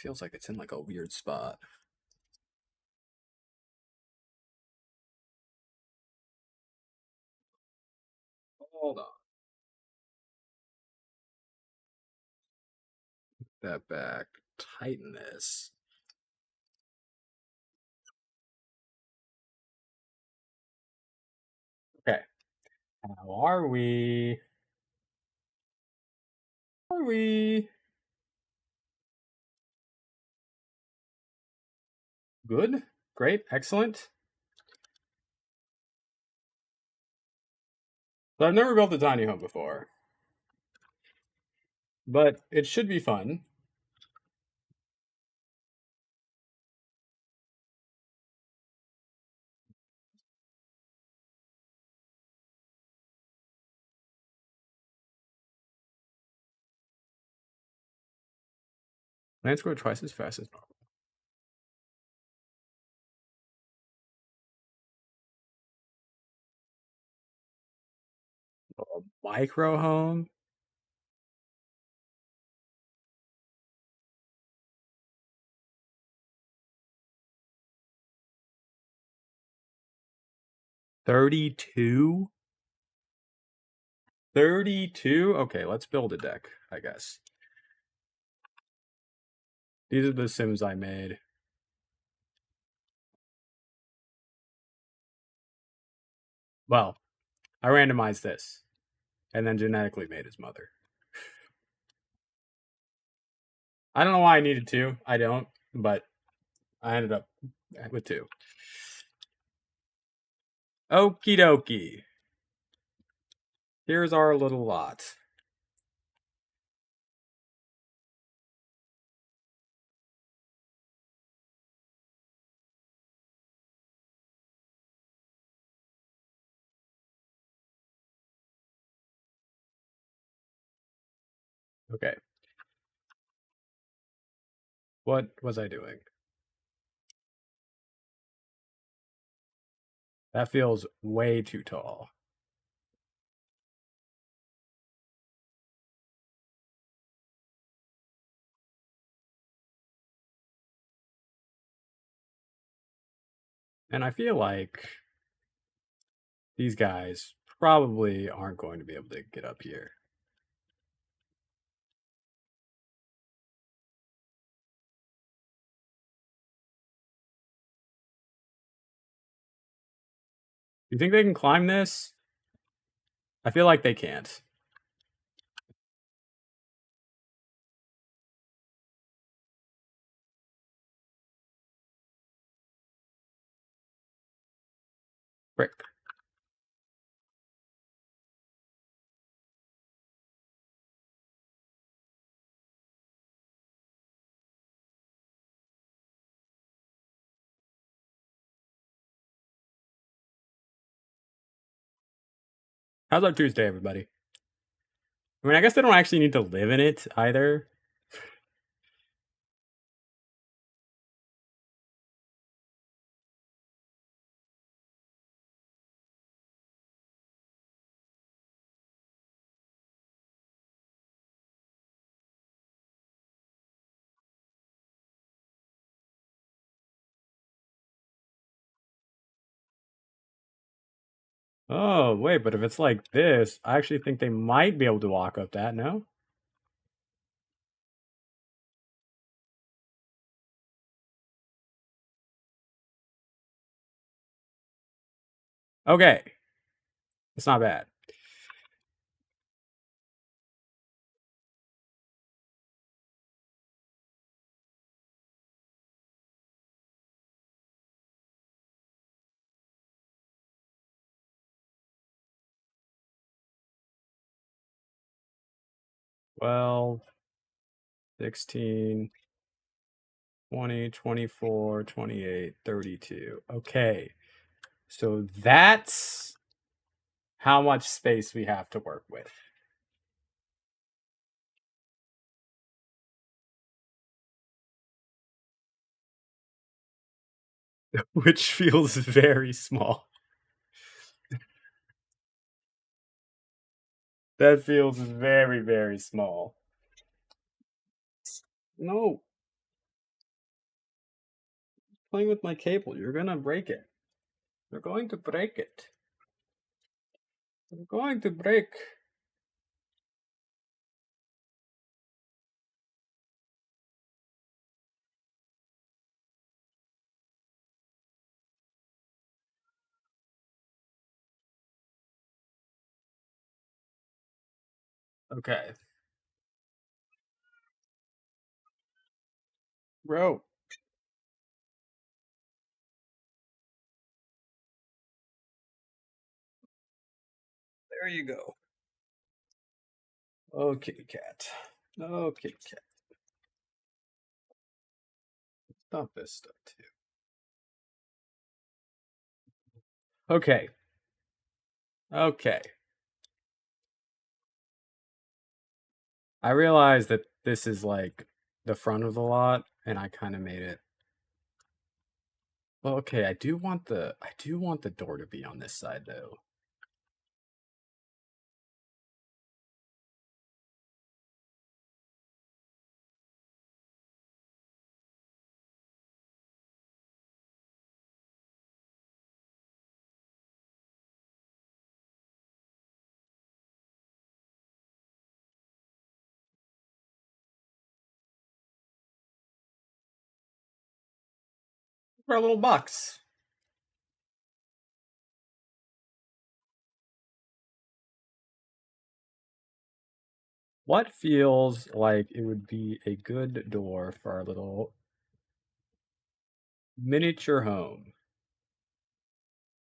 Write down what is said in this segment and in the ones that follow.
Feels like it's in like a weird spot. Hold on. That back. Tighten this. Okay. How are we? Are we good? Great. Excellent. So I've never built a tiny home before, but it should be fun. Plants grow twice as fast as normal. A micro home. $32. 32. Okay, let's build a deck, I guess. These are the Sims I made. Well, I randomized this and then genetically made his mother. I don't know why I needed two. I don't, but I ended up with two. Okie dokie. Here's our little lot. Okay. What was I doing? That feels way too tall. And I feel like these guys probably aren't going to be able to get up here. You think they can climb this? I feel like they can't. Frick. How's our Tuesday, everybody? I mean, I guess they don't actually need to live in it either. Oh, wait, but if it's like this, I actually think they might be able to walk up that, no? Okay. It's not bad. Well, 16, 20, 24, 28, 32. Okay. So that's how much space we have to work with. Which feels very small. That feels very, very small. No. playing with my cable. You're gonna break it. You're going to break it. You're going to break. Okay. Bro. There you go. Okay, cat. Okay, cat. Stop this stuff too. Okay. Okay. I realized that this is like the front of the lot, and I kind of made it. Well, okay, I do want the door to be on this side though. For a little box. What feels like it would be a good door for our little miniature home?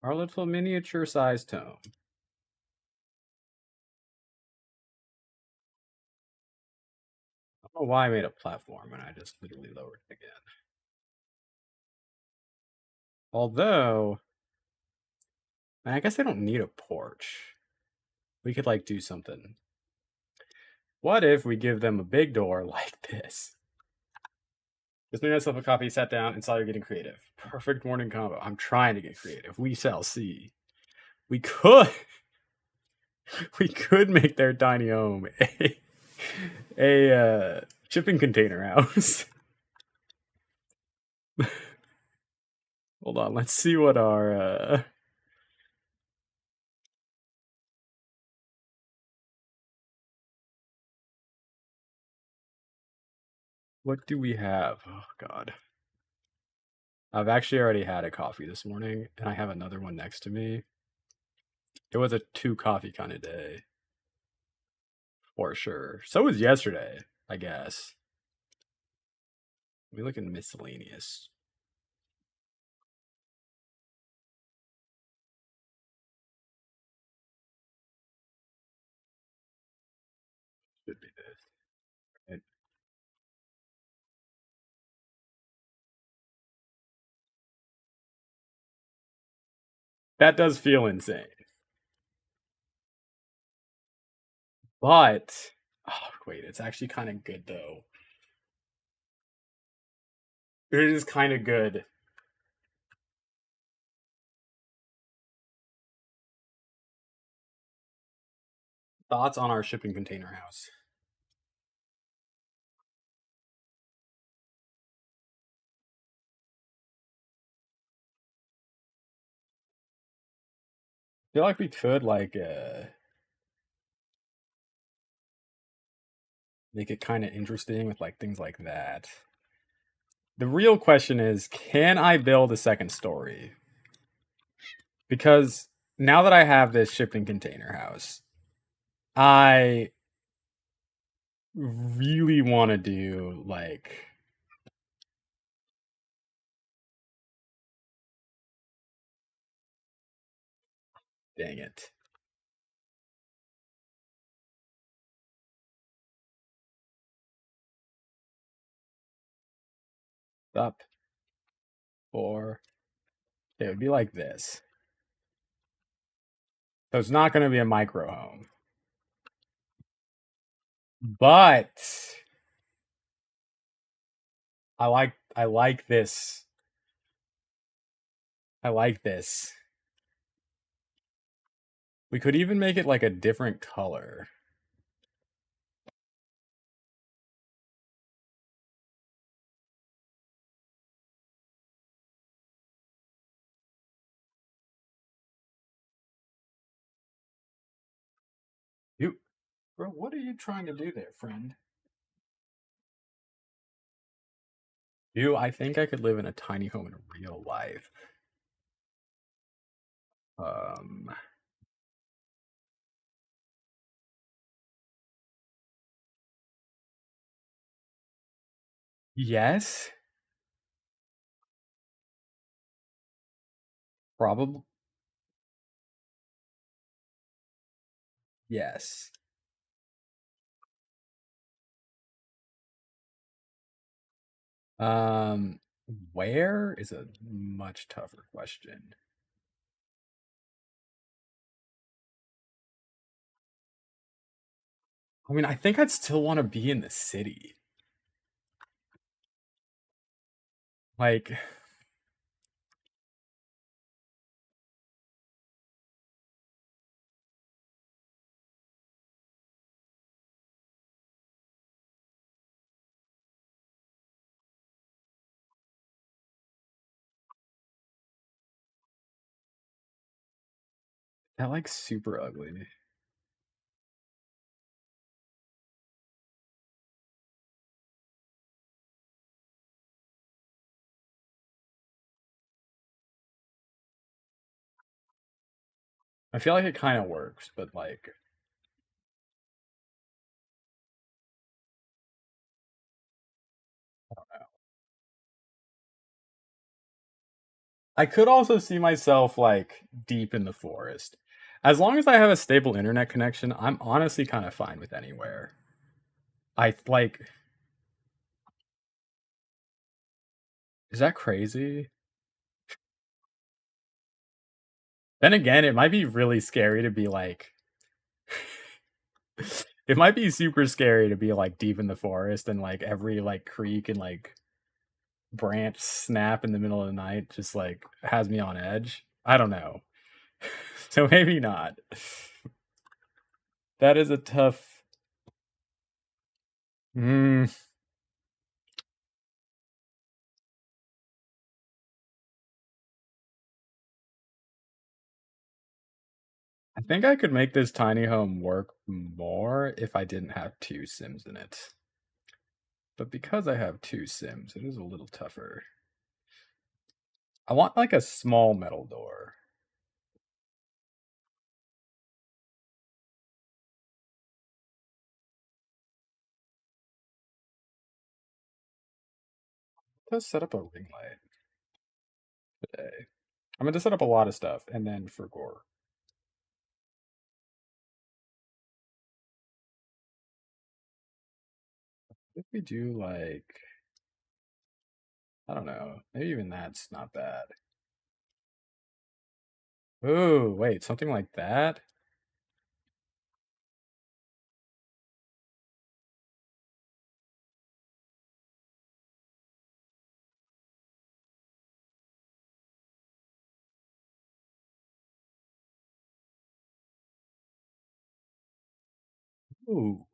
Our little miniature sized home. I don't know why I made a platform and I just literally lowered it again. Although, I guess they don't need a porch. We could like do something. What if we give them a big door like this? Just made myself a coffee, sat down, and saw you're getting creative. Perfect morning combo. I'm trying to get creative. We shall see. We could make their tiny home a shipping container house. Hold on, let's see what our what do we have? Oh god. I've actually already had a coffee this morning, and I have another one next to me. It was a 2 coffee kind of day. For sure. So was yesterday, I guess. Let me look in miscellaneous. Should be this. Right. That does feel insane. But oh wait, it's actually kind of good though. It is kind of good. Thoughts on our shipping container house? I feel like we could like make it kind of interesting with like things like that. The real question is, can I build a second story? Because now that I have this shipping container house, I really want to do like dang it. Up or it would be like this. So it's not going to be a micro home. But I like this. I like this. We could even make it like a different color. Bro, what are you trying to do there, friend? I think I could live in a tiny home in real life. Um, yes, probably yes. Um, where is a much tougher question. I mean, I think I'd still want to be in the city. Like, that like super ugly. I feel like it kind of works, but like, I could also see myself like deep in the forest. As long as I have a stable internet connection, I'm honestly kind of fine with anywhere. I like, is that crazy? Then again, it might be really scary to be like, it might be super scary to be like deep in the forest and like every like creek and like branch snap in the middle of the night just like has me on edge. I don't know. So maybe not. That is a tough. Mm, I think I could make this tiny home work more if I didn't have two Sims in it. But because I have two Sims, it is a little tougher. I want like a small metal door. Let's set up a ring light today. I'm going to set up a lot of stuff and then for gore. If we do like, I don't know, maybe even that's not bad. Ooh, wait, something like that? Ooh.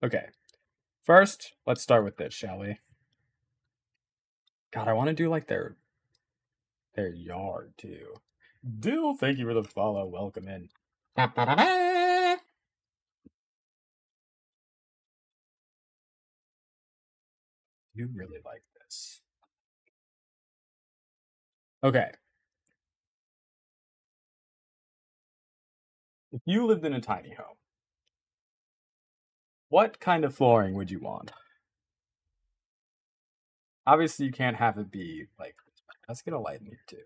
Okay. First, let's start with this, shall we? God, I want to do like their yard too. Dill, thank you for the follow. Welcome in. You really like this. Okay. If you lived in a tiny home, what kind of flooring would you want? Obviously, you can't have it be like. Let's get a light in here too.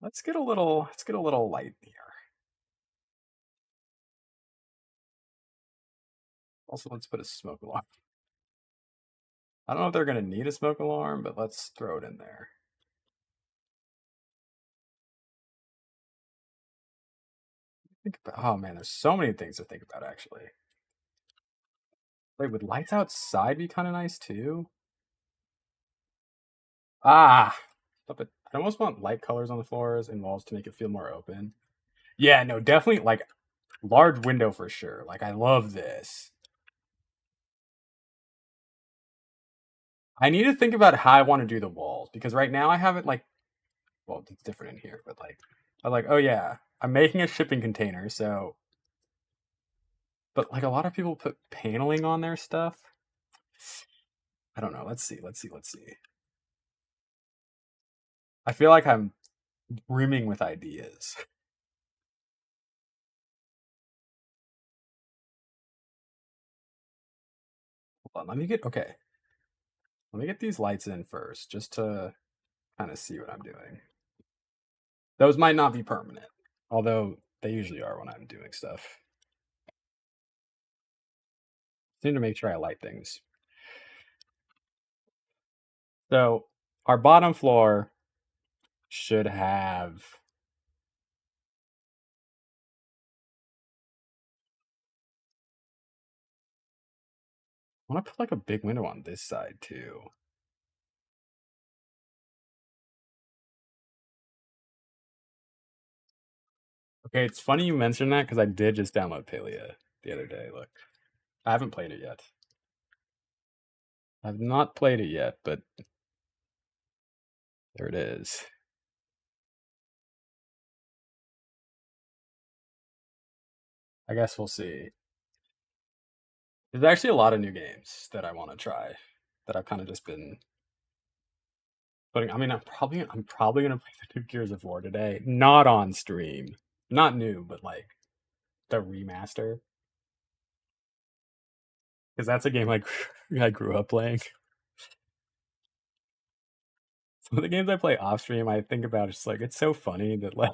Let's get a little light in here. Also, let's put a smoke alarm. I don't know if they're gonna need a smoke alarm, but let's throw it in there. Think about. Oh man, there's so many things to think about actually. Wait, would lights outside be kind of nice too? Ah, stop it. I almost want light colors on the floors and walls to make it feel more open. Yeah, no, definitely like large window for sure. Like I love this. I need to think about how I want to do the walls because right now I have it like, well, it's different in here, but like, I'm like, oh yeah, I'm making a shipping container, so But like a lot of people put paneling on their stuff. I don't know. Let's see. I feel like I'm brimming with ideas. Hold on, let me get okay. Let me get these lights in first, just to kind of see what I'm doing. Those might not be permanent, although they usually are when I'm doing stuff. Need to make sure I light things. So our bottom floor should have. I want to put like a big window on this side too. Okay, it's funny you mentioned that because I did just download Palia the other day. Look, I haven't played it yet. I've not played it yet, but there it is. I guess we'll see. There's actually a lot of new games that I want to try that I've kind of just been putting. I mean, I'm probably gonna play the new Gears of War today, not on stream, not new, but like the remaster, because that's a game like I grew up playing. Some of the games I play off stream, I think about it's like it's so funny that like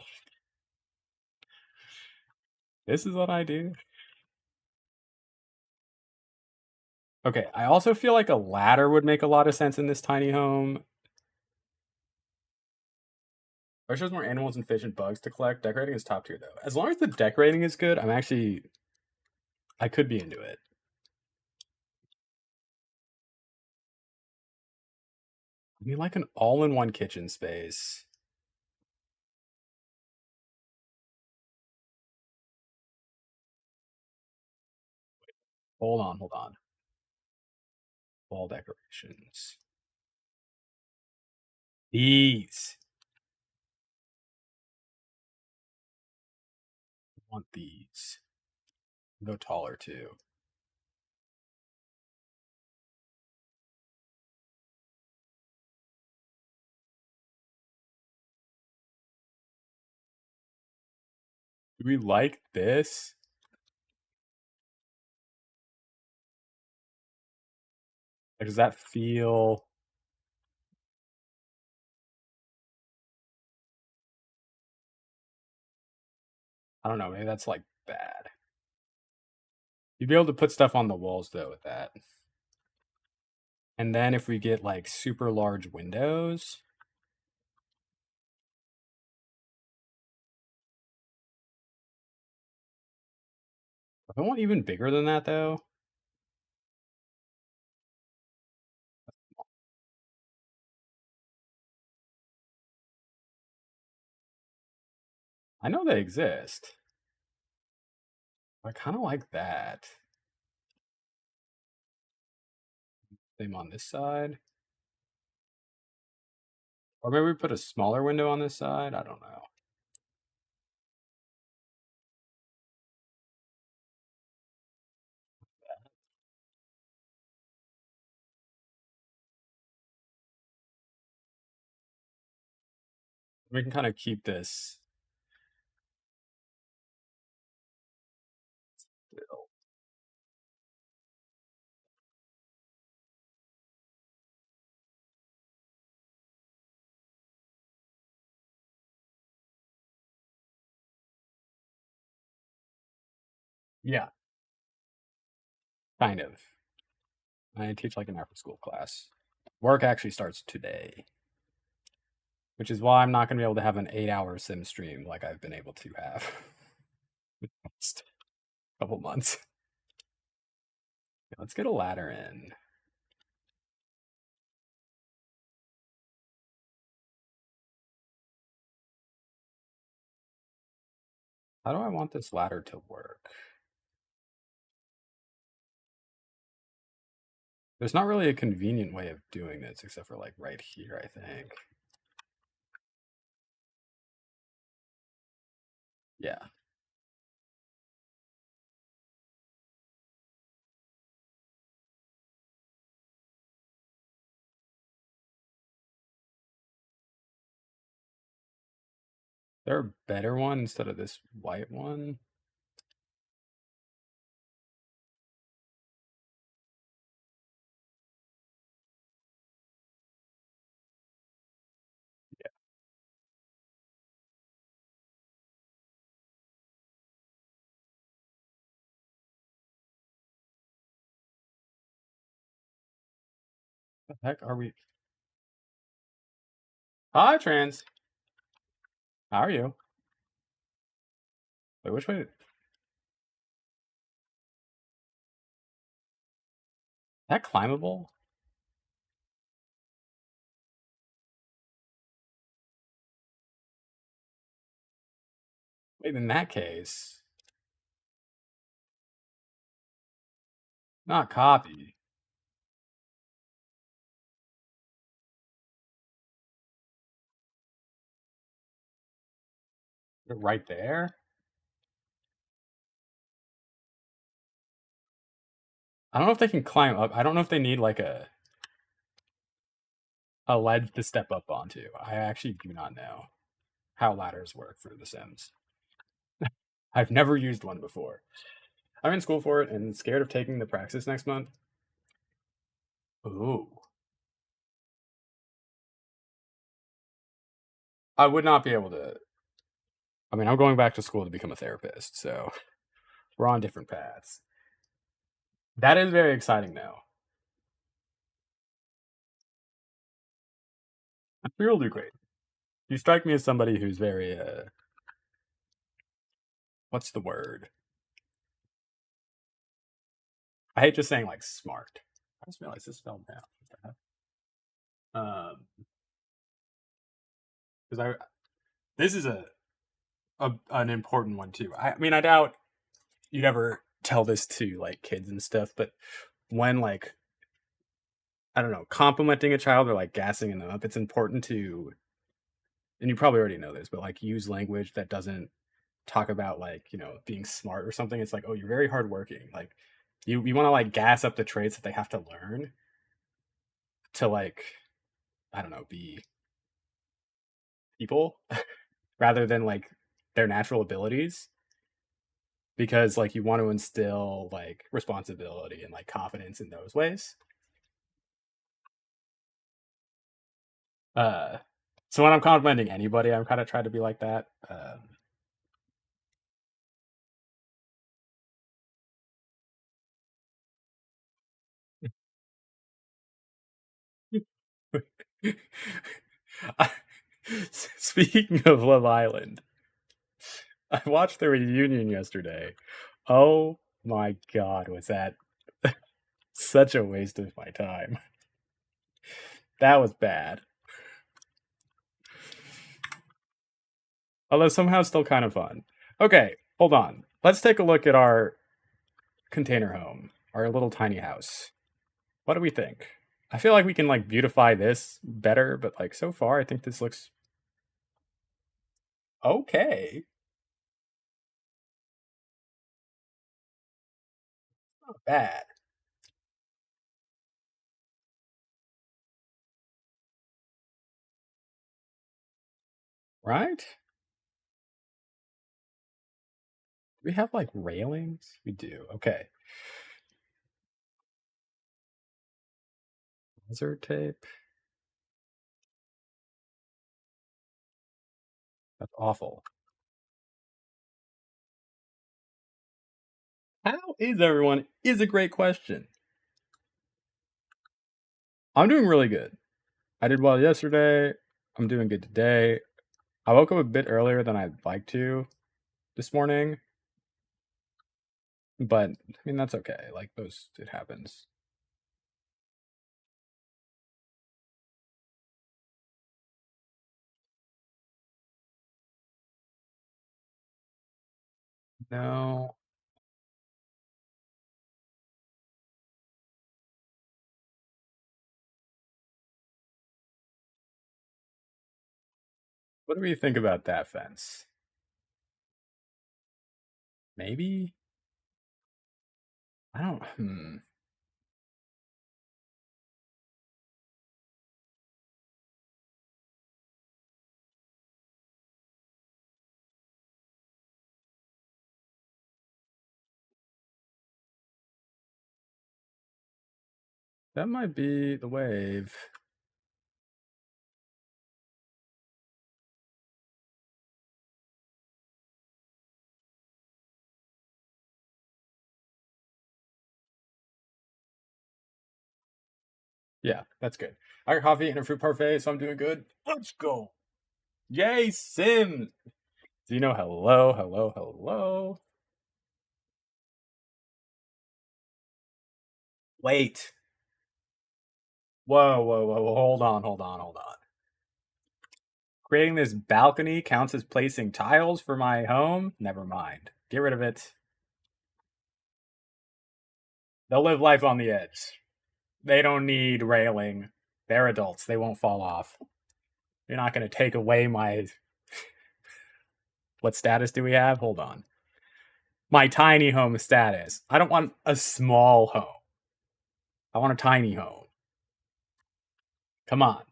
this is what I do. Okay, I also feel like a ladder would make a lot of sense in this tiny home. There's just more animals and fish and bugs to collect. Decorating is top tier though. As long as the decorating is good, I could be into it. I mean, like an all-in-one kitchen space. Hold on. Wall decorations. These. I want these. Go taller too. Do we like this? Like, does that feel? I don't know. Maybe that's like bad. You'd be able to put stuff on the walls though with that. And then if we get like super large windows, if I want even bigger than that though, I know they exist. I kind of like that. Same on this side. Or maybe we put a smaller window on this side. I don't know. We can kind of keep this. Yeah, kind of. I teach like an after school class. Work actually starts today, which is why I'm not going to be able to have an 8-hour sim stream like I've been able to have the past couple months. Yeah, let's get a ladder in. How do I want this ladder to work? There's not really a convenient way of doing this except for like right here, I think. Yeah. there a better one instead of this white one? The heck are we? Hi, trans. How are you? Wait, which way? That climbable? Wait, in that case, not copy. Right there. I don't know if they can climb up. I don't know if they need like a ledge to step up onto. I actually do not know how ladders work for The Sims. I've never used one before. I'm in school for it and scared of taking the praxis next month. Ooh. I would not be able to. I mean, I'm going back to school to become a therapist, so we're on different paths. That is very exciting, though. I'm sure you'll do great. You strike me as somebody who's very, what's the word? I hate just saying like smart. I just realized this fell down. Because this is an important one too. I mean, I doubt you'd ever tell this to like kids and stuff, but when like I don't know, complimenting a child or like gassing them up, it's important to, and you probably already know this, but like use language that doesn't talk about like being smart or something. It's like, oh, you're very hardworking. Like you want to like gas up the traits that they have to learn to like I don't know be people rather than like their natural abilities because like you want to instill like responsibility and like confidence in those ways. Uh, so when I'm complimenting anybody, I'm kind of trying to be like that. I, speaking of Love Island, I watched the reunion yesterday. Oh my god, was that such a waste of my time? That was bad. Although somehow still kind of fun. Okay, hold on. Let's take a look at our container home, our little tiny house. What do we think? I feel like we can like beautify this better, but like so far I think this looks okay. Not bad, right? We have like railings. We do. Okay. Laser tape. That's awful. How is everyone? Is a great question. I'm doing really good. I did well yesterday. I'm doing good today. I woke up a bit earlier than I'd like to this morning, but I mean that's okay. Like those, it happens. No. What do we think about that fence? Maybe. I don't. That might be the wave. Yeah, that's good. I got coffee and a fruit parfait, so I'm doing good. Let's go. Yay, Sims! Do you know hello, hello, hello? Wait. Whoa, whoa, whoa, whoa. Hold on, hold on, hold on. Creating this balcony counts as placing tiles for my home? Never mind. Get rid of it. They'll live life on the edge. They don't need railing. They're adults. They won't fall off. You're not going to take away my. What status do we have? Hold on. My tiny home status. I don't want a small home. I want a tiny home. Come on.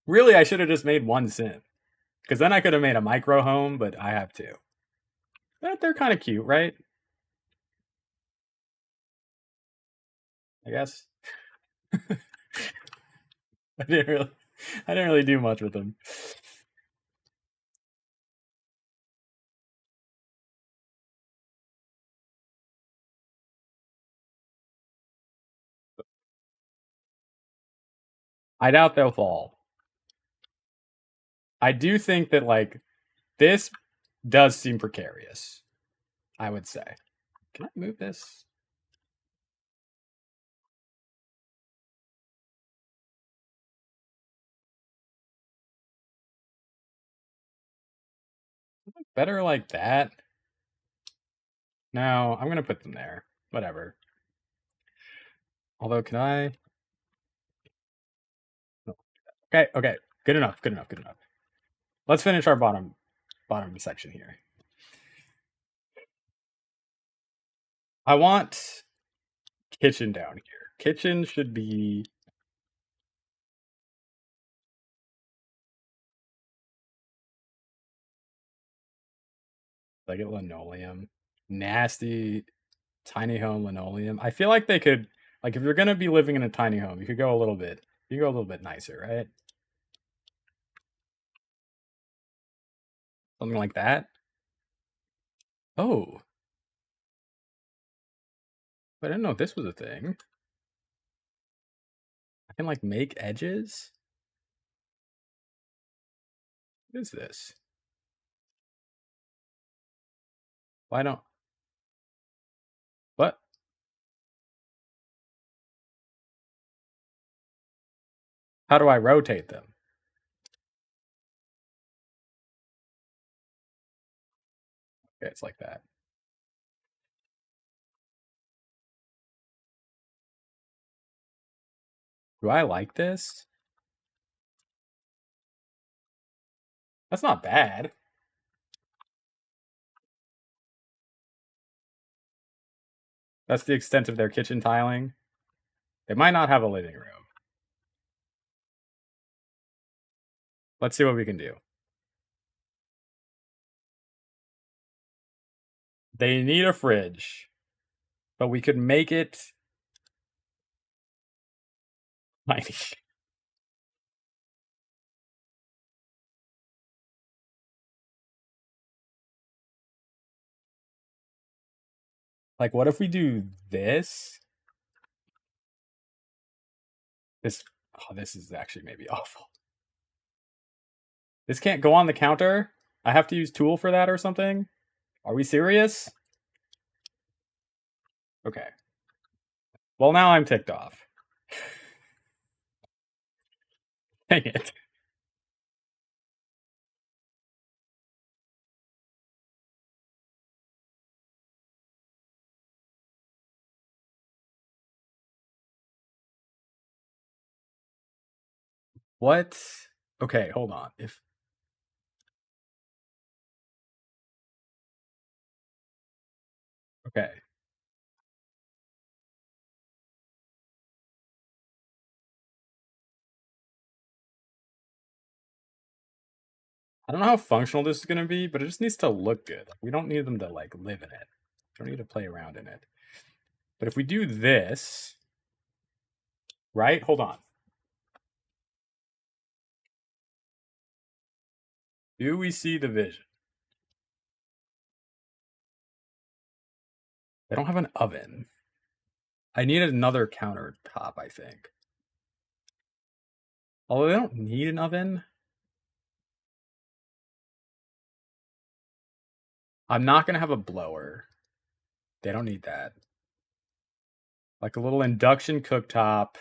Really, I should have just made one sim. Because then I could have made a micro home, but I have two. They're kind of cute, right? I guess. I didn't really do much with them. I doubt they'll fall. I do think that like this does seem precarious. I would say. Can I move this? Better like that. No, I'm gonna put them there. Whatever. Although, can I? No. Okay, okay. Good enough. Good enough. Good enough. Let's finish our bottom section here. I want kitchen down here. Kitchen should be like a linoleum. Nasty tiny home linoleum. I feel like they could like if you're gonna be living in a tiny home, you could go a little bit nicer, right? Something like that. Oh. But I didn't know this was a thing. I can like make edges. What is this? Why don't what? How do I rotate them? Okay, it's like that. Do I like this? That's not bad. That's the extent of their kitchen tiling. They might not have a living room. Let's see what we can do. They need a fridge, but we could make it tiny. Like, what if we do this? This, oh, this is actually maybe awful. This can't go on the counter? I have to use tool for that or something? Are we serious? Okay. Well, now I'm ticked off. Dang it. What? Okay, hold on. If okay. I don't know how functional this is going to be, but it just needs to look good. We don't need them to like live in it. We don't need to play around in it. But if we do this, Right? Hold on. Do we see the vision? They don't have an oven. I need another countertop, I think. Although they don't need an oven. I'm not going to have a blower. They don't need that. Like a little induction cooktop.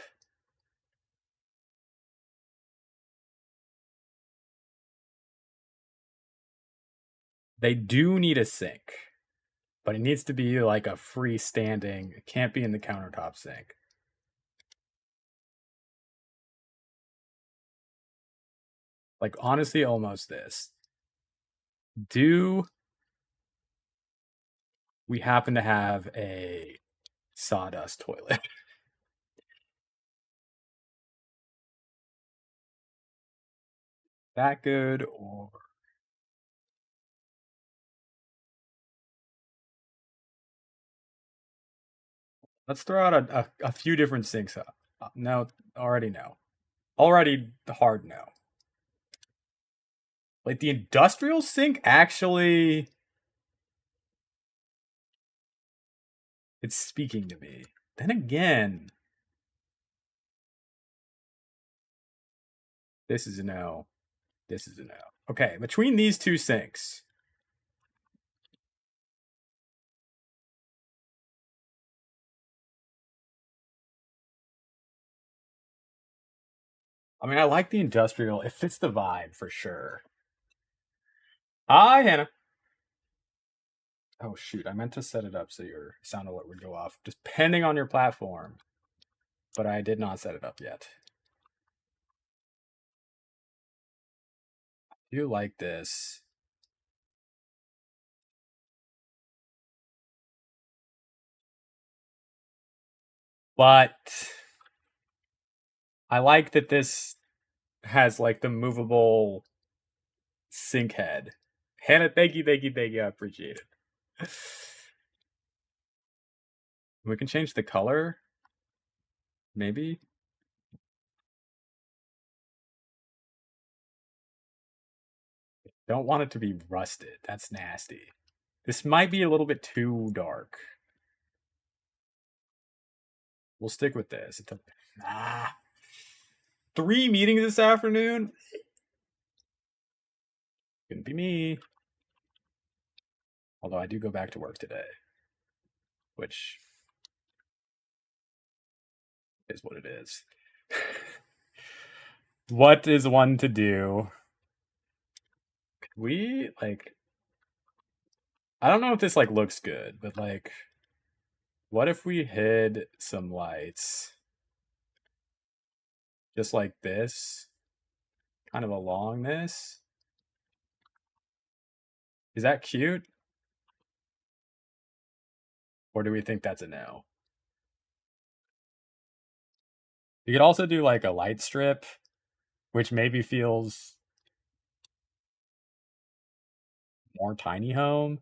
They do need a sink, but it needs to be like a freestanding. It can't be in the countertop sink. Like, honestly, almost this. Do we happen to have a sawdust toilet? That good, or let's throw out a few different sinks. No, already no. Already hard no. Like the industrial sink actually, it's speaking to me. Then again, this is a no. This is a no. Okay, between these two sinks. I mean, I like the industrial. It fits the vibe for sure. Hi, Hannah. Oh shoot, I meant to set it up so your sound alert would go off, depending on your platform. But I did not set it up yet. You like this. But I like that this has like the movable sink head. Hannah, thank you, thank you, thank you. I appreciate it. We can change the color. Maybe. Don't want it to be rusted. That's nasty. This might be a little bit too dark. We'll stick with this. Ah. 3 meetings this afternoon? Couldn't be me. Although I do go back to work today. Which is what it is. What is one to do? We, like... I don't know if this, like, looks good, but, like... What if we hid some lights? Just like this? Kind of along this? Is that cute? Or do we think that's a no? You could also do, like, a light strip, which maybe feels more tiny home.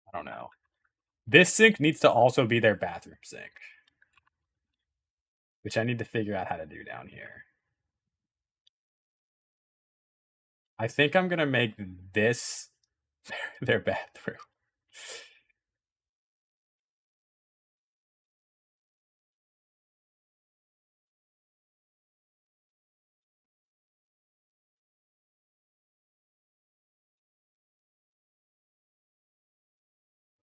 I don't know. This sink needs to also be their bathroom sink, which I need to figure out how to do down here. I think I'm gonna make this their bathroom.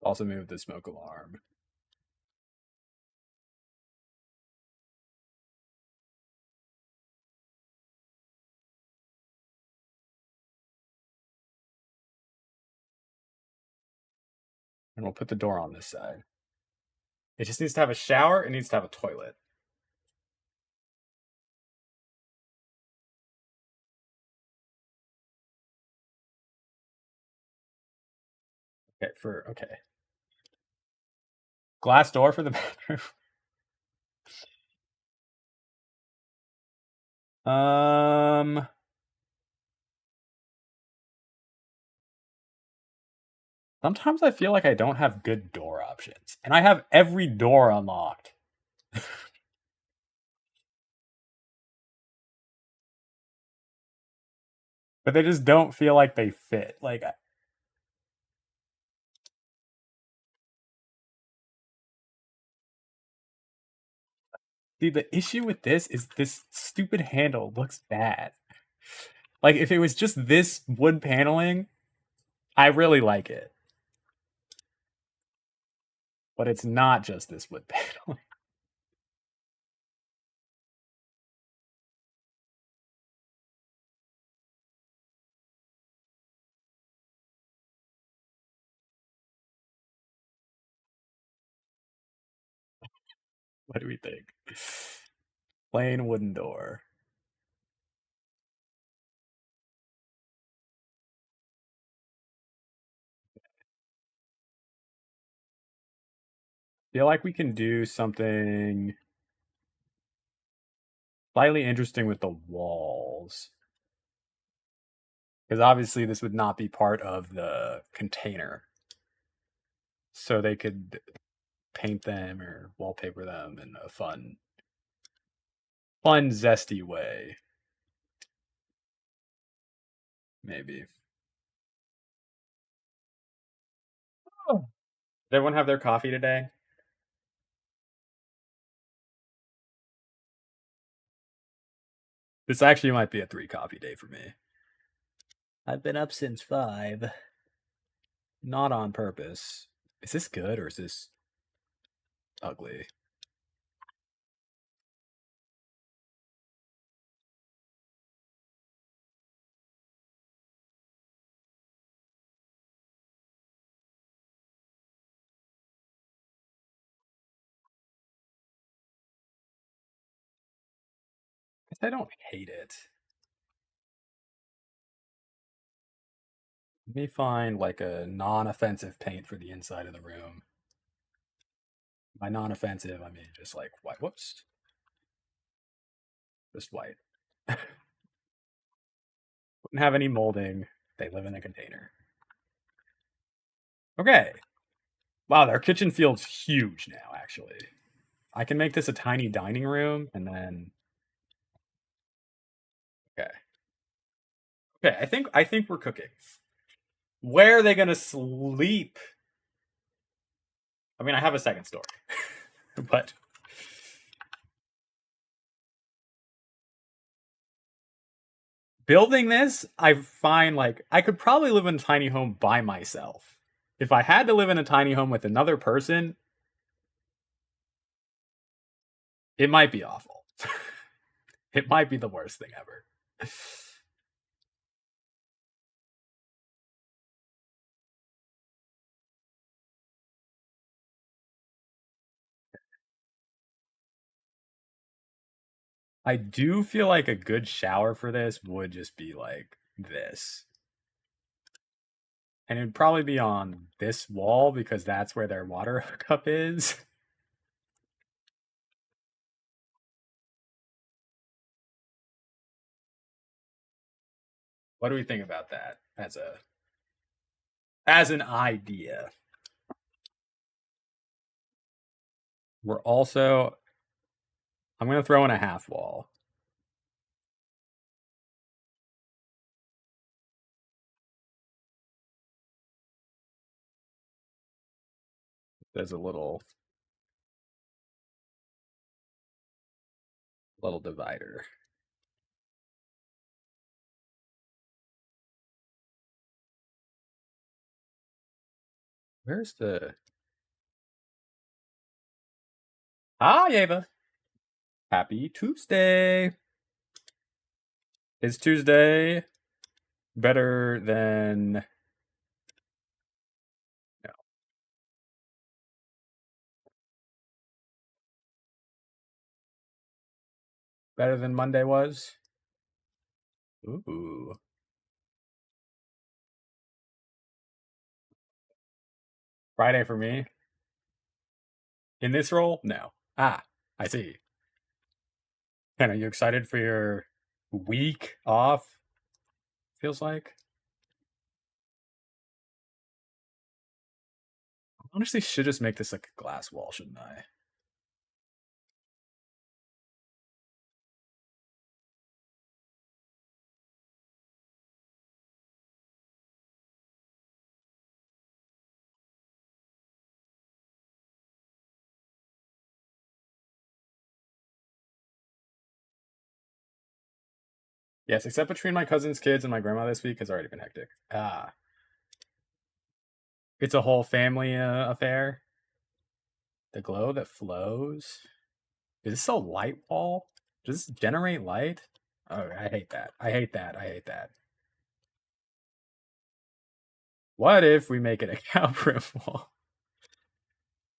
Also move the smoke alarm. And we'll put the door on this side. It just needs to have a shower. It needs to have a toilet. Okay. Glass door for the bathroom. Sometimes I feel like I don't have good door options. And I have every door unlocked. But they just don't feel like they fit. Like, dude, the issue with this is this stupid handle looks bad. Like, if it was just this wood paneling, I really like it. But it's not just this wood paneling. What do we think? Plain wooden door. Feel like we can do something slightly interesting with the walls. Because obviously this would not be part of the container. So they could paint them or wallpaper them in a fun, zesty way. Maybe. Oh. Did everyone have their coffee today? This actually might be a 3 coffee day for me. I've been up since 5. Not on purpose. Is this good or is this ugly? I don't hate it. Let me find like a non-offensive paint for the inside of the room. By non-offensive, I mean just like white. Whoops. Just white. Wouldn't have any molding. They live in a container. Okay. Wow, their kitchen feels huge now, actually. I can make this a tiny dining room and then okay. Okay, I think we're cooking. Where are they gonna sleep? I mean, I have a second story. But building this, I find like I could probably live in a tiny home by myself. If I had to live in a tiny home with another person, it might be awful. It might be the worst thing ever. I do feel like a good shower for this would just be like this. And it'd probably be on this wall because that's where their water hookup is. What do we think about that as an idea? We're also I'm gonna throw in a half wall. There's a little divider. Where's the Ah Ava? Happy Tuesday. Is Tuesday better than no, better than Monday was? Ooh. Friday for me. In this role? No. Ah, I see. Ken, are you excited for your week off? Feels like. I honestly should just make this like a glass wall, shouldn't I? Yes, except between my cousin's kids and my grandma this week has already been hectic. It's a whole family affair. The glow that flows. Is this a light wall? Does this generate light? Oh, I hate that. I hate that. I hate that. What if we make it a cow print wall?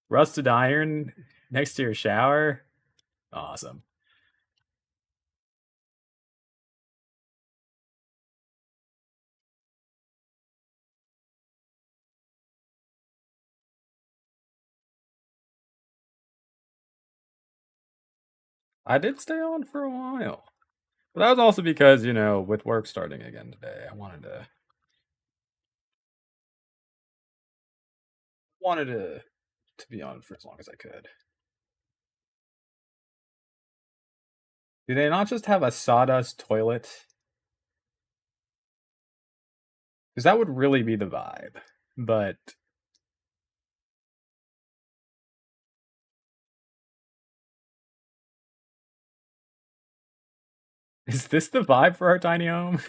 Rusted iron next to your shower? Awesome. I did stay on for a while. But that was also because, with work starting again today, I wanted to be on for as long as I could. Do they not just have a sawdust toilet? Because that would really be the vibe. But is this the vibe for our tiny home?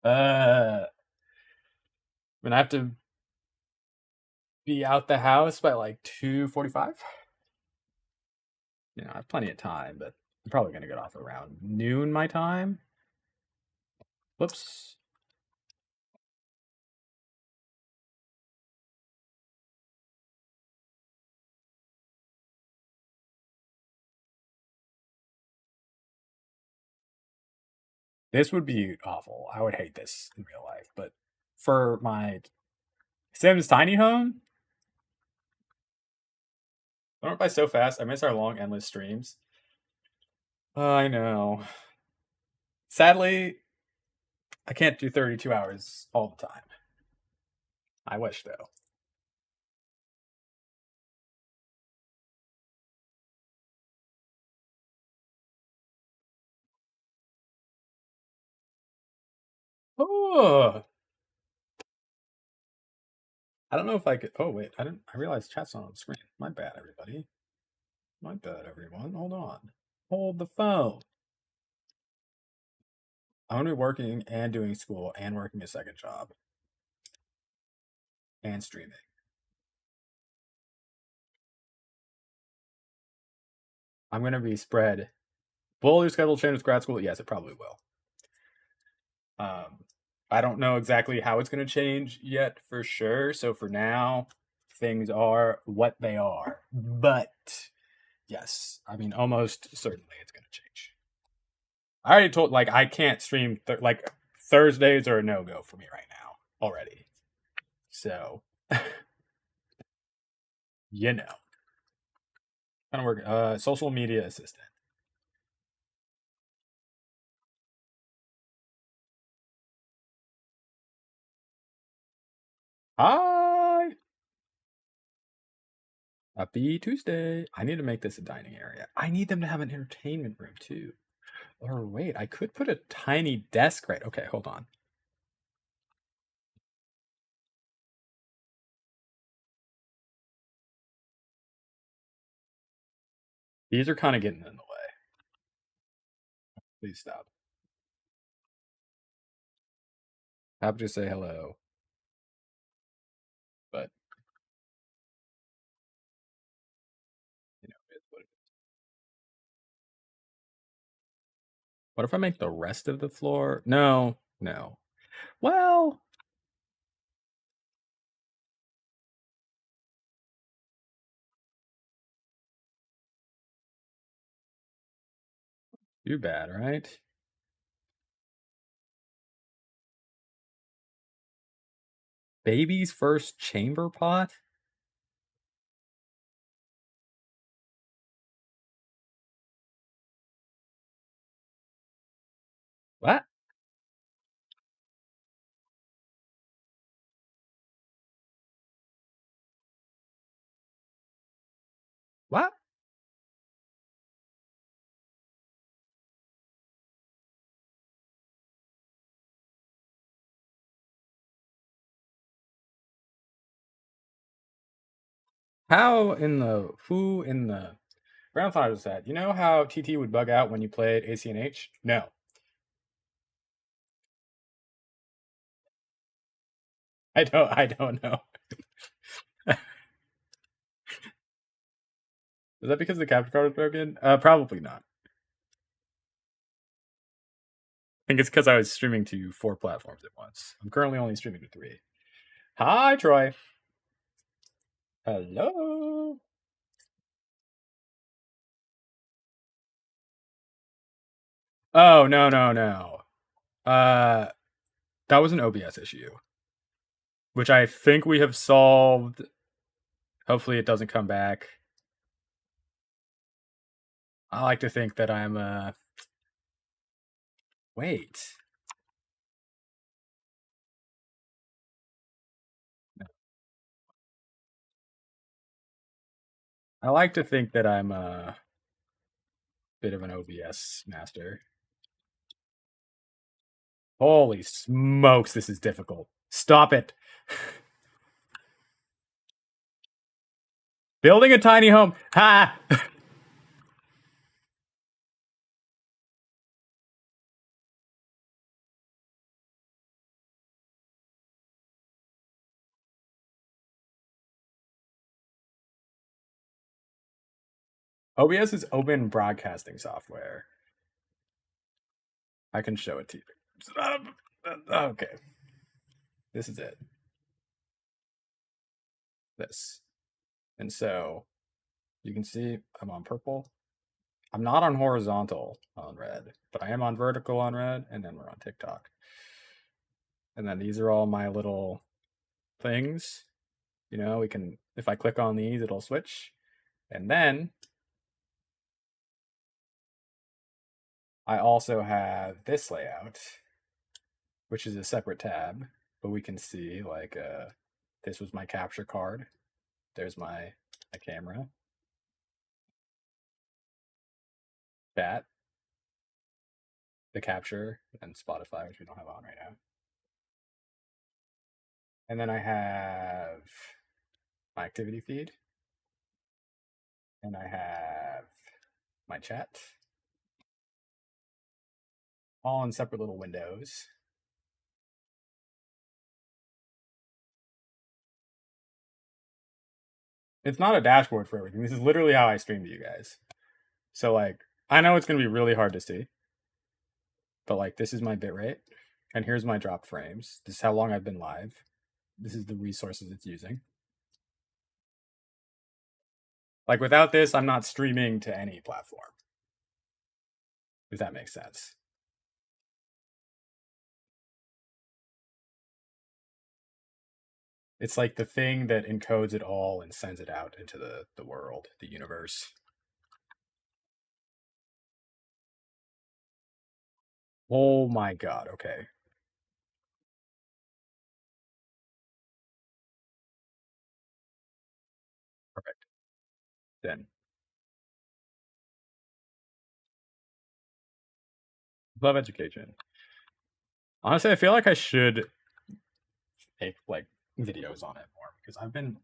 I'm gonna have to be out the house by like 2:45. I have plenty of time, but I'm probably gonna get off around noon my time. Whoops. This would be awful. I would hate this in real life, but for my Sims tiny home, I went by so fast. I miss our long, endless streams. I know. Sadly, I can't do 32 hours all the time. I wish though. Oh, I don't know if I could. Oh wait, I didn't. I realized chat's not on the screen. My bad, everybody. My bad, everyone. Hold on. Hold the phone. I'm gonna be working and doing school and working a second job and streaming. I'm gonna be spread. Will your schedule change with grad school? Yes, it probably will. Um, I don't know exactly how it's going to change yet for sure. So for now, things are what they are. But yes, I mean, almost certainly it's going to change. I already told, like, I can't stream, like, Thursdays are a no go for me right now already. So, you know, kind of work, social media assistant. Hi. Happy Tuesday. I need to make this a dining area. I need them to have an entertainment room too. Or wait, I could put a tiny desk right. Okay, hold on. These are kind of getting in the way. Please stop. Happy to say hello, but it's what it is. What if I make the rest of the floor? No, no. Well, too bad, right? Baby's first chamber pot? What? What? How in the who in the Random thought I just had. You know how TT would bug out when you played ACNH? No. I don't know. Is that because the capture card was broken? Probably not. I think it's because I was streaming to 4 platforms at once. I'm currently only streaming to 3. Hi, Troy. Hello. Oh, no, no, no. That was an OBS issue, which I think we have solved. Hopefully it doesn't come back. I like to think that I'm, wait. I like to think that I'm a bit of an OBS master. Holy smokes, this is difficult. Stop it. Building a tiny home. Ha! OBS is open broadcasting software. I can show it to you. Okay. This is it. This. And so you can see I'm on purple. I'm not on horizontal on red, but I am on vertical on red, and then we're on TikTok. And then these are all my little things. You know, we can, if I click on these, it'll switch. And then I also have this layout, which is a separate tab, but we can see like this was my capture card. There's my camera. Chat, the capture, and Spotify, which we don't have on right now. And then I have my activity feed. And I have my chat. All in separate little windows. It's not a dashboard for everything. This is literally how I stream to you guys. So like, I know it's going to be really hard to see. But like, this is my bitrate. And here's my drop frames. This is how long I've been live. This is the resources it's using. Like without this, I'm not streaming to any platform. If that makes sense. It's like the thing that encodes it all and sends it out into the world, the universe. Oh my god, okay. Perfect. Then. Love education. Honestly, I feel like I should make like videos on it more because I've been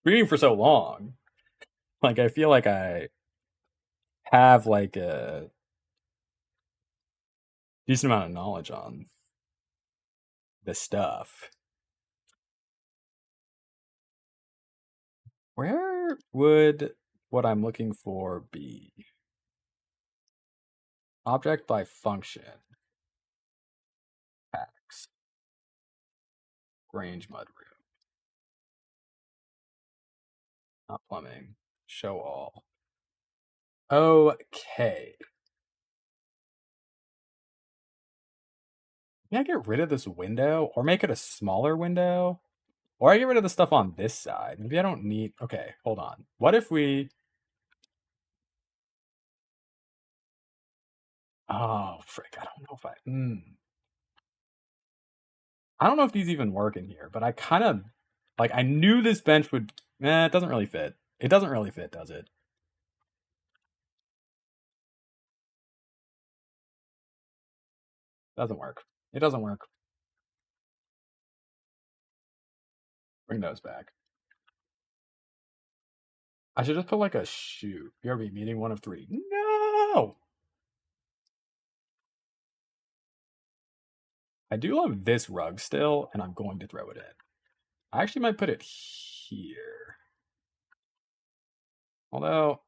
reading for so long. Like I feel like I have like a decent amount of knowledge on this stuff. Where would what I'm looking for be? Object by function. Packs. Grange mudroom. Not plumbing. Show all. Okay. Can I get rid of this window or make it a smaller window? Or I get rid of the stuff on this side. Maybe I don't need... Okay, hold on. What if we... Oh, frick. I don't know if I... I don't know if these even work in here, but I kind of... Like, I knew this bench would... it doesn't really fit. It doesn't really fit, does it? Doesn't work. It doesn't work. Bring those back. I should just put like a shoe. BRB meeting 1 of 3. No! I do love this rug still, and I'm going to throw it in. I actually might put it here. Although,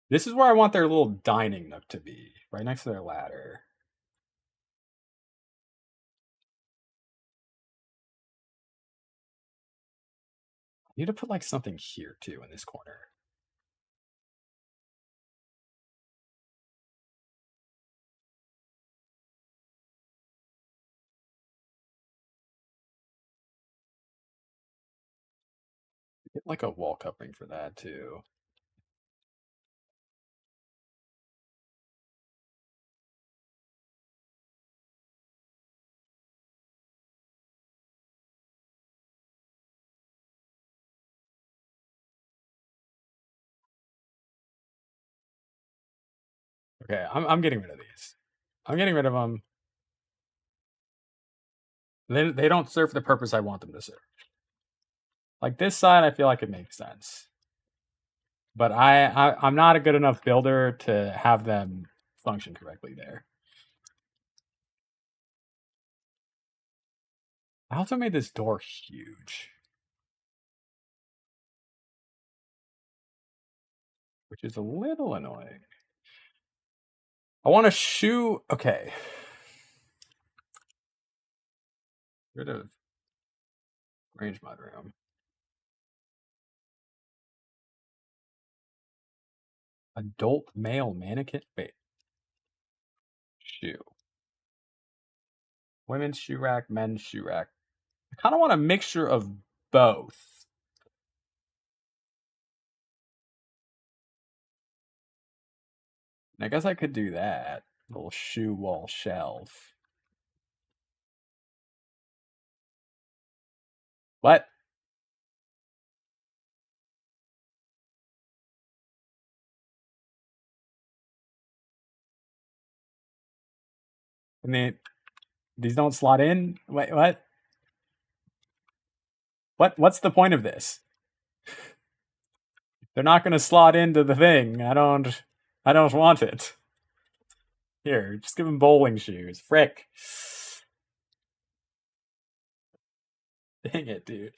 this is where I want their little dining nook to be, right next to their ladder. I need to put like something here too in this corner. Get like a wall covering for that too. Okay, I'm getting rid of these. I'm getting rid of them. They don't serve the purpose I want them to serve. Like this side, I feel like it makes sense, but I'm not a good enough builder to have them function correctly there. I also made this door huge, which is a little annoying. I want to shoe. Okay. Rid of range mudroom. Adult male mannequin. Wait. Shoe. Women's shoe rack, men's shoe rack. I kind of want a mixture of both. I guess I could do that. Little shoe wall shelf. What? I mean, these don't slot in? Wait, what? What's the point of this? They're not going to slot into the thing. I don't want it. Here, just give them bowling shoes. Frick. Dang it, dude.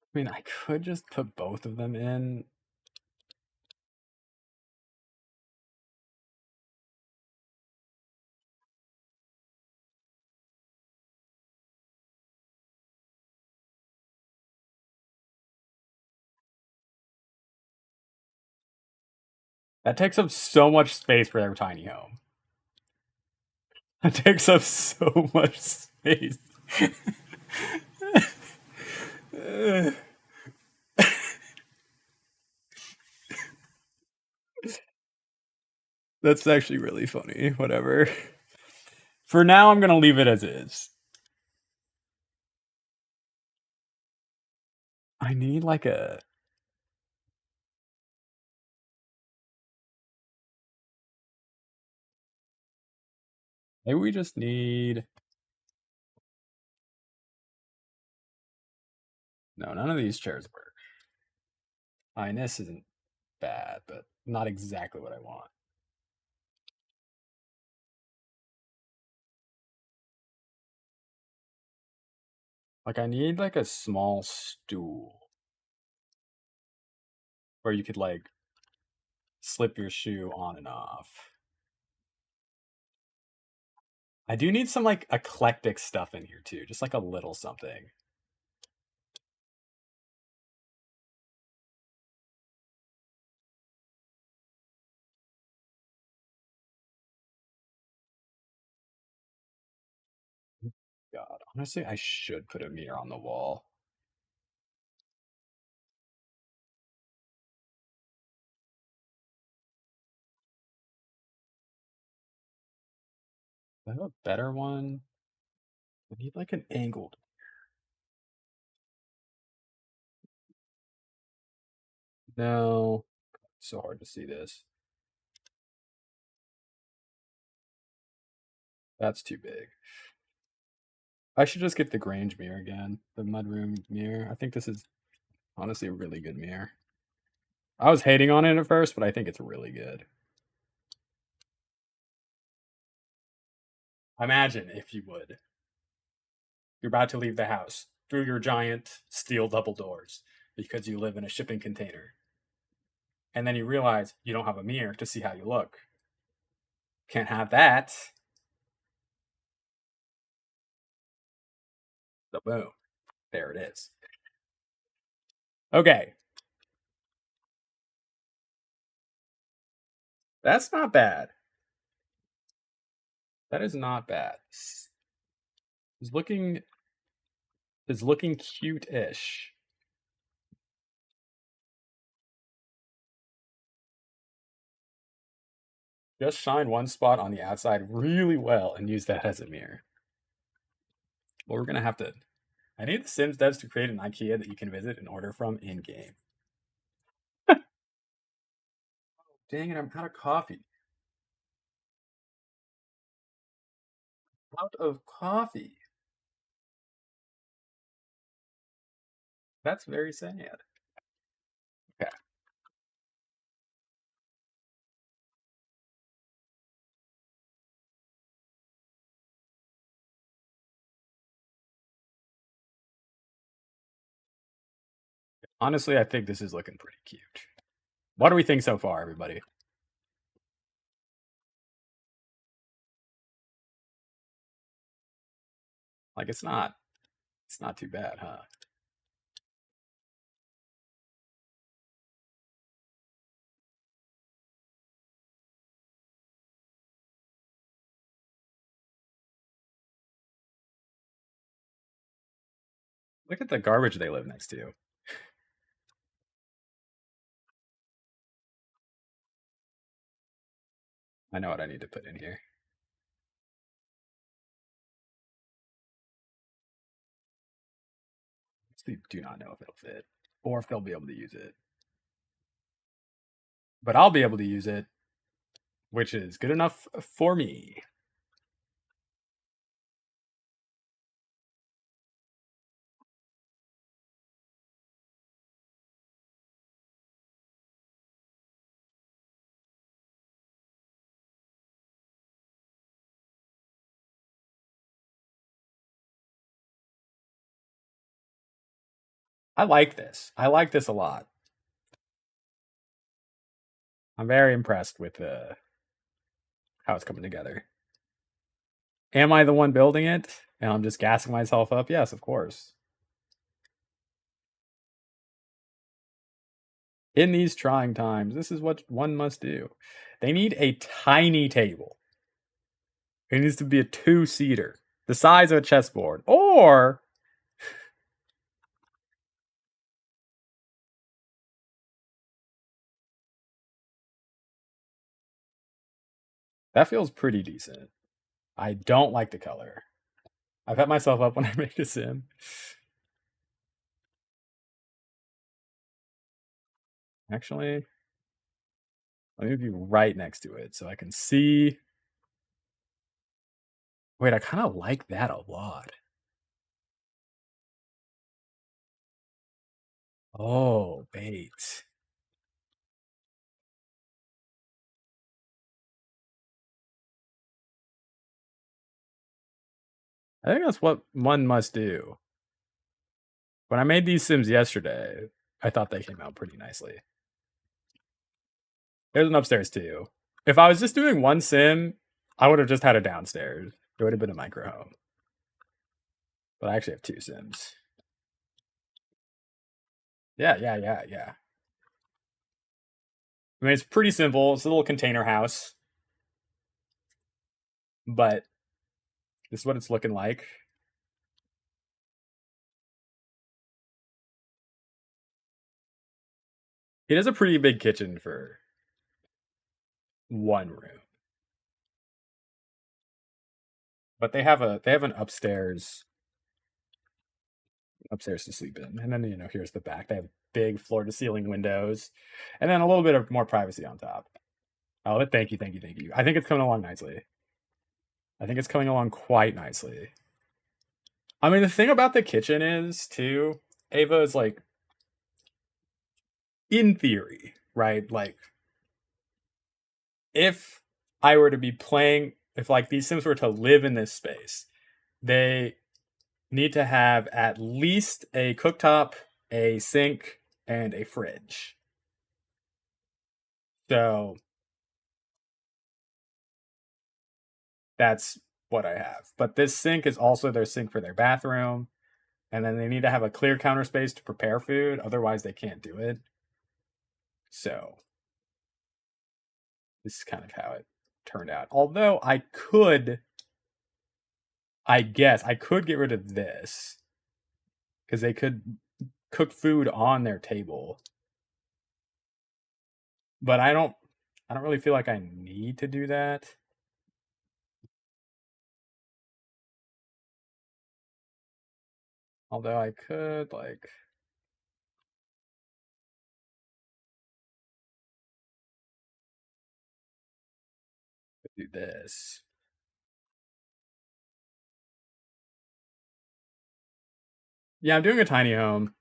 I mean, I could just put both of them in. That takes up so much space for their tiny home. That takes up so much space. That's actually really funny. Whatever. For now, I'm going to leave it as is. I need like a. Maybe we just need. No, none of these chairs work. I mean, this isn't bad, but not exactly what I want. Like, I need like a small stool where you could like slip your shoe on and off. I do need some like eclectic stuff in here too, just like a little something. God, honestly, I should put a mirror on the wall. Do I have a better one? I need like an angled. No, it's so hard to see this. That's too big. I should just get the Grange mirror again. The mudroom mirror. I think this is honestly a really good mirror. I was hating on it at first, but I think it's really good. Imagine, if you would, you're about to leave the house through your giant steel double doors because you live in a shipping container. And then you realize you don't have a mirror to see how you look. Can't have that. So boom. There it is. Okay. That's not bad. That is not bad. It's looking cute-ish. Just shine one spot on the outside really well and use that as a mirror. Well, we're gonna have to. I need the Sims devs to create an IKEA that you can visit and order from in game. Dang it! I'm out of coffee. Out of coffee. That's very sad. Okay. Honestly, I think this is looking pretty cute. What do we think so far, everybody? Like it's not too bad, huh? Look at the garbage they live next to. I know what I need to put in here. We do not know if it'll fit or if they'll be able to use it. But I'll be able to use it, which is good enough for me. I like this. I like this a lot. I'm very impressed with how it's coming together. Am I the one building it? And I'm just gassing myself up? Yes, of course. In these trying times, this is what one must do. They need a tiny table. It needs to be a 2-seater, the size of a chessboard, or that feels pretty decent. I don't like the color. I've had myself up when I make a sim. Actually, let me be right next to it so I can see. Wait, I kind of like that a lot. Oh, bait. I think that's what one must do. When I made these sims yesterday, I thought they came out pretty nicely. There's an upstairs too. If I was just doing one sim, I would have just had a downstairs. It would have been a micro home. But I actually have 2 sims. Yeah. I mean, it's pretty simple. It's a little container house. But this is what it's looking like. It is a pretty big kitchen for one room. But they have an upstairs to sleep in. And then here's the back. They have big floor to ceiling windows. And then a little bit of more privacy on top. Oh, thank you. I think it's coming along nicely. I think it's coming along quite nicely. I mean, the thing about the kitchen is, too, Ava is like, in theory, right? Like, if I were to be playing, if like these Sims were to live in this space, they need to have at least a cooktop, a sink, and a fridge. So that's what I have. But this sink is also their sink for their bathroom. And then they need to have a clear counter space to prepare food. Otherwise, they can't do it. So this is kind of how it turned out. Although I guess, I could get rid of this because they could cook food on their table. But I don't really feel like I need to do that. Although I could like do this. Yeah, I'm doing a tiny home.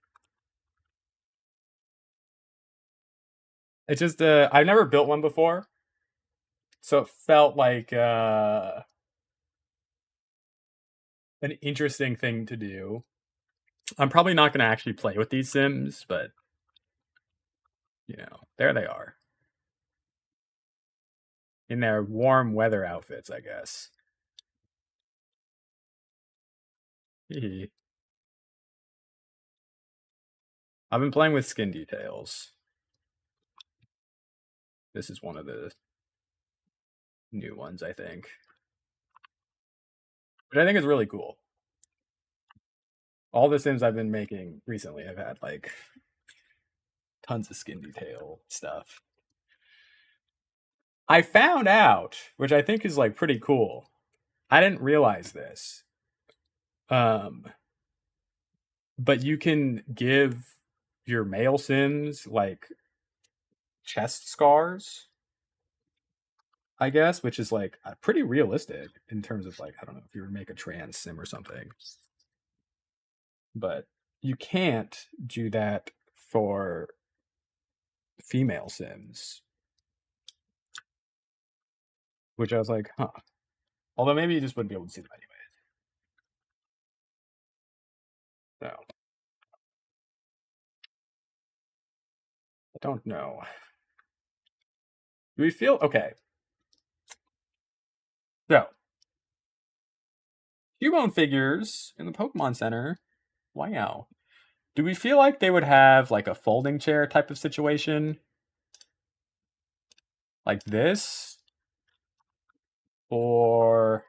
It's just I've never built one before. So it felt like an interesting thing to do. I'm probably not going to actually play with these Sims, but you know, there they are in their warm weather outfits, I guess. I've been playing with skin details. This is one of the new ones, I think, which I think is really cool. All the Sims I've been making recently have had like tons of skin detail stuff. I found out, which I think is like pretty cool. I didn't realize this. Um, but you can give your male Sims like chest scars, I guess, which is like pretty realistic in terms of like, I don't know if you were to make a trans Sim or something, but you can't do that for female Sims, which I was like, huh. Although maybe you just wouldn't be able to see them anyway. So I don't know. Do we feel okay? So Cubone figures in the Pokemon Center. Wow. Do we feel like they would have like a folding chair type of situation? Like this? Or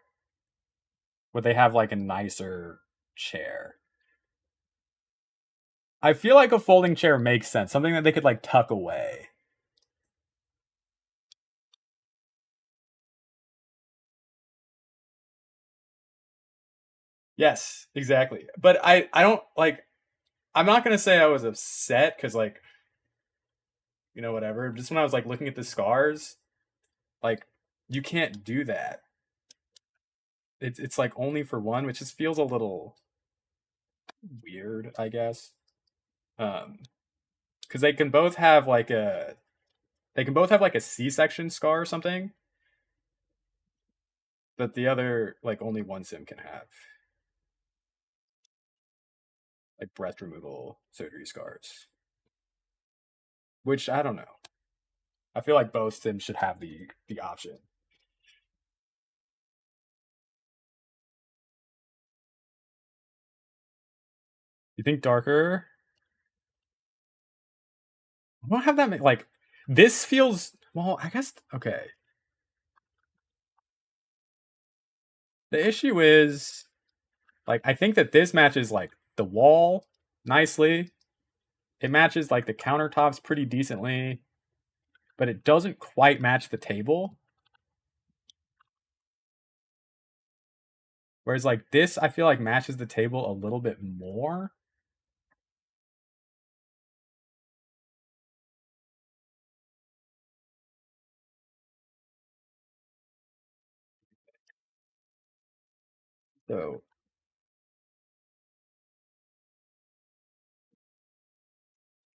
would they have like a nicer chair? I feel like a folding chair makes sense. Something that they could like tuck away. Yes, exactly. But I don't like I'm not gonna say I was upset because like, you know, whatever. Just when I was like looking at the scars, like you can't do that. It's like only for one, which just feels a little weird, I guess. Um, because they can both have like a C-section scar or something, but the other like only one Sim can have like breast removal surgery scars. Which I don't know. I feel like both Sims should have the option. You think darker? I don't have that many, like this feels well, I guess okay. The issue is like I think that this matches like the wall nicely. It matches like the countertops pretty decently, but it doesn't quite match the table. Whereas like this, I feel like matches the table a little bit more. So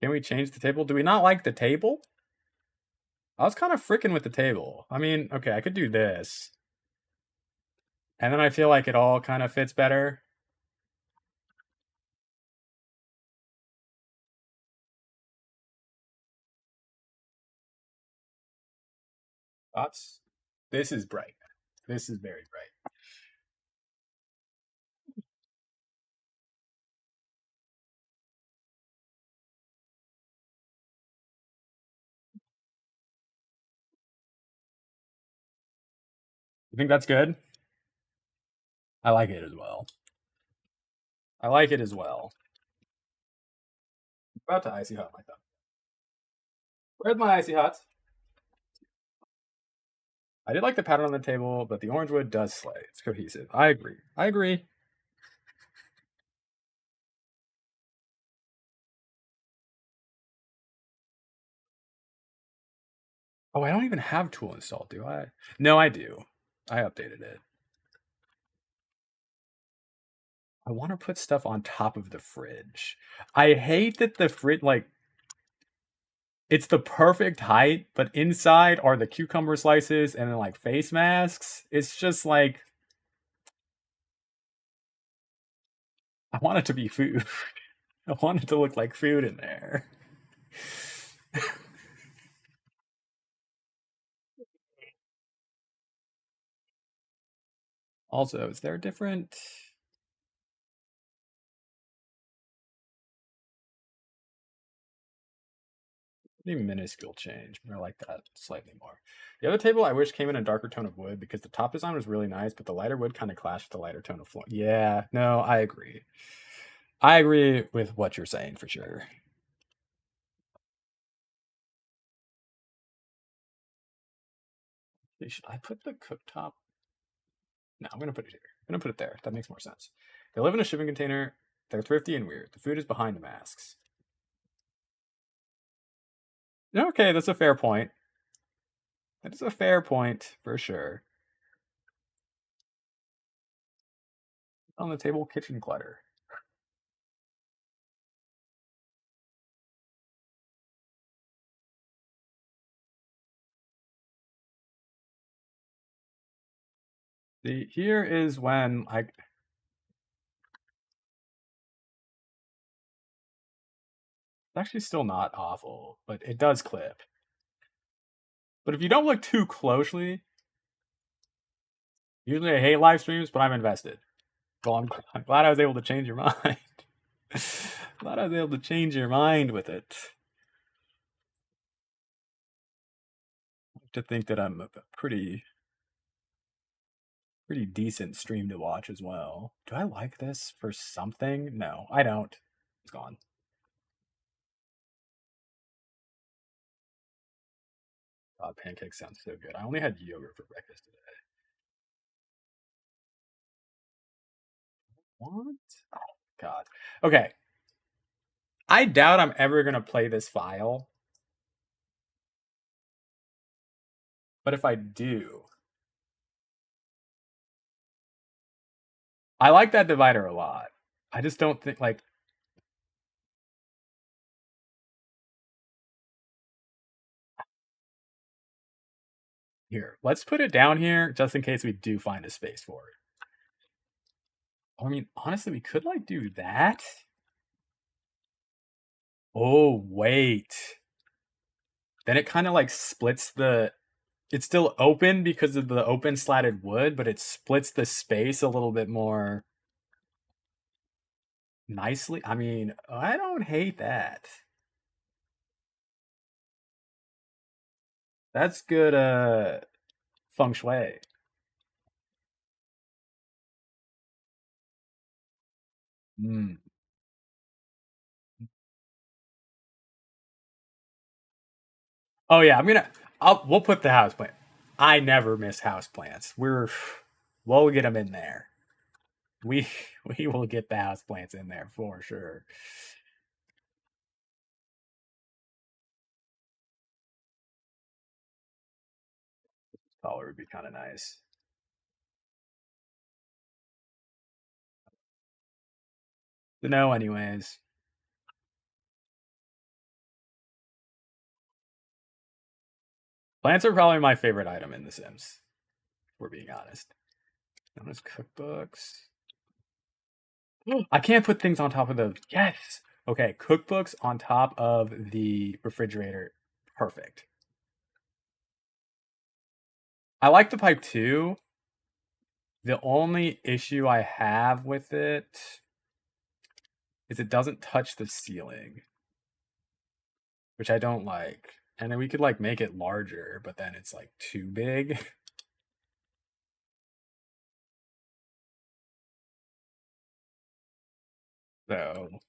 can we change the table? Do we not like the table? I was kind of freaking with the table. I mean, okay, I could do this. And then I feel like it all kind of fits better. Thoughts? This is bright. This is very bright. You think that's good? I like it as well. I like it as well. About to icy hot my thumb. Where's my icy hots? I did like the pattern on the table, but the orange wood does slay. It's cohesive. I agree. I agree. Oh, I don't even have Tool installed, do I? No, I do. I updated it. I want to put stuff on top of the fridge. I hate that the fridge, like, it's the perfect height, but inside are the cucumber slices and then like face masks. It's just like I want it to be food. I want it to look like food in there. Also, is there a different pretty minuscule change? I like that slightly more. The other table I wish came in a darker tone of wood because the top design was really nice, but the lighter wood kind of clashed with the lighter tone of floor. Yeah, no, I agree. I agree with what you're saying for sure. Should I put the cooktop? No, I'm gonna put it here. I'm gonna put it there. That makes more sense. They live in a shipping container. They're thrifty and weird. The food is behind the masks. Okay, that's a fair point. That is a fair point for sure. On the table, kitchen clutter. Here is when I. It's actually still not awful, but it does clip. But if you don't look too closely, usually I hate live streams, but I'm invested. Well, I'm glad I was able to change your mind. Glad I was able to change your mind with it. I have to think that I'm a pretty decent stream to watch as well. Do I like this for something? No, I don't. It's gone. God, pancakes sound so good. I only had yogurt for breakfast today. What? Oh, God. Okay. I doubt I'm ever going to play this file. But if I do, I like that divider a lot. I just don't think, like, here, let's put it down here just in case we do find a space for it. I mean, honestly, we could, like, do that. Oh, wait. Then it kind of, like, splits the. It's still open because of the open slatted wood, but it splits the space a little bit more nicely. I mean, I don't hate that. That's good feng shui. Mm. Oh yeah, we'll put the house plant. I never miss house plants. We'll get them in there. We we will get the house plants in there for sure. Color would be kind of nice. No, anyways. Plants are probably my favorite item in The Sims, if we're being honest. Known as cookbooks. I can't put things on top of the. Yes! Okay, cookbooks on top of the refrigerator. Perfect. I like the pipe too. The only issue I have with it is it doesn't touch the ceiling, which I don't like. And then we could like make it larger, but then it's like too big. So,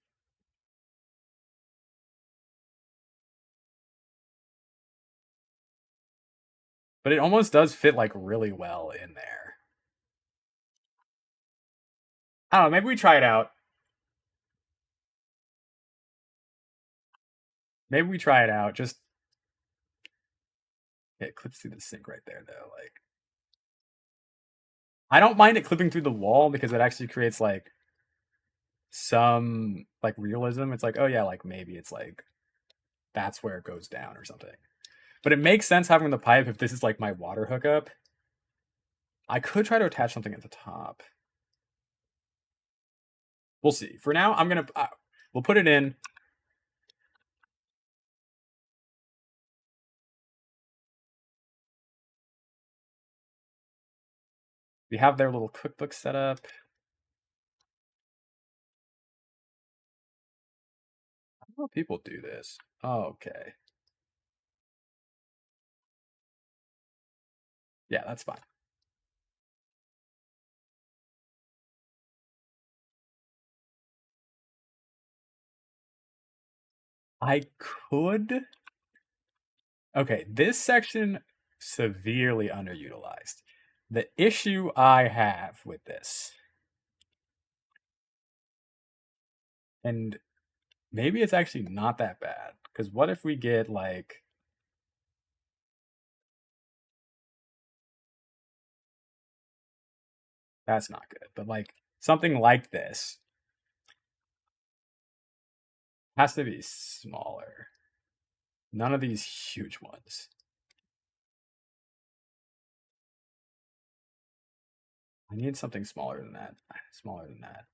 but it almost does fit like really well in there. I don't know, maybe we try it out. Maybe we try it out. Just it clips through the sink right there though. Like I don't mind it clipping through the wall because it actually creates like some like realism. It's like, oh yeah, like maybe it's like that's where it goes down or something. But it makes sense having the pipe if this is like my water hookup. I could try to attach something at the top. We'll see. For now, I'm gonna we'll put it in. We have their little cookbook set up. I don't know if people do this. Oh, okay. Yeah, that's fine. I could. Okay, this section severely underutilized. The issue I have with this, and maybe it's actually not that bad, because what if we get like that's not good, but like something like this has to be smaller. None of these huge ones. I need something smaller than that. Smaller than that.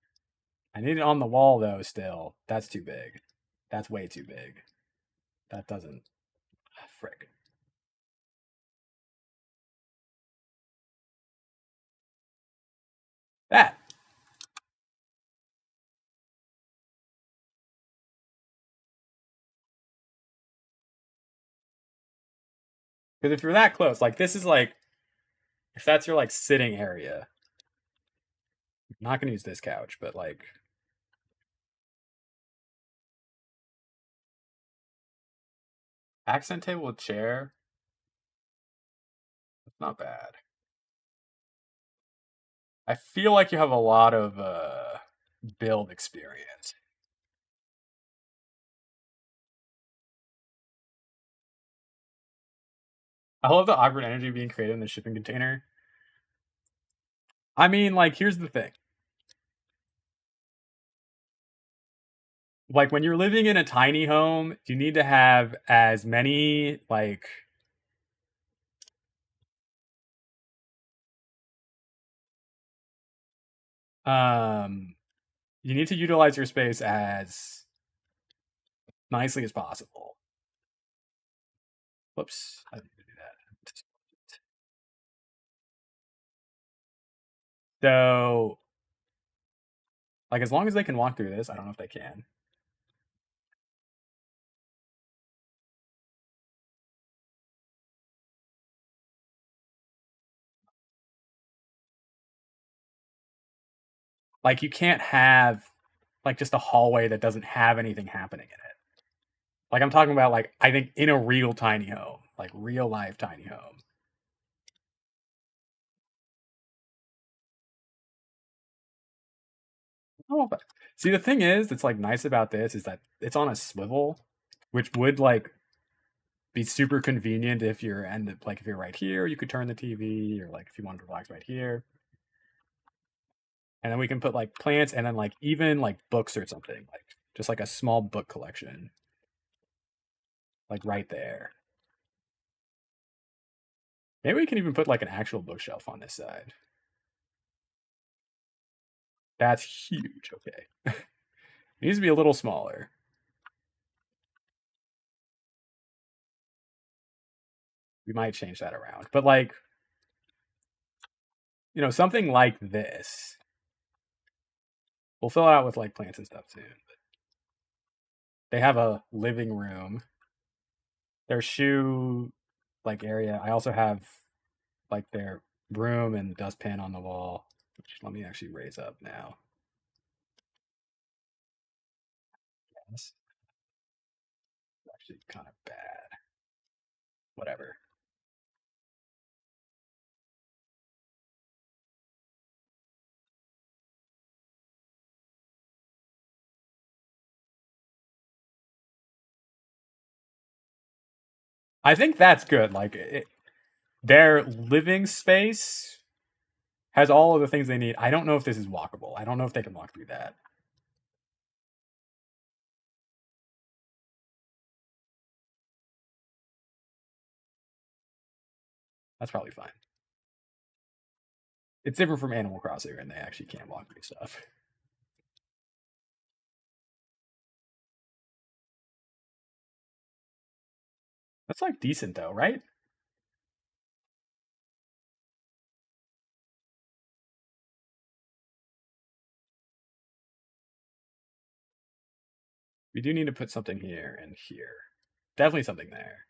I need it on the wall though still. That's too big. That's way too big. That doesn't frick. That. Because if you're that close, like this is like if that's your like sitting area. I'm not gonna use this couch, but like accent table with chair. It's not bad. I feel like you have a lot of build experience. I love the awkward energy being created in the shipping container. I mean, like, here's the thing. Like, when you're living in a tiny home, you need to have as many, like, um, you need to utilize your space as nicely as possible. Whoops, I didn't do that. So, like, as long as they can walk through this, I don't know if they can. Like, you can't have like just a hallway that doesn't have anything happening in it. Like, I'm talking about like I think in a real tiny home, like real life tiny home. Oh, but see, the thing is, that's like nice about this is that it's on a swivel, which would like be super convenient if you're and like if you're right here, you could turn the TV, or like if you wanted to relax right here. And then we can put like plants and then like even like books or something, like just like a small book collection, like right there. Maybe we can even put like an actual bookshelf on this side. That's huge. Okay. It needs to be a little smaller. We might change that around. But like, something like this. We'll fill it out with like plants and stuff soon. They have a living room. Their shoe like area. I also have like their broom and dustpan on the wall. Which let me actually raise up now. That's actually kind of bad. Whatever. I think that's good. Like their living space has all of the things they need. I don't know if this is walkable. I don't know if they can walk through that. That's probably fine. It's different from Animal Crossing, and they actually can walk through stuff. That's like decent though, right? We do need to put something here and here. Definitely something there.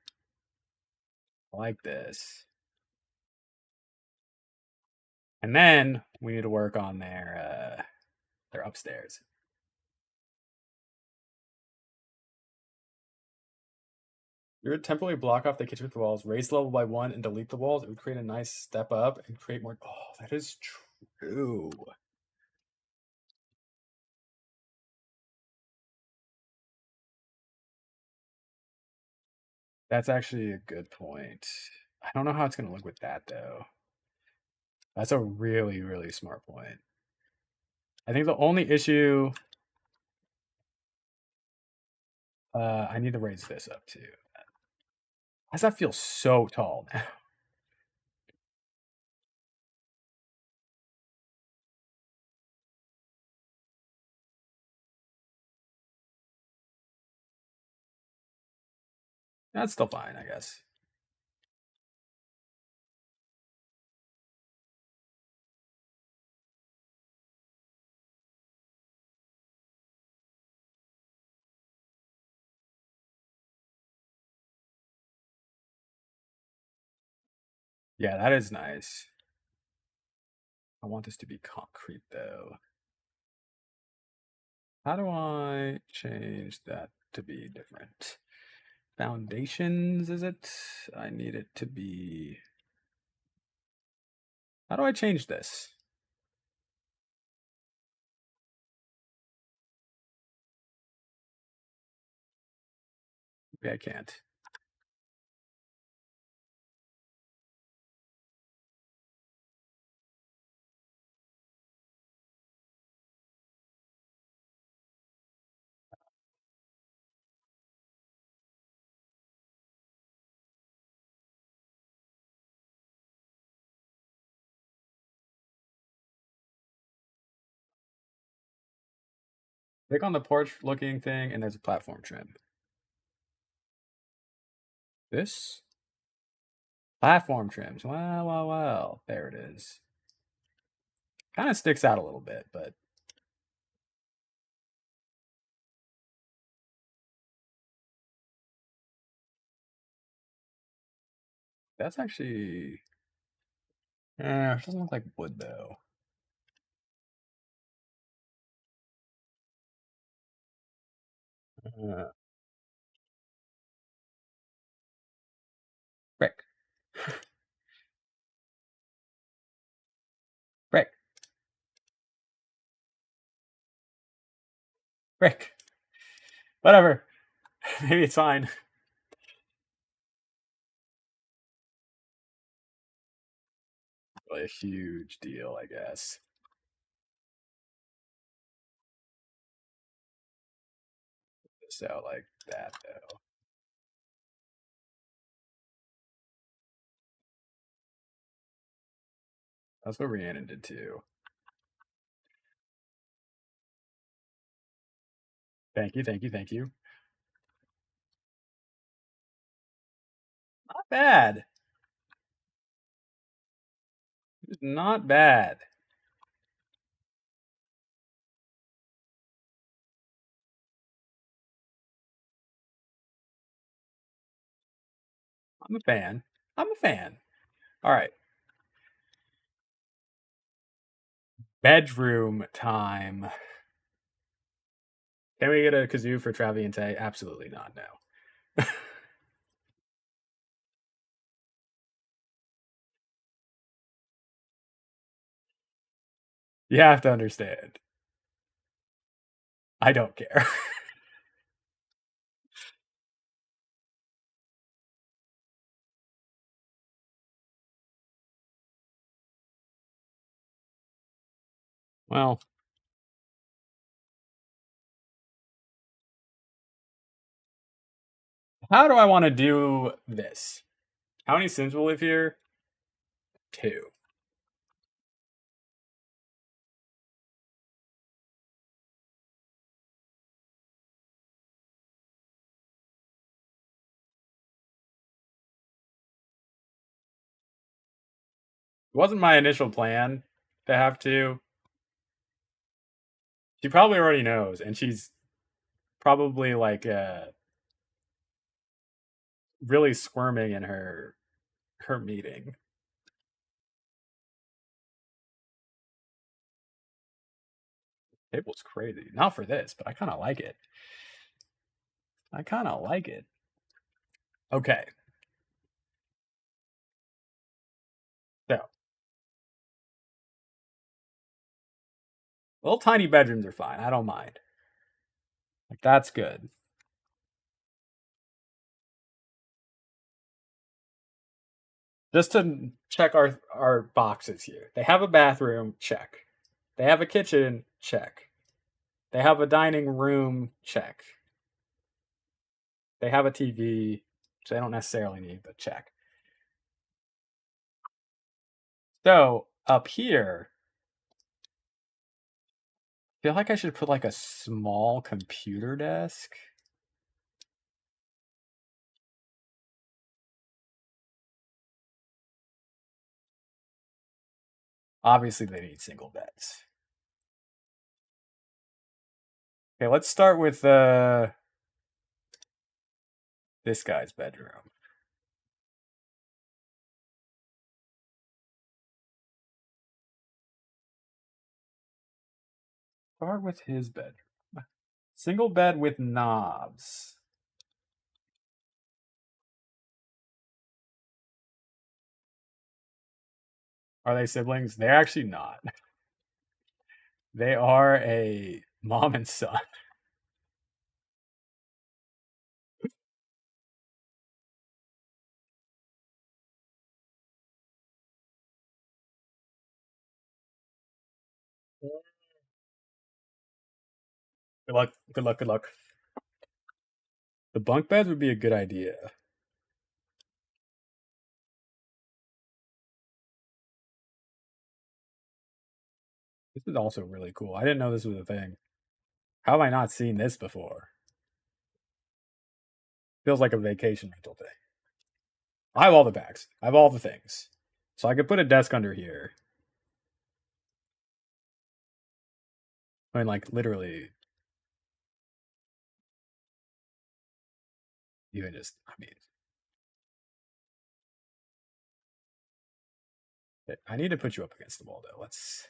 Like this. And then we need to work on their upstairs. You would temporarily block off the kitchen with the walls, raise the level by 1, and delete the walls. It would create a nice step up and create more. Oh, that is true. That's actually a good point. I don't know how it's going to look with that, though. That's a really, really smart point. I think the only issue. I need to raise this up, too. Why does that feel so tall now? That's still fine, I guess. Yeah, that is nice. I want this to be concrete, though. How do I change that to be different? Foundations, is it? I need it to be. How do I change this? Maybe I can't. Click on the porch looking thing, and there's a platform trim. This? Platform trims. Well, well, well. There it is. Kind of sticks out a little bit, but that's actually. It doesn't look like wood, though. Uh, brick. Brick. Brick. Whatever. Maybe it's fine. Really a huge deal, I guess. this out like that, though. That's what Rhiannon did too. Thank you, thank you, thank you. Not bad. Not bad. I'm a fan. I'm a fan. All right. Bedroom time. Can we get a kazoo for Traviante? Absolutely not, no. You have to understand. I don't care. Well, how do I want to do this? How many Sims will live here? 2. It wasn't my initial plan to have 2. She probably already knows, and she's probably like really squirming in her meeting. Table's crazy. Not for this, but I kind of like it. I kind of like it. Okay. So, little tiny bedrooms are fine. I don't mind. Like, that's good. Just to check our boxes here. They have a bathroom, check. They have a kitchen, check. They have a dining room, check. They have a TV, which they don't necessarily need, but check. So, up here, I feel like I should put like a small computer desk. Obviously, they need single beds. Okay, let's start with this guy's bedroom. Start with his bedroom. Single bed with knobs. Are they siblings? They're actually not. They are a mom and son. Good luck. Good luck. Good luck. The bunk beds would be a good idea. This is also really cool. I didn't know this was a thing. How have I not seen this before? Feels like a vacation rental thing. I have all the bags. I have all the things. So I could put a desk under here. I mean, like, literally. Even just, I mean. I need to put you up against the wall, though. Let's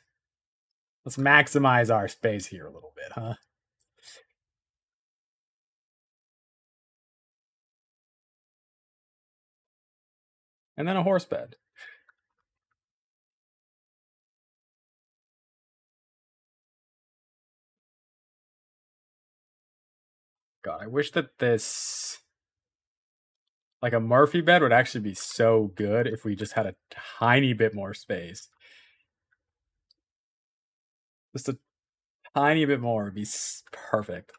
maximize our space here a little bit, huh? And then a horse bed. God, I wish that this, like a Murphy bed, would actually be so good if we just had a tiny bit more space. Just a tiny bit more would be perfect.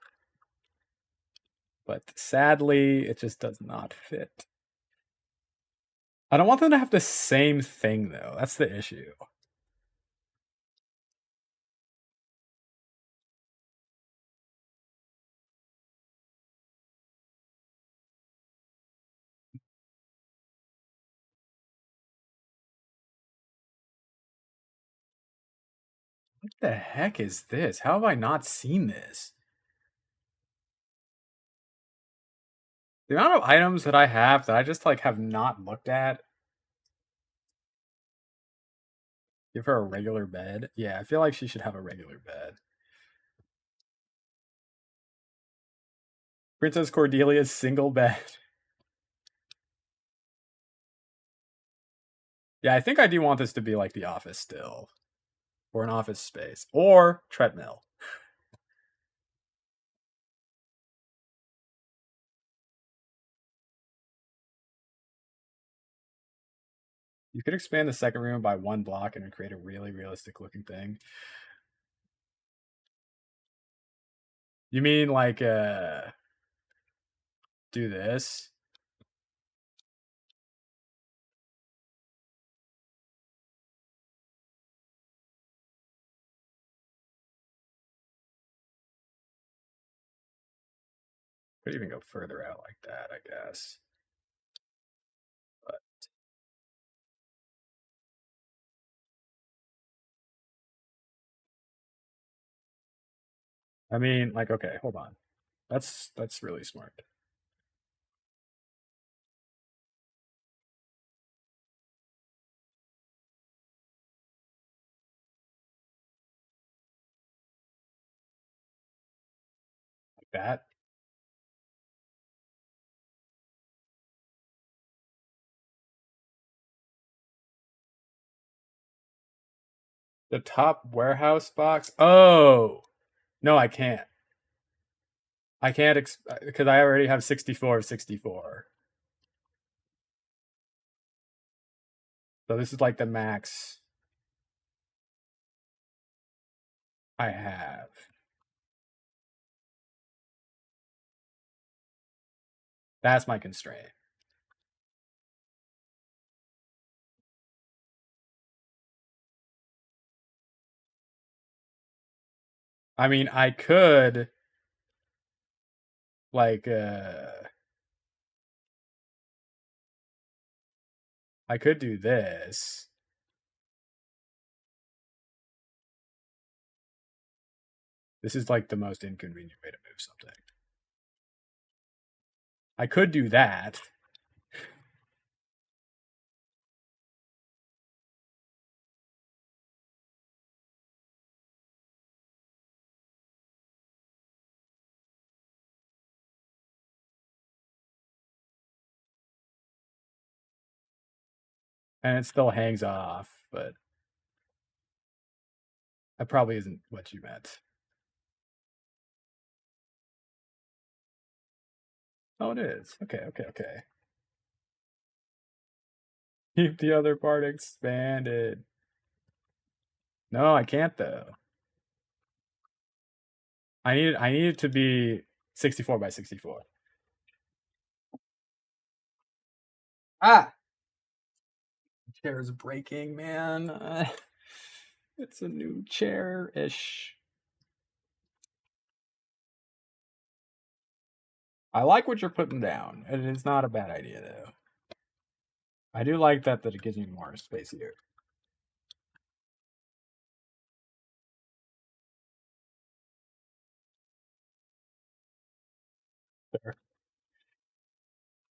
But sadly, it just does not fit. I don't want them to have the same thing, though. That's the issue. What the heck is this? How have I not seen this? The amount of items that I have that I just like have not looked at. Give her a regular bed. Yeah, I feel like she should have a regular bed. Princess Cordelia's single bed. Yeah, I think I do want this to be like the office still. Or an office space. Or treadmill. You could expand the second room by 1 block and create a really realistic looking thing. You mean like do this? Could even go further out like that, I guess. But I mean, like, okay, hold on. That's really smart. Like that. The top warehouse box. Oh no, I can't. I can't because I already have 64 of 64. So this is like the max I have. That's my constraint. I mean, I could like I could do this. This is like the most inconvenient way to move something. I could do that. And it still hangs off, but that probably isn't what you meant. Oh, it is. Okay, okay, okay. Keep the other part expanded. No, I can't though. I need it to be 64 by 64. Ah! The chair is breaking, man. It's a new chair-ish. I like what you're putting down, and it's not a bad idea though. I do like that it gives me more space here.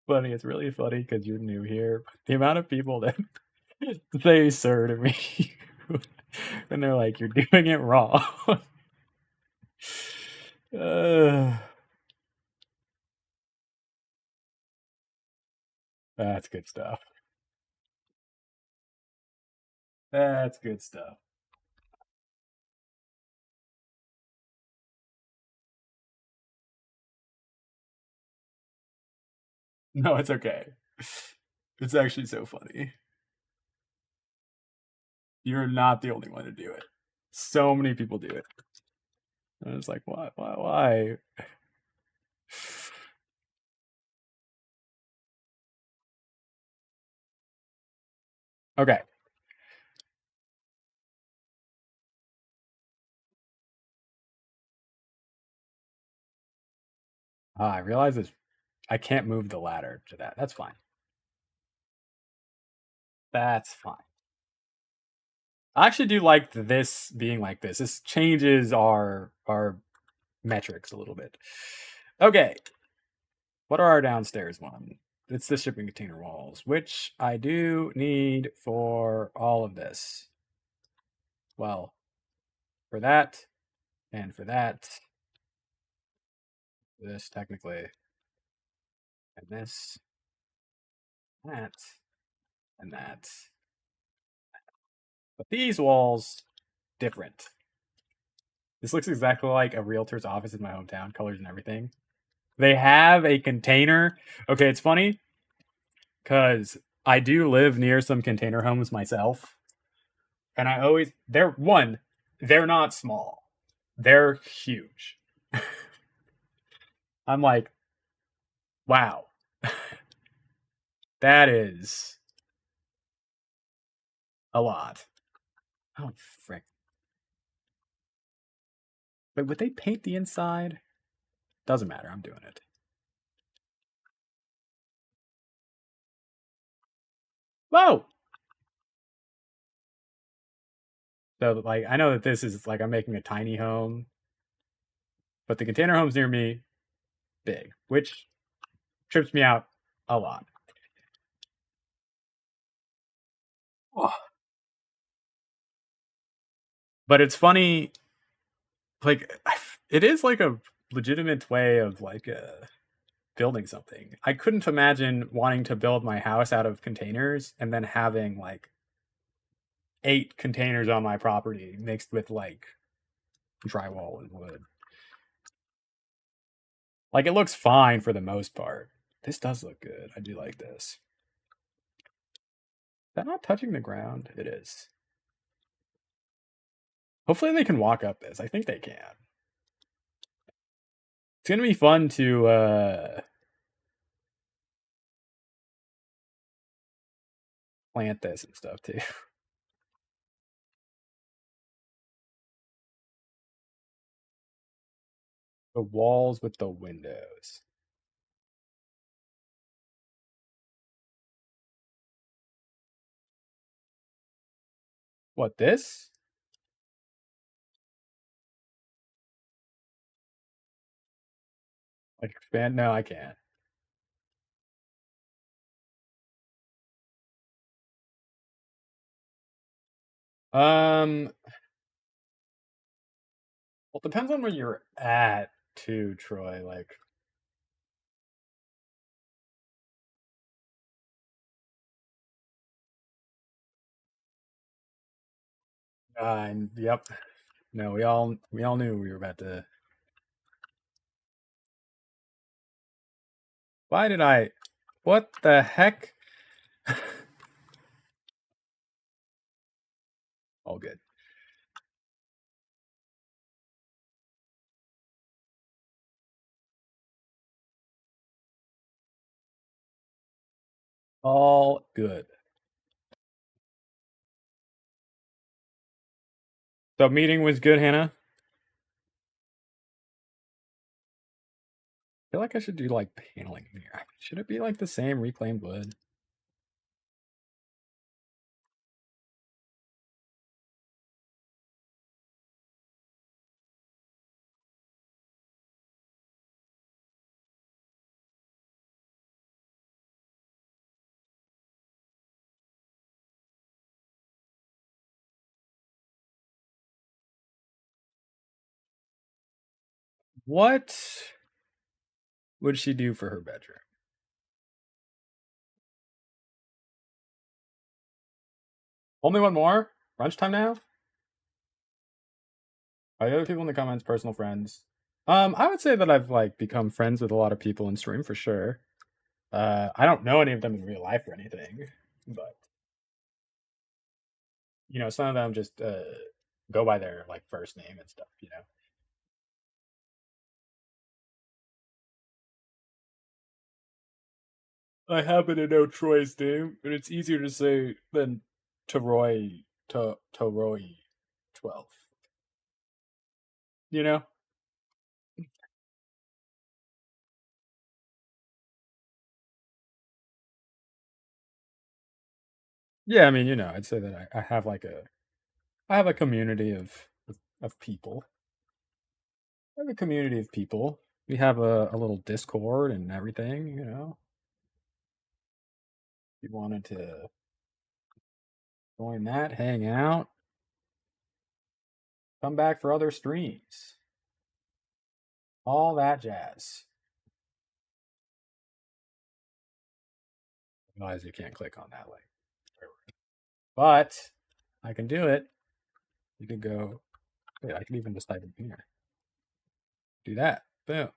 Funny, it's really funny because you're new here. The amount of people that say sir to me and they're like, you're doing it wrong. That's good stuff. That's good stuff. No, it's okay. It's actually so funny. You're not the only one to do it. So many people do it. And it's like, why? Okay. I realize this. I can't move the ladder to that. That's fine. That's fine. I actually do like this being like this. This changes our metrics a little bit. Okay. What are our downstairs one? It's the shipping container walls, which I do need for all of this. Well, for that, and for that, this technically, and this, that, and that. But these walls, different. This looks exactly like a realtor's office in my hometown, colors and everything. They have a container. Okay, it's funny because I do live near some container homes myself. And I always, they're not small, they're huge. I'm like, wow, that is a lot. Oh, frick. But would they paint the inside? Doesn't matter. I'm doing it. Whoa! So, like, I know that this is like I'm making a tiny home, but the container homes near me, big, which trips me out a lot. Oh. But it's funny, like, it is like a legitimate way of like building something. I couldn't imagine wanting to build my house out of containers and then having like 8 containers on my property mixed with like drywall and wood. Like it looks fine for the most part. This does look good. I do like this. Is that not touching the ground? It is. Hopefully they can walk up this. I think they can. It's gonna be fun to plant this and stuff too. The walls with the windows. What, this? Like expand? No, I can't. Um, well, it depends on where you're at too, Troy. Like, and yep. No, we all knew we were about to. Why did I? What the heck? All good. All good. The meeting was good, Hannah. I feel like I should do like paneling in here. Should it be like the same reclaimed wood? What would she do for her bedroom? Only one more? Lunchtime now? Are the other people in the comments personal friends? I would say that I've like become friends with a lot of people in stream for sure. I don't know any of them in real life or anything, but some of them just go by their like first name and stuff. I happen to know Troy's name, and it's easier to say than Toroi 12. You know? Yeah, I mean, I'd say that I have like I have a community of people. I have a community of people. We have a little Discord and everything. If you wanted to join that, hang out, come back for other streams, all that jazz. Realize you can't click on that link, but I can do it. You could go. Wait, I could even just type in here. Do that. Boom.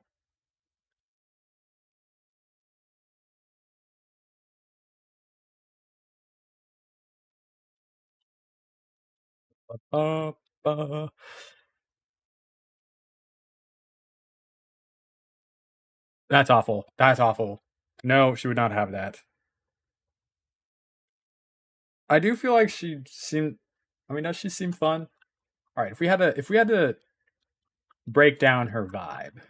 Uh, uh. That's awful. That's awful. No, she would not have that. I do feel like she seemed. I mean, does she seem fun? All right, if we had to break down her vibe,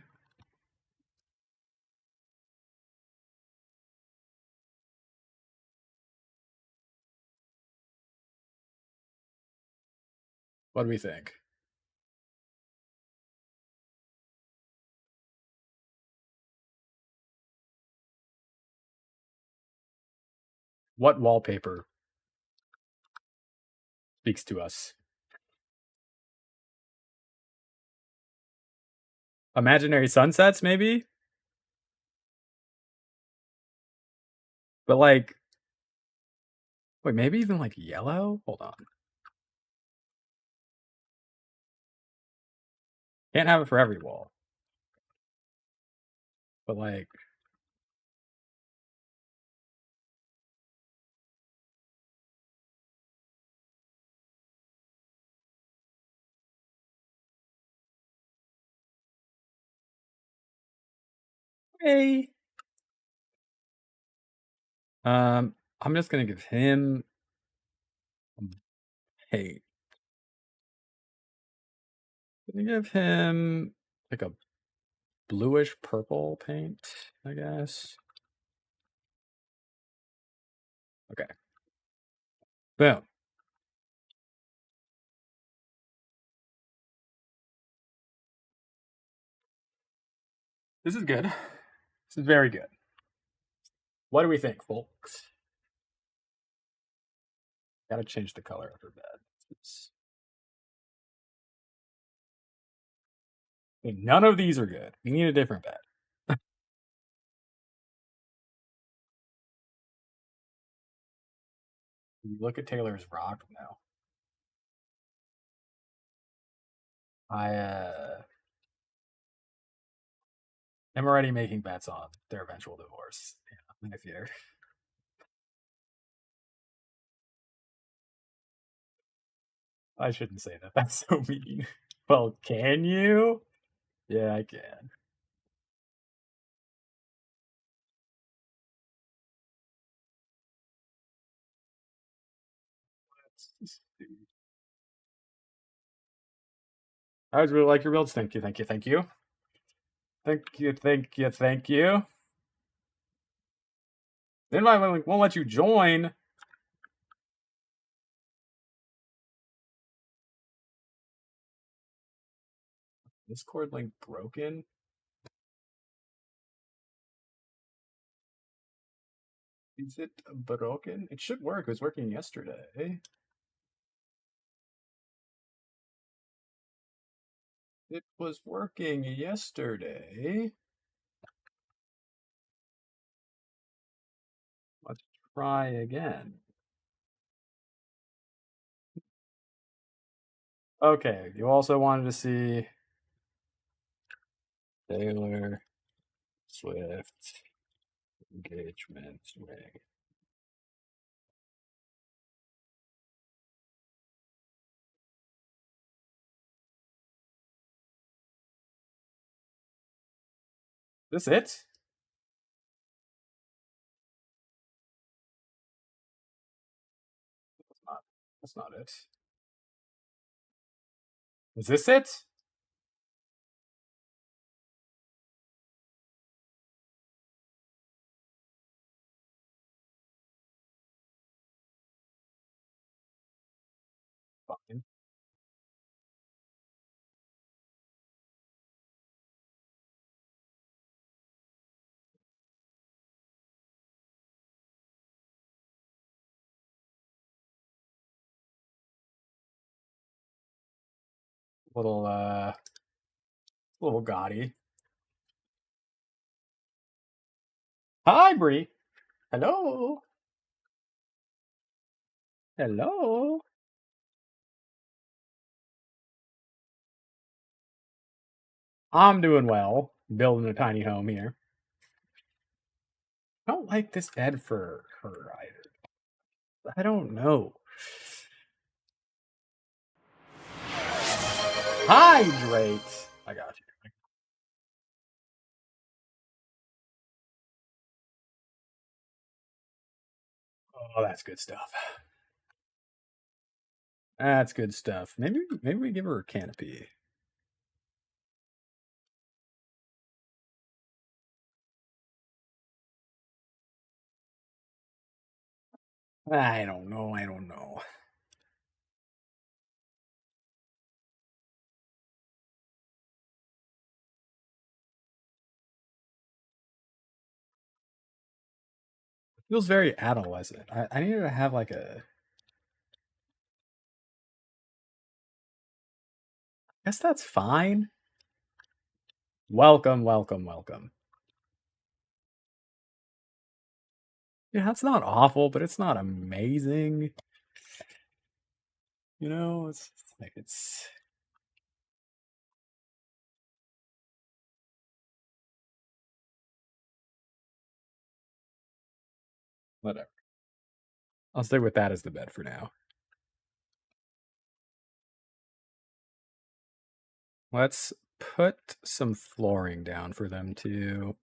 what do we think? What wallpaper speaks to us? Imaginary sunsets, maybe, but like, wait, maybe even like yellow. Hold on, can't have it for every wall, but like, hey, I'm just gonna give him hey, gonna give him like a bluish purple paint, I guess. Okay, boom. This is good. This is very good. What do we think, folks? Gotta change the color of her bed. None of these are good. We need a different bed. You look at Taylor's rock now. I am already making bets on their eventual divorce. Yeah, in the theater. I shouldn't say that. That's so mean. Well, can you? Yeah, I can. I was really like your builds. Thank you, thank you, thank you. Thank you, thank you, thank you. Then I won't let you join. Discord link broken. Is it broken? It should work. It was working yesterday. It was working yesterday. Let's try again. Okay, you also wanted to see Taylor Swift engagement ring. This it? That's not it. Is this it? Fine. Little little gaudy. Hi, Bree. Hello. Hello. I'm doing well. Building a tiny home here. I don't like this bed for her either. I don't know. Hydrate. I got you. Oh, that's good stuff. That's good stuff. Maybe we give her a canopy. I don't know. I don't know. It feels very adolescent. I needed to have like a. I guess that's fine. Welcome, welcome, welcome. Yeah, that's not awful, but it's not amazing. You know, it's like it's whatever. I'll stay with that as the bed for now. Let's put some flooring down for them too.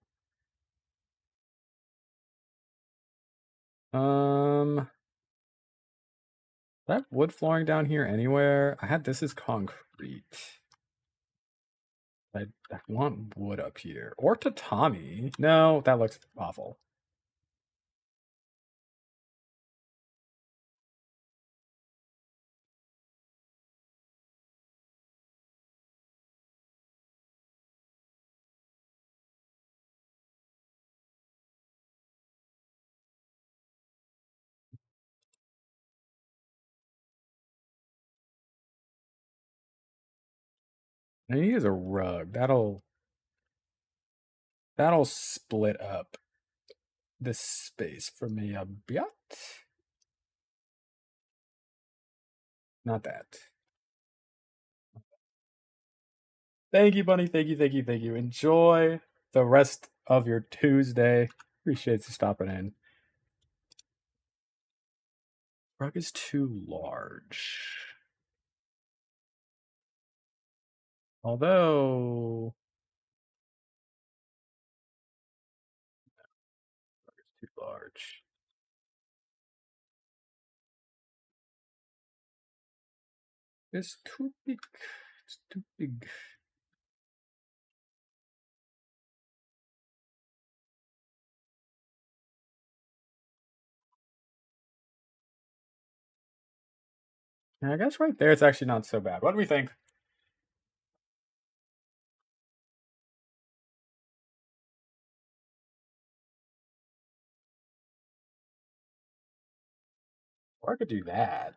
That wood flooring down here anywhere? I had this as concrete. I want wood up here. Or tatami. No, that looks awful. I need is a rug. That'll split up this space for me a bit. Not that. Thank you, Bunny. Thank you, thank you, thank you. Enjoy the rest of your Tuesday. Appreciate you stopping in. Rug is too large. Although it's too large. It's too big. It's too big. And I guess right there it's actually not so bad. What do we think? Or I could do that.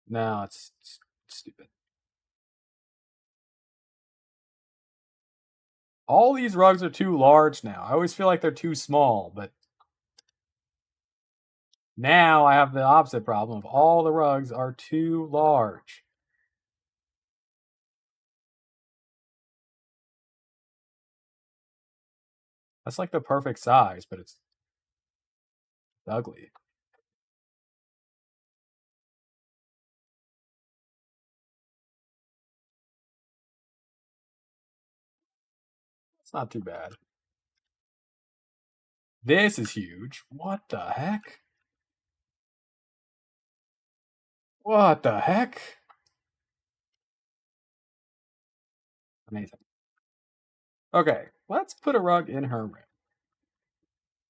No, it's stupid. All these rugs are too large now. I always feel like they're too small, but now I have the opposite problem of all the rugs are too large. That's like the perfect size, but it's ugly. It's not too bad. This is huge. What the heck? What the heck? Amazing. Okay, let's put a rug in her room.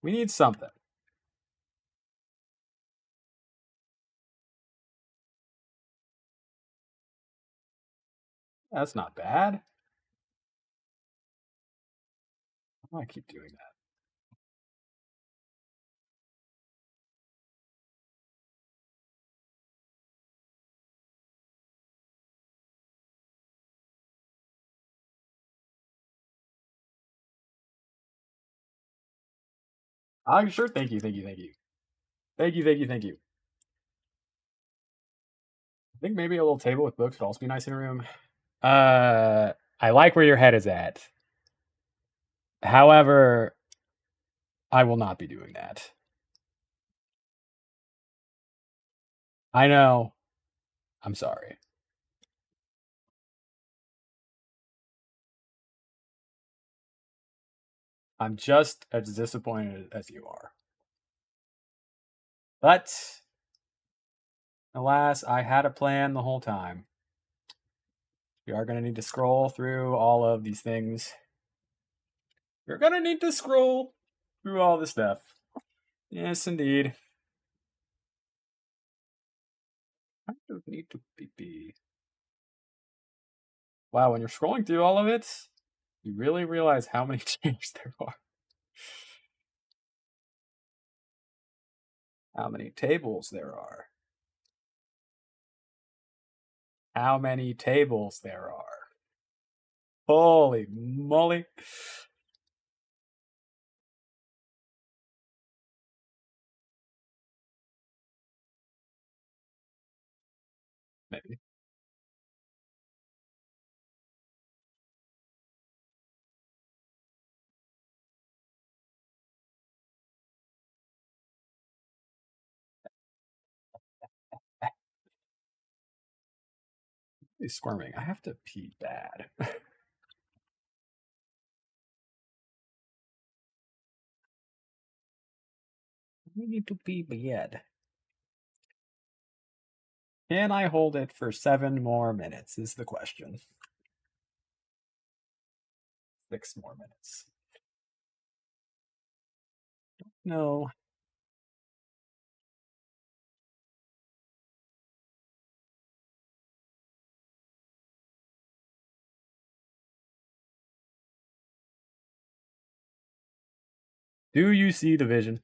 We need something. That's not bad. Why do I keep doing that? I'm sure. Thank you. Thank you. Thank you. Thank you. Thank you. Thank you. I think maybe a little table with books would also be nice in a room. I like where your head is at. However, I will not be doing that. I know. I'm sorry. I'm just as disappointed as you are. But alas, I had a plan the whole time. We are going to need to scroll through all of these things. We're going to need to scroll through all this stuff. Yes, indeed. I don't need to pee. Wow, when you're scrolling through all of it, you really realize how many chairs there are. How many tables there are. How many tables there are. Holy moly. Maybe. He's squirming. I have to pee bad. We need to pee bad. Can I hold it for 7 more minutes is the question. 6 more minutes. No. Do you see the vision?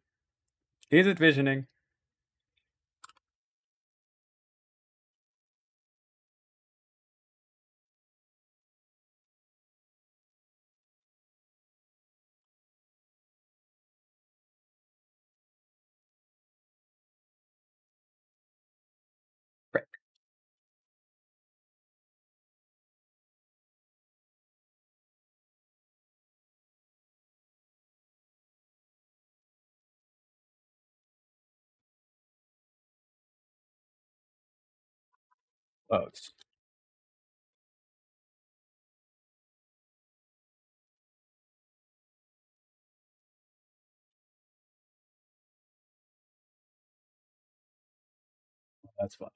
Is it visioning? Frick. Oh, that's fun.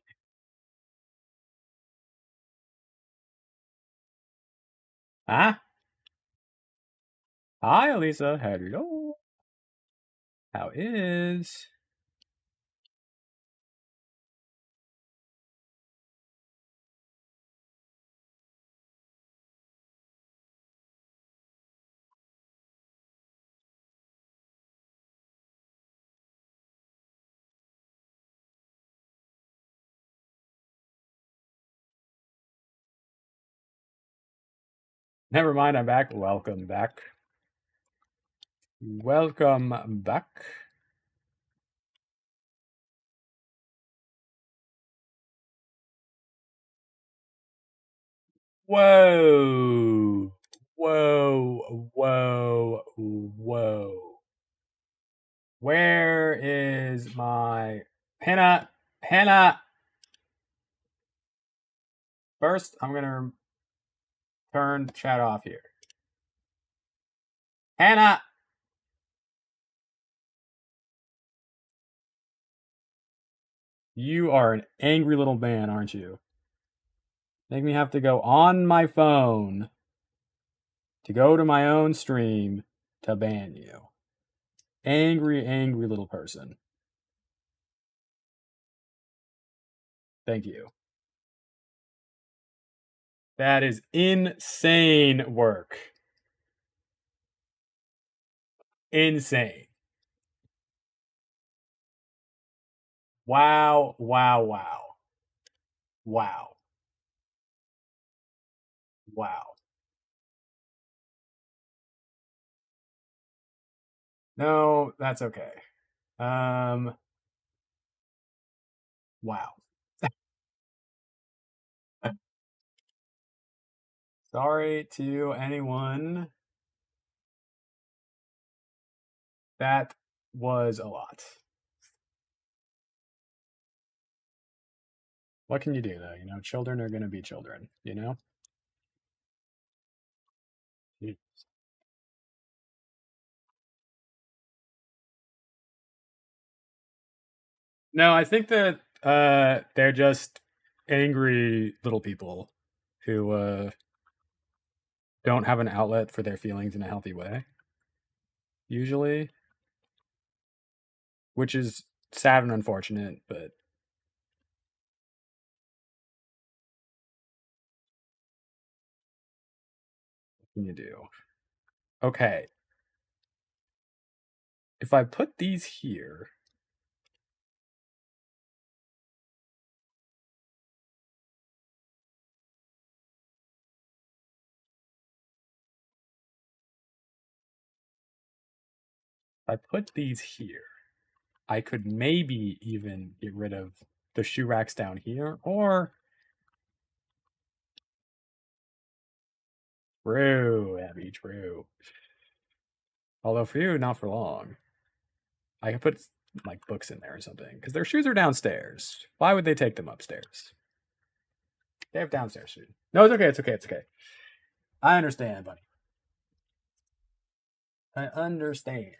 Ah? Hi, Elisa. Hello. How is? Never mind, I'm back. Welcome back. Welcome back. Whoa. Whoa. Whoa. Whoa. Where is my Hannah? Hannah! First, I'm going to turn chat off here. Hannah! You are an angry little man, aren't you? Make me have to go on my phone to go to my own stream to ban you. Angry, angry little person. Thank you. That is insane work. Insane. Wow, wow, wow. Wow. Wow. No, that's okay. Wow. Sorry to anyone. That was a lot. What can you do though? You know, children are gonna be children, you know? No, I think that they're just angry little people who don't have an outlet for their feelings in a healthy way, usually, which is sad and unfortunate, but what can you do? Okay, if I put these here, I could maybe even get rid of the shoe racks down here, or true, Abby, true. Although for you, not for long. I could put like books in there or something because their shoes are downstairs. Why would they take them upstairs? They have downstairs shoes. No, it's okay. It's okay. It's okay. I understand, buddy. I understand.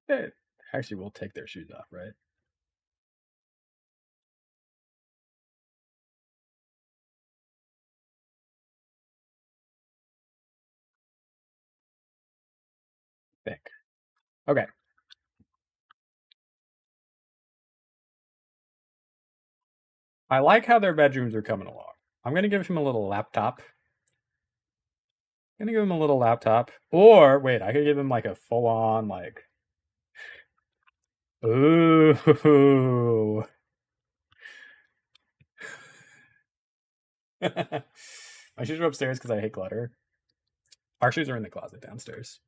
They actually will take their shoes off, right? I think. Okay. I like how their bedrooms are coming along. I'm gonna give him a little laptop. I'm gonna give him a little laptop. Or wait, I could give him like a full on like. Ooh. My shoes are upstairs because I hate clutter. Our shoes are in the closet downstairs.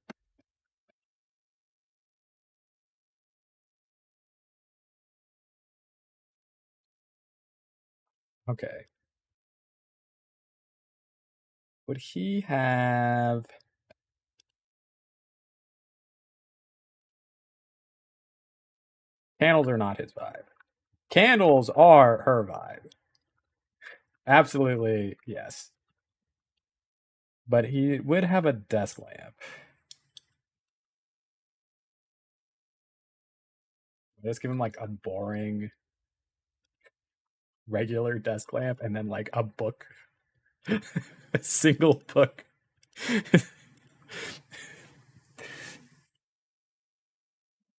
Okay. Would he have candles are not his vibe? Candles are her vibe. Absolutely, yes. But he would have a desk lamp. Just give him like a boring regular desk lamp and then like a book. A single book.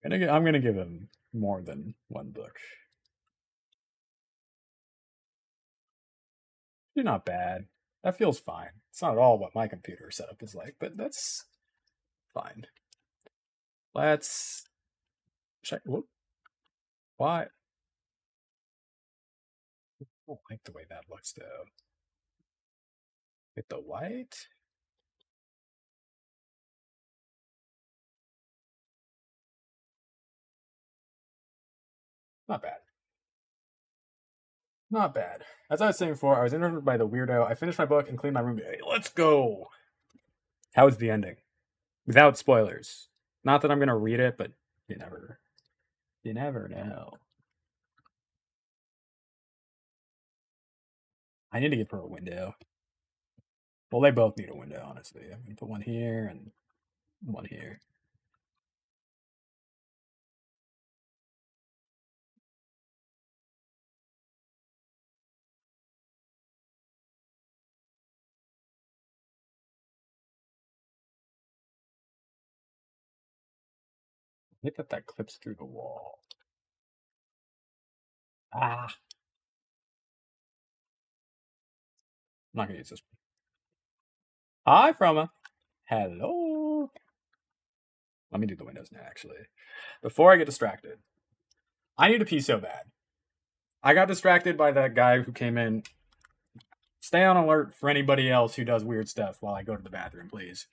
I'm gonna give him more than one book. You're not bad. That feels fine. It's not at all what my computer setup is like, but that's fine. Let's check. Whoop. Why? I don't like the way that looks though. With the white? Not bad. Not bad. As I was saying before, I was interrupted by the weirdo. I finished my book and cleaned my room. Hey, let's go. How was the ending? Without spoilers. Not that I'm gonna read it, but you never know. I need to give her a window. Well, they both need a window, honestly. I'm gonna put one here and one here. I hate that that clips through the wall. Ah, I'm not gonna use this one. Hi, Froma. Hello. Let me do the windows now, actually. Before I get distracted, I need to pee so bad. I got distracted by that guy who came in. Stay on alert for anybody else who does weird stuff while I go to the bathroom, please.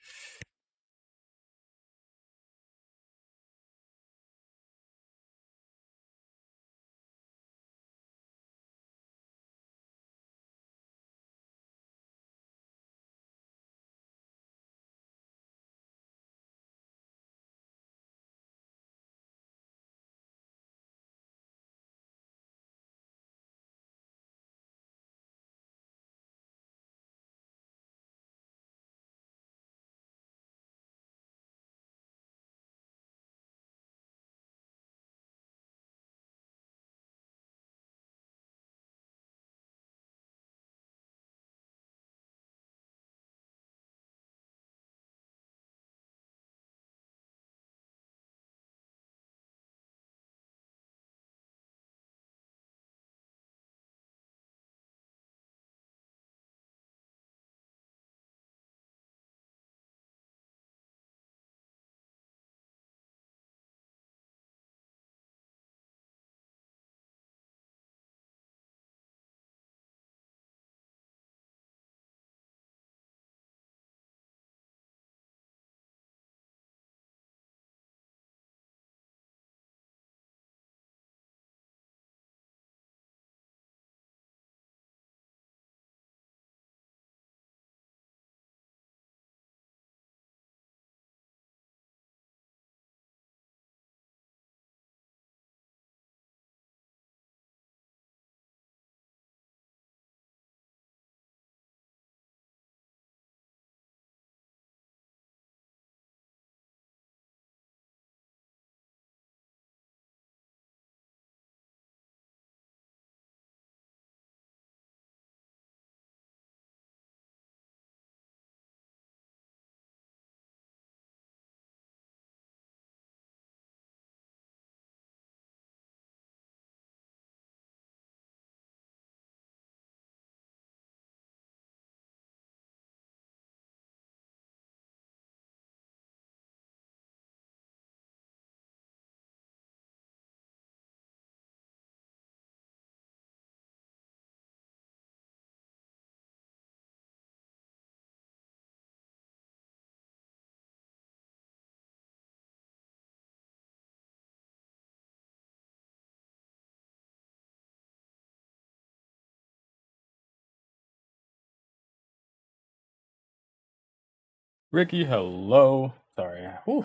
Ricky, hello. Sorry. Whew.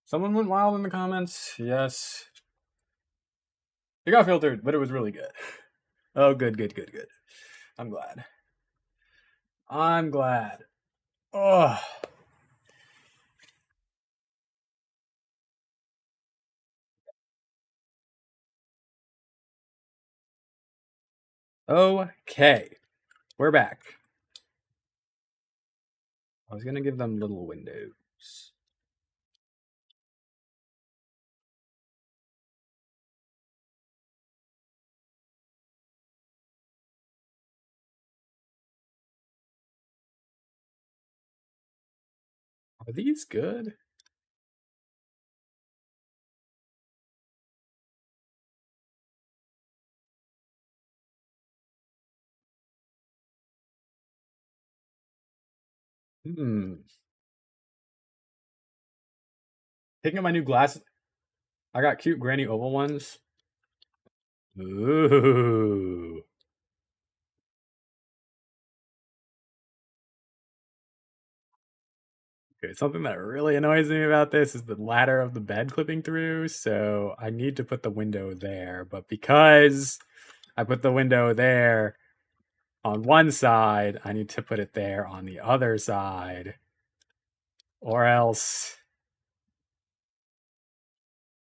Someone went wild in the comments. Yes. It got filtered, but it was really good. Oh, good, good, good, good. I'm glad. I'm glad. Oh. Okay. We're back. I was gonna give them little windows. Are these good? Hmm. Picking up my new glasses. I got cute granny oval ones. Ooh. Okay, something that really annoys me about this is the ladder of the bed clipping through, so I need to put the window there, but because I put the window there on one side, I need to put it there on the other side, or else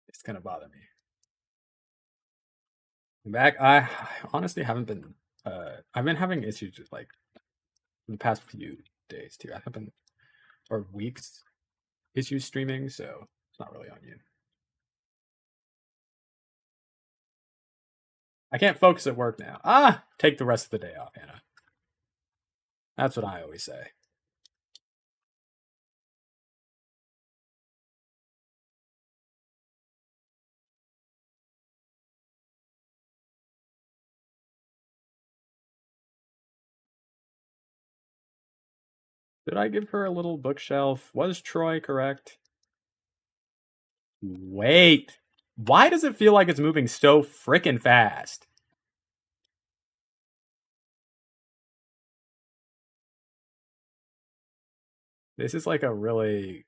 it's gonna bother me. Back, I honestly haven't been. I've been having issues with like the past few days too. I haven't been or weeks issues streaming, so it's not really on you. I can't focus at work now. Take the rest of the day off, Hannah. That's what I always say. Did I give her a little bookshelf? Was Troy correct? Wait. Why does it feel like it's moving so freaking fast? This is like a really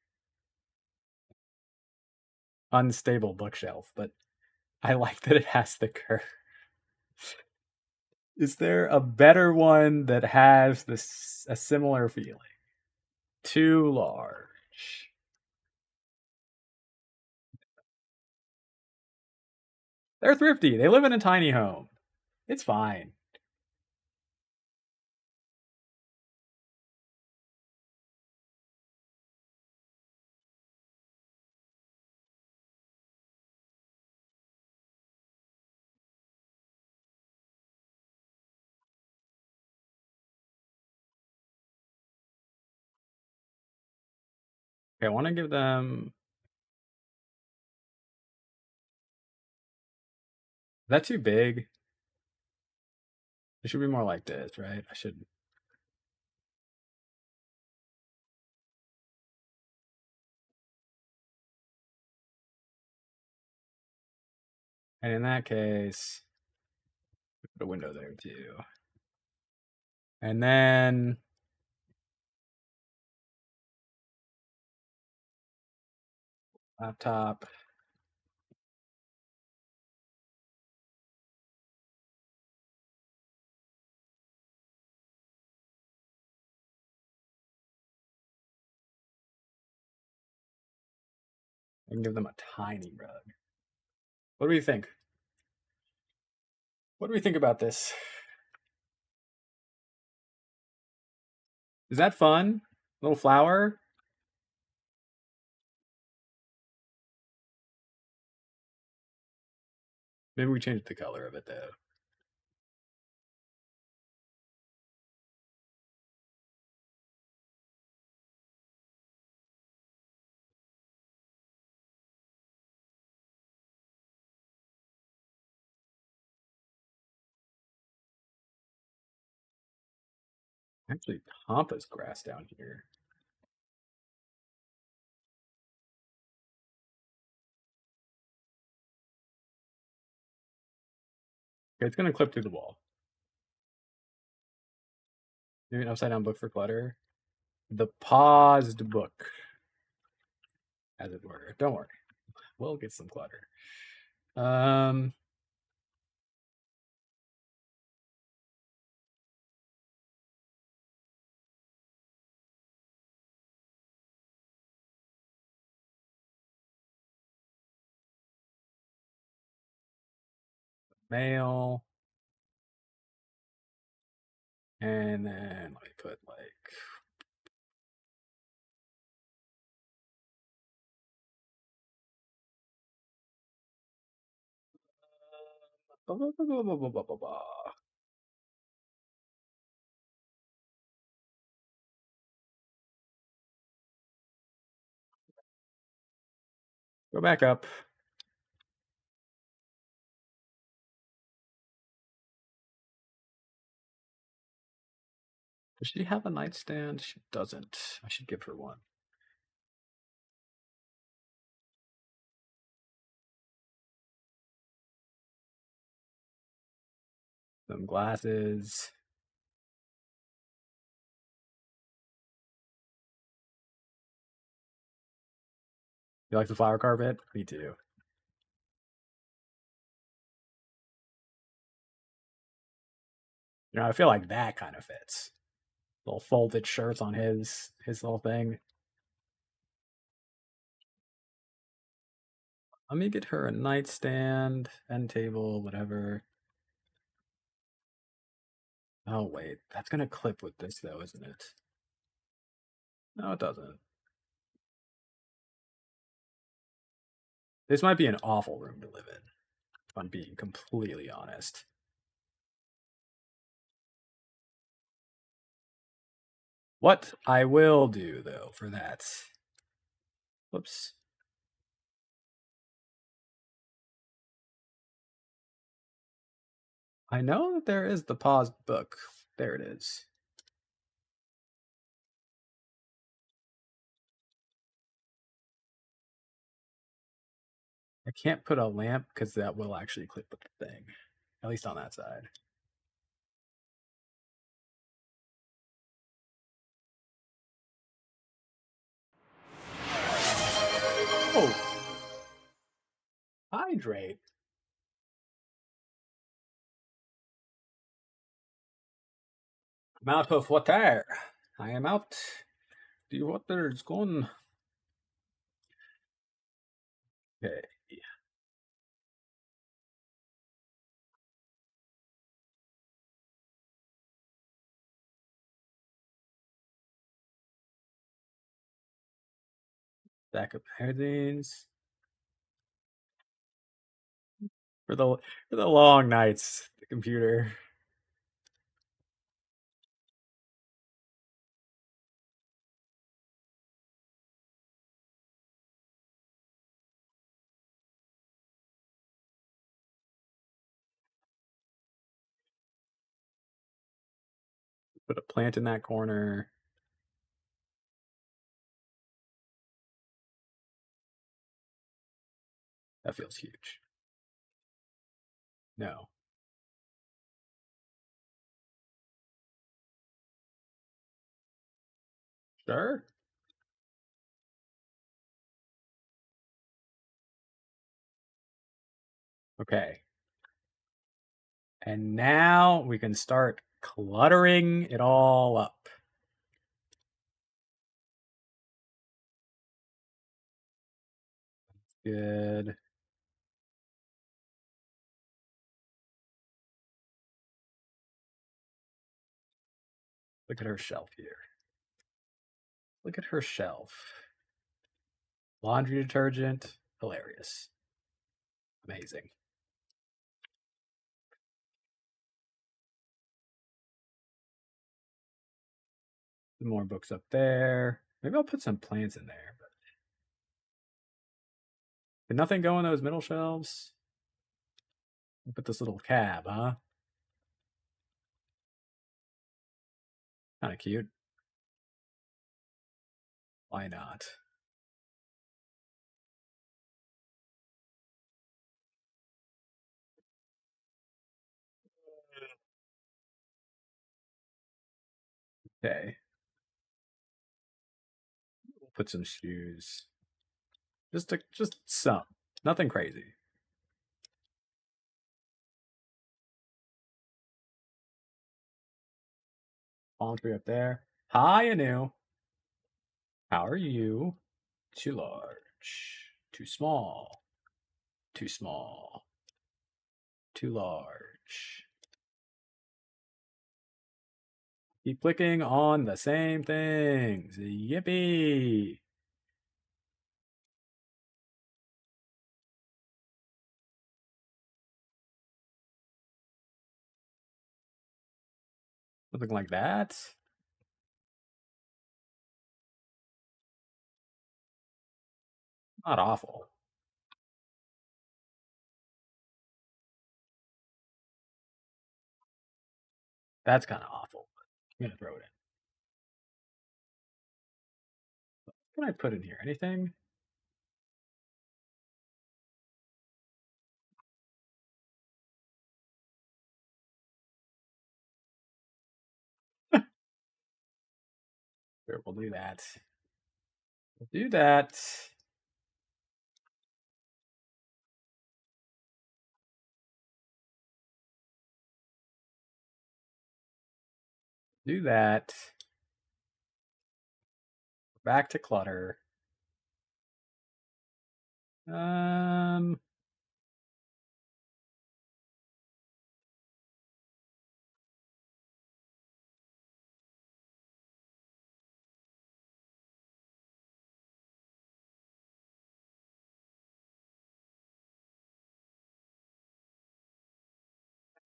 unstable bookshelf, but I like that it has the curve. Is there a better one that has this a similar feeling? Too large. They're thrifty. They live in a tiny home. It's fine. Okay, I want to give them. Is that too big? It should be more like this, right? I should. And in that case, put a window there too. And then laptop. I can give them a tiny rug. What do we think? What do we think about this? Is that fun? Little flower? Maybe we change the color of it though. Actually, pampas grass down here. Okay, it's gonna clip through the wall. Maybe an upside down book for clutter. The paused book, as it were. Don't worry, we'll get some clutter. Um, mail, and then let me put like blah, blah, blah, blah, blah, blah, blah, blah, blah. Go back up. Does she have a nightstand? She doesn't. I should give her one. Some glasses. You like the flower carpet? Me too. I feel like that kind of fits. Little folded shirts on his little thing. Let me get her a nightstand, end table, whatever. Oh wait, that's gonna clip with this though, isn't it? No, it doesn't. This might be an awful room to live in, if I'm being completely honest. What I will do though for that. Whoops. I know that there is the paused book. There it is. I can't put a lamp because that will actually clip with the thing, at least on that side. Oh, hydrate. I'm out of water. I am out. The water is gone. Okay. Stack of magazines for the long nights. The computer. Put a plant in that corner. That feels huge. No. Sure. Okay. And now we can start cluttering it all up. Good. Look at her shelf here. Look at her shelf. Laundry detergent. Hilarious. Amazing. Some more books up there. Maybe I'll put some plants in there. But did nothing go in those middle shelves? I'll put this little cab, huh? Kind of cute. Why not? Okay. We'll put some shoes. Just some. Nothing crazy. Palm tree up there. Hi, Anu. How are you? Too large. Too small. Too small. Too large. Keep clicking on the same things. Yippee! Something like that. Not awful. That's kind of awful. I'm gonna throw it in. What can I put in here? Anything? Sure, we'll do that. We'll do that. Do that. Back to clutter. Um,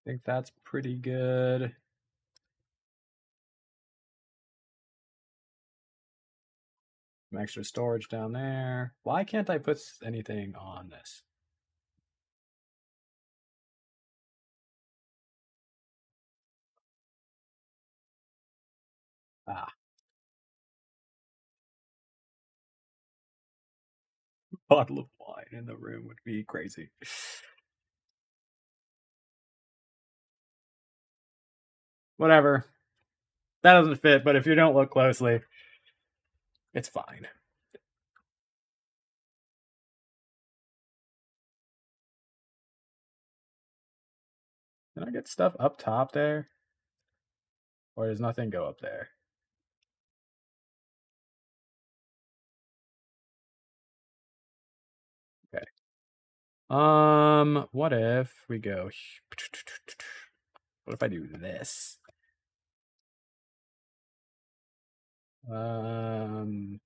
I think that's pretty good. Some extra storage down there. Why can't I put anything on this? Ah, bottle of wine in the room would be crazy. Whatever. That doesn't fit, but if you don't look closely, it's fine. Can I get stuff up top there? Or does nothing go up there? Okay. What if we go? What if I do this? Um,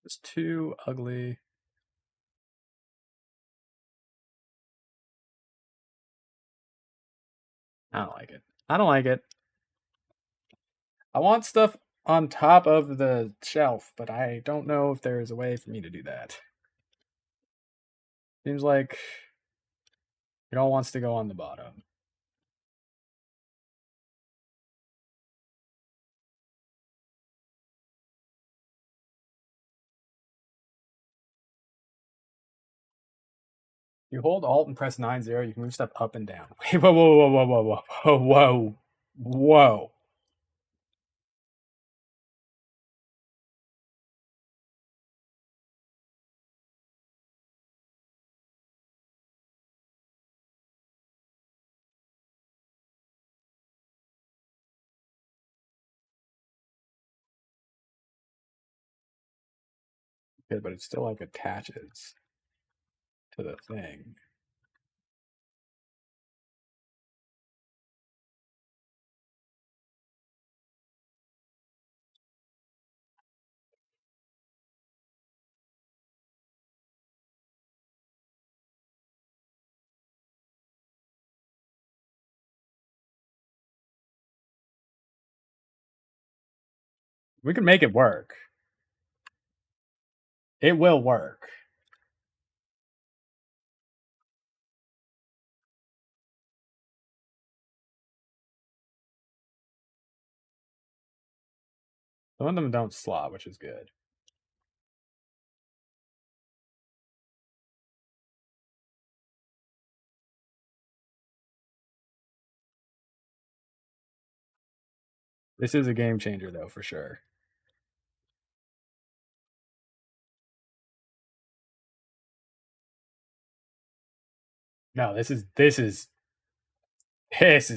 it's too ugly. I don't like it. I don't like it. I want stuff on top of the shelf, but I don't know if there's a way for me to do that. Seems like it all wants to go on the bottom. You hold Alt and press 9-0, you can move stuff up and down. Wait, whoa, whoa, whoa, whoa, whoa, whoa, whoa, whoa. Okay, but it still like attaches to the thing. We can make it work. It will work. Some of them don't slot, which is good. This is a game changer, though, for sure. No, this is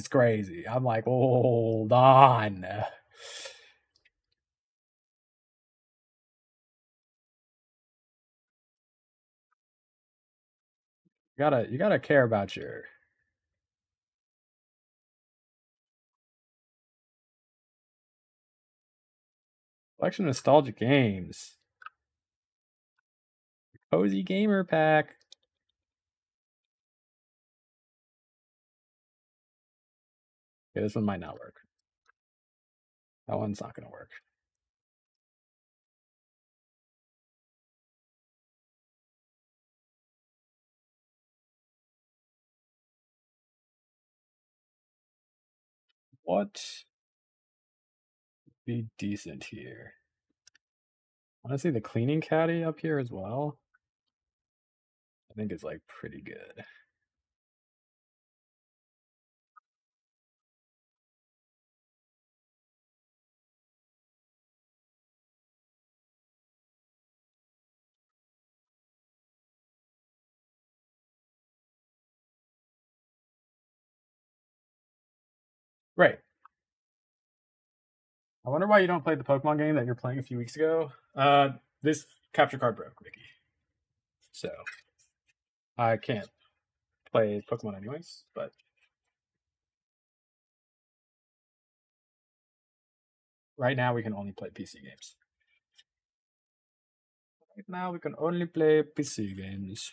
crazy. I'm like, hold on. You gotta care about your collection of nostalgic games. Cozy gamer pack. Okay, this one might not work. That one's not gonna work. What be decent here? Honestly, the cleaning caddy up here as well, I think is like pretty good. Right. I wonder why you don't play the Pokemon game that you're playing a few weeks ago. This capture card broke, Mickey. So I can't play Pokemon anyways, but right now we can only play PC games. Right now we can only play PC games.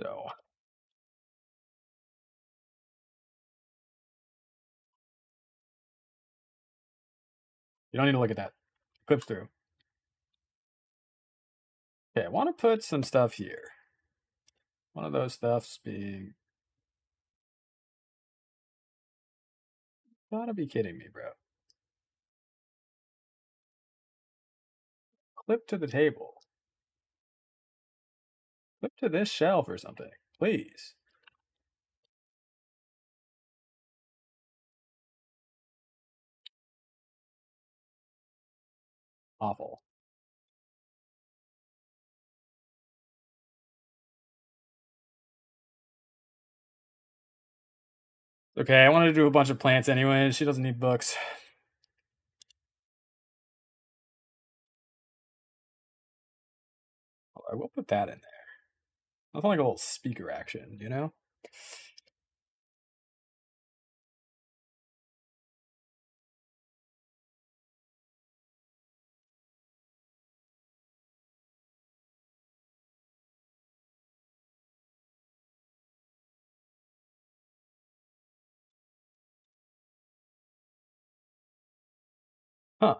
So you don't need to look at that. Clips through. Okay, I want to put some stuff here. One of those stuffs being. Gotta be kidding me, bro. Clip to the table. Clip to this shelf or something, please. Awful. Okay, I wanted to do a bunch of plants anyway. She doesn't need books. I will put that in there. Nothing like a little speaker action, you know? Huh,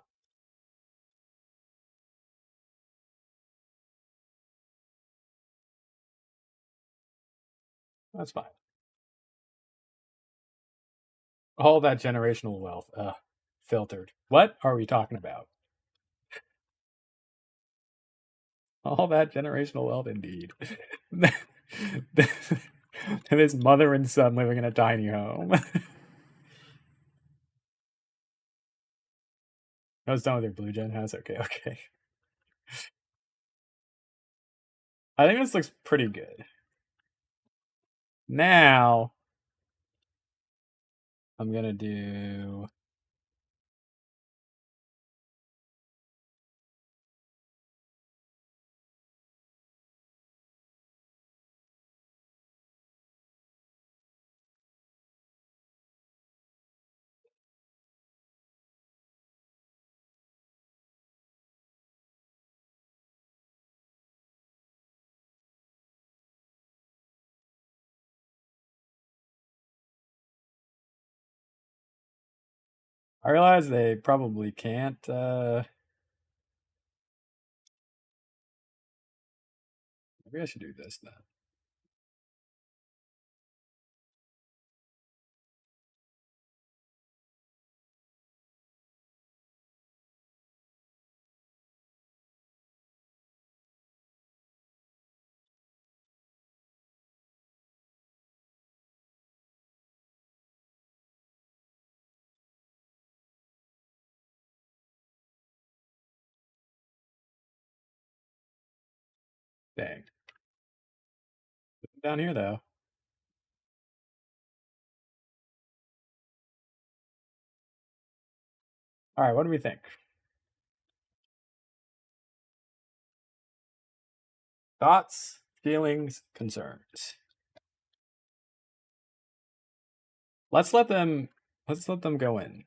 that's fine. All that generational wealth. Filtered. What are we talking about? All that generational wealth, indeed. His mother and son living in a tiny home. I was done with your blue gen house. Okay, okay. I think this looks pretty good. Now I'm gonna do. I realize they probably can't. Maybe I should do this then. Dang. Down here though. All right, what do we think? Thoughts, feelings, concerns. Let's let them. Let's let them go in.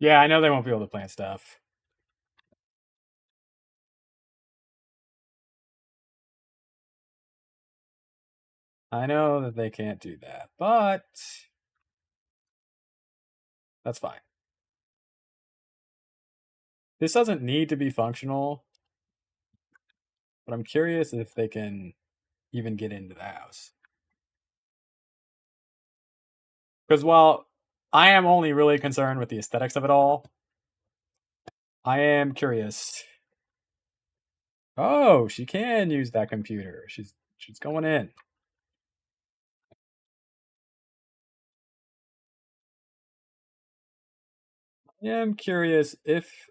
Yeah, I know they won't be able to plant stuff. I know that they can't do that, but that's fine. This doesn't need to be functional, but I'm curious if they can even get into the house. Because while I am only really concerned with the aesthetics of it all, I am curious. Oh, she can use that computer. She's going in. I am curious if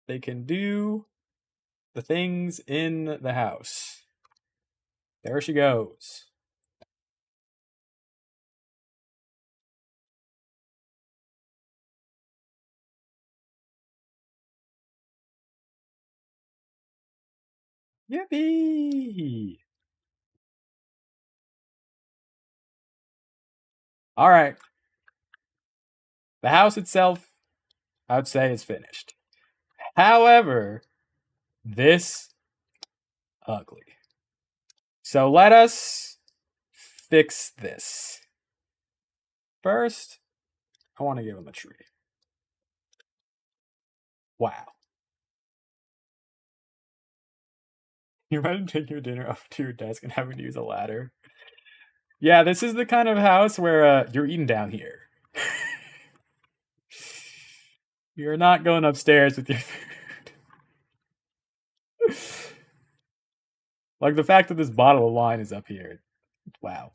they can do the things in the house. There she goes. Yippee! All right. The house itself, I would say, is finished. However, this ugly. So let us fix this. First, I want to give him a tree. Wow. You imagine taking your dinner up to your desk and having to use a ladder? Yeah, this is the kind of house where you're eating down here. You're not going upstairs with your food. Like the fact that this bottle of wine is up here. Wow.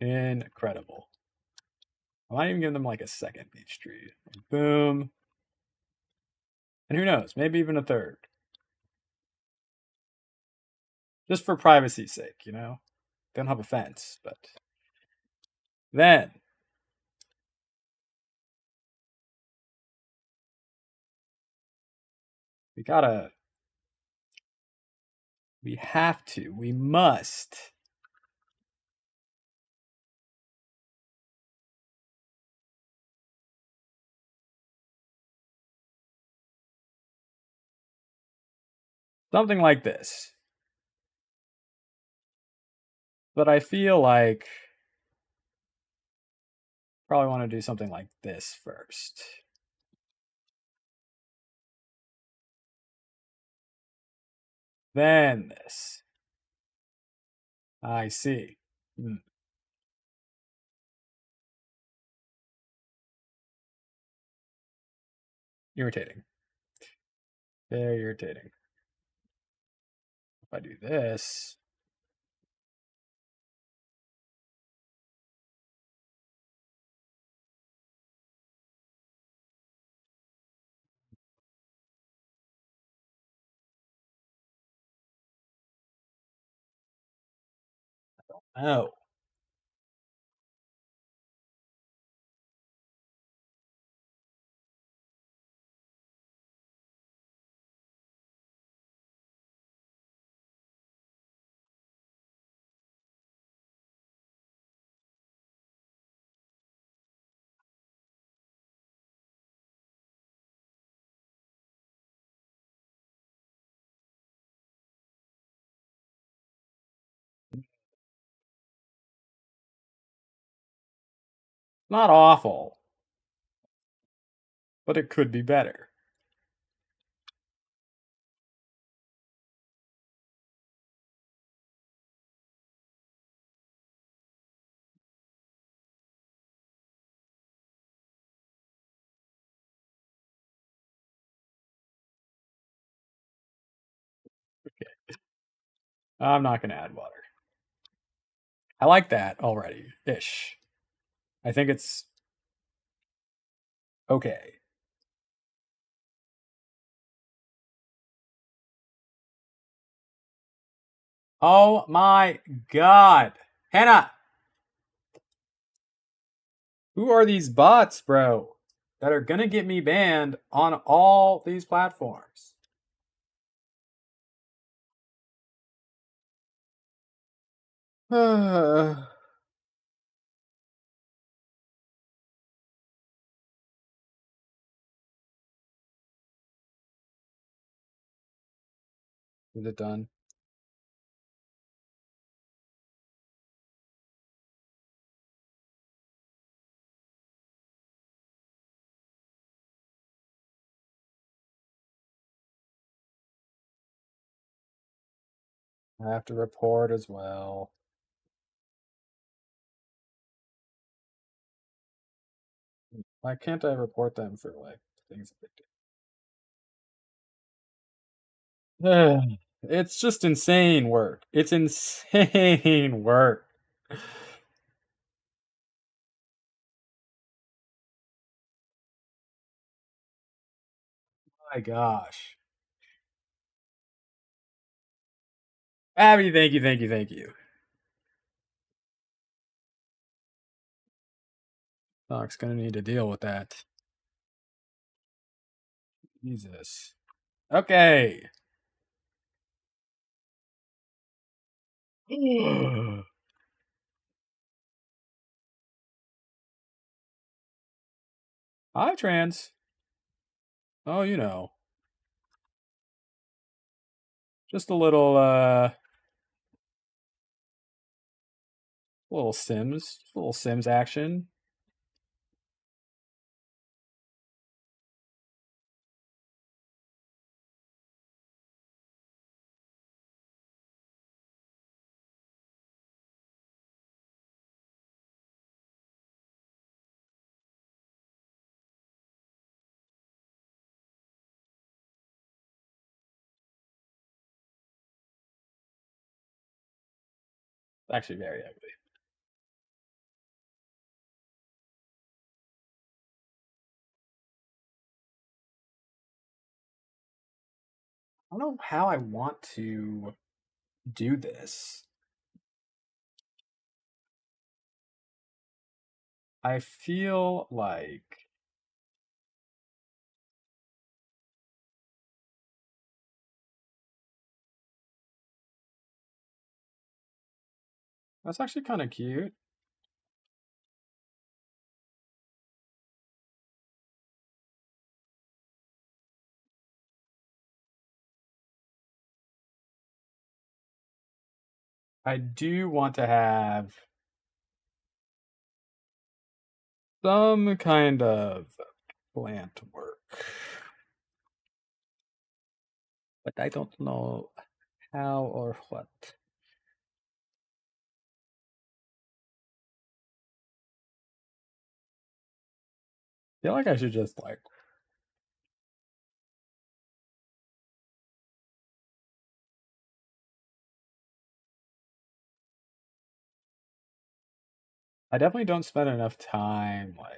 Incredible. I might even give them like a second beech tree. Boom. And who knows, maybe even a third. Just for privacy's sake, you know? They don't have a fence, but then we gotta, we have to, we must something like this. But I feel like probably want to do something like this first. Then this. I see. Irritating. Very irritating. If I do this, oh, not awful, but it could be better. I'm not going to add water. I like that already ish. I think it's okay. Oh my god. Hannah, who are these bots, bro, that are going to get me banned on all these platforms? Is it done? I have to report as well. Why can't I report them for like things that they do? It's just insane work. It's insane work. My gosh. Abby, thank you, thank you, thank you. Doc's gonna need to deal with that. Jesus. Okay. Hi, trans. Oh, you know. Just little Sims action. Actually, very ugly. I don't know how I want to do this. I feel like that's actually kind of cute. I do want to have some kind of plant work, but I don't know how or what. I feel like I should just like I definitely don't spend enough time like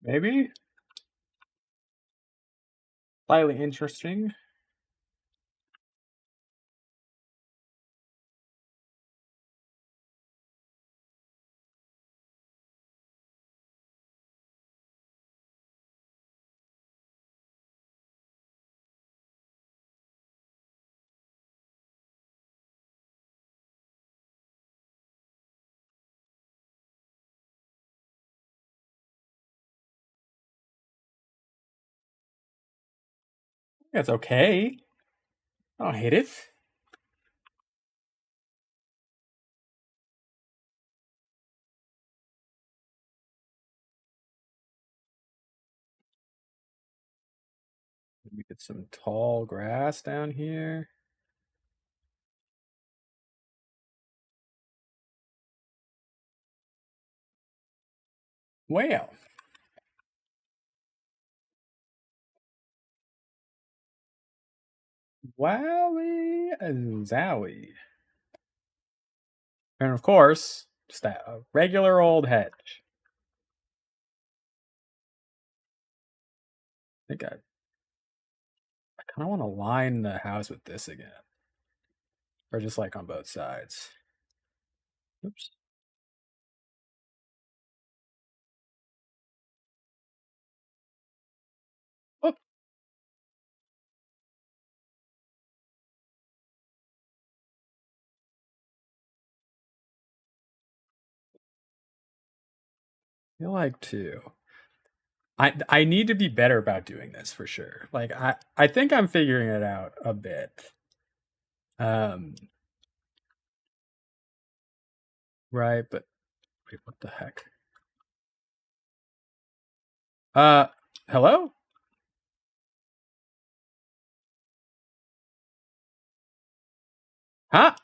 maybe slightly interesting. It's okay. I don't hate it. Maybe get some tall grass down here. Well, wowie zowie. And of course, just a regular old hedge. I think I kind of want to line the house with this again. Or just like on both sides. Oops. feel like two. I need to be better about doing this for sure. Like I think I'm figuring it out a bit. Um right, but wait, what the heck? Hello? Huh?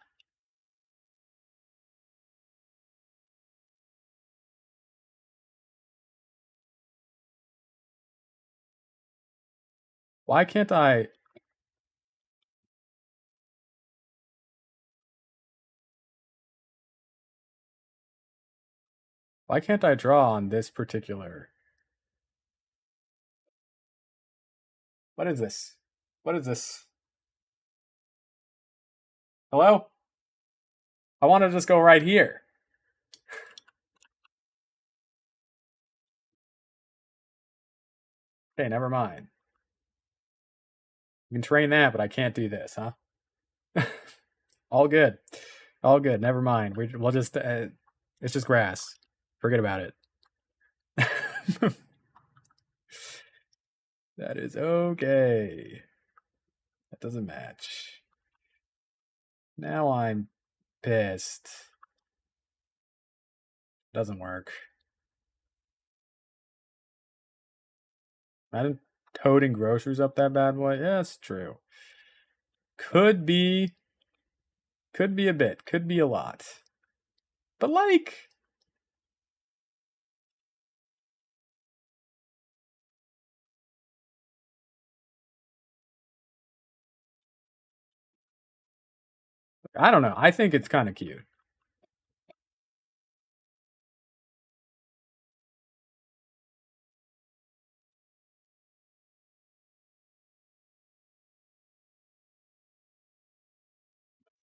Why can't I draw on this particular? What is this? What is this? Hello? I want to just go right here. Okay, never mind. You can train that, but I can't do this, huh? All good. All good. Never mind. We'll just it's just grass. Forget about it. That is okay. That doesn't match. Now I'm pissed. Doesn't work. Imagine toting groceries up that bad boy. Yeah, that's true. Could be a bit. Could be a lot. But like I don't know. I think it's kind of cute.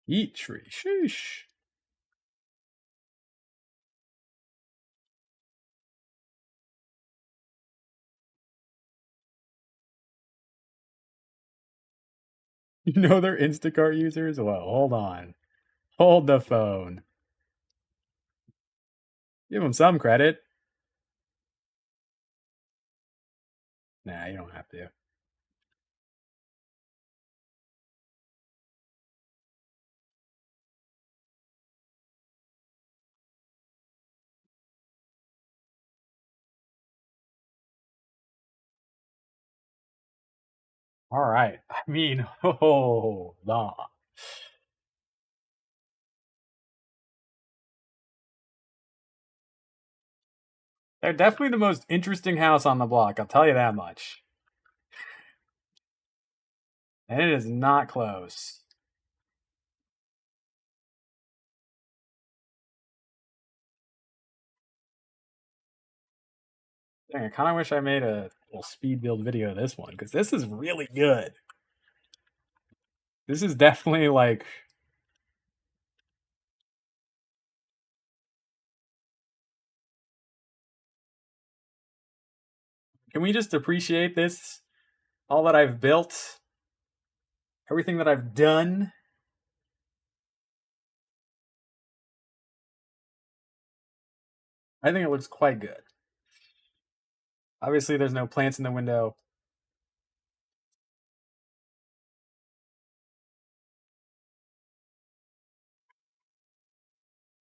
Eat tree. Sheesh. You know they're Instacart users? Well, hold on. Hold the phone. Give them some credit. Nah, you don't have to. All right. I mean, hold on. They're definitely the most interesting house on the block. I'll tell you that much. And it is not close. Dang, I kind of wish I made a little speed build video of this one because this is really good. This is definitely like. Can we just appreciate this? All that I've built, everything that I've done. I think it looks quite good. Obviously, there's no plants in the window.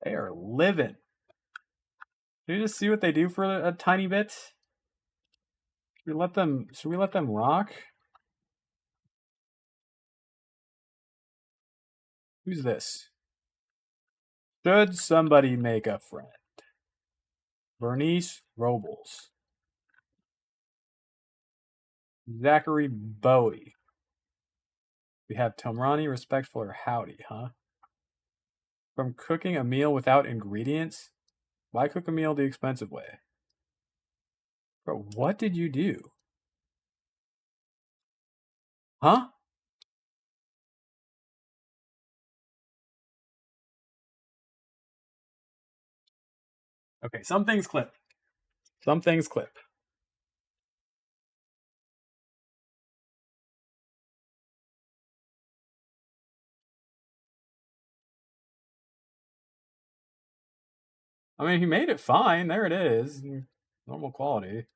They are living. Can you just see what they do for a tiny bit? Should we let them? Should we let them rock? Who's this? Should somebody make a friend? Bernice Robles. Zachary Bowie. We have Tomrani, respectful, or howdy, huh? From cooking a meal without ingredients? Why cook a meal the expensive way? Bro, what did you do? Huh? Okay, some things clip. Some things clip. I mean, he made it fine. There it is. Normal quality.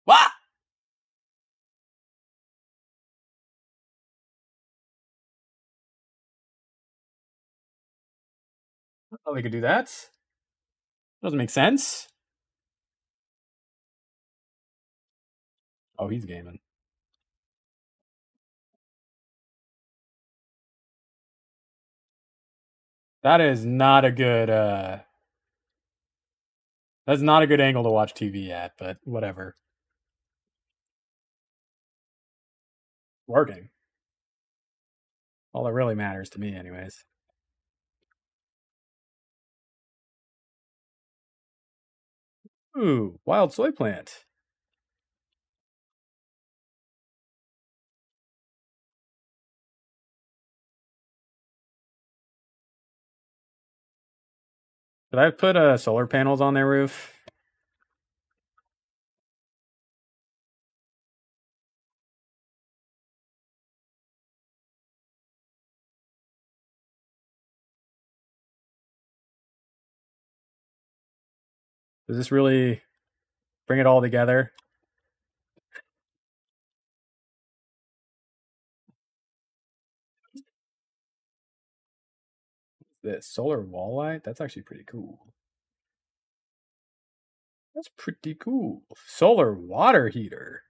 What? Oh, they could do that? Doesn't make sense. Oh, he's gaming. That is not a good that's not a good angle to watch TV at, but whatever. Working. All that really matters to me anyways. Ooh, wild soy plant. Did I put solar panels on their roof? Does this really bring it all together? This solar wall light? That's actually pretty cool. That's pretty cool. Solar water heater.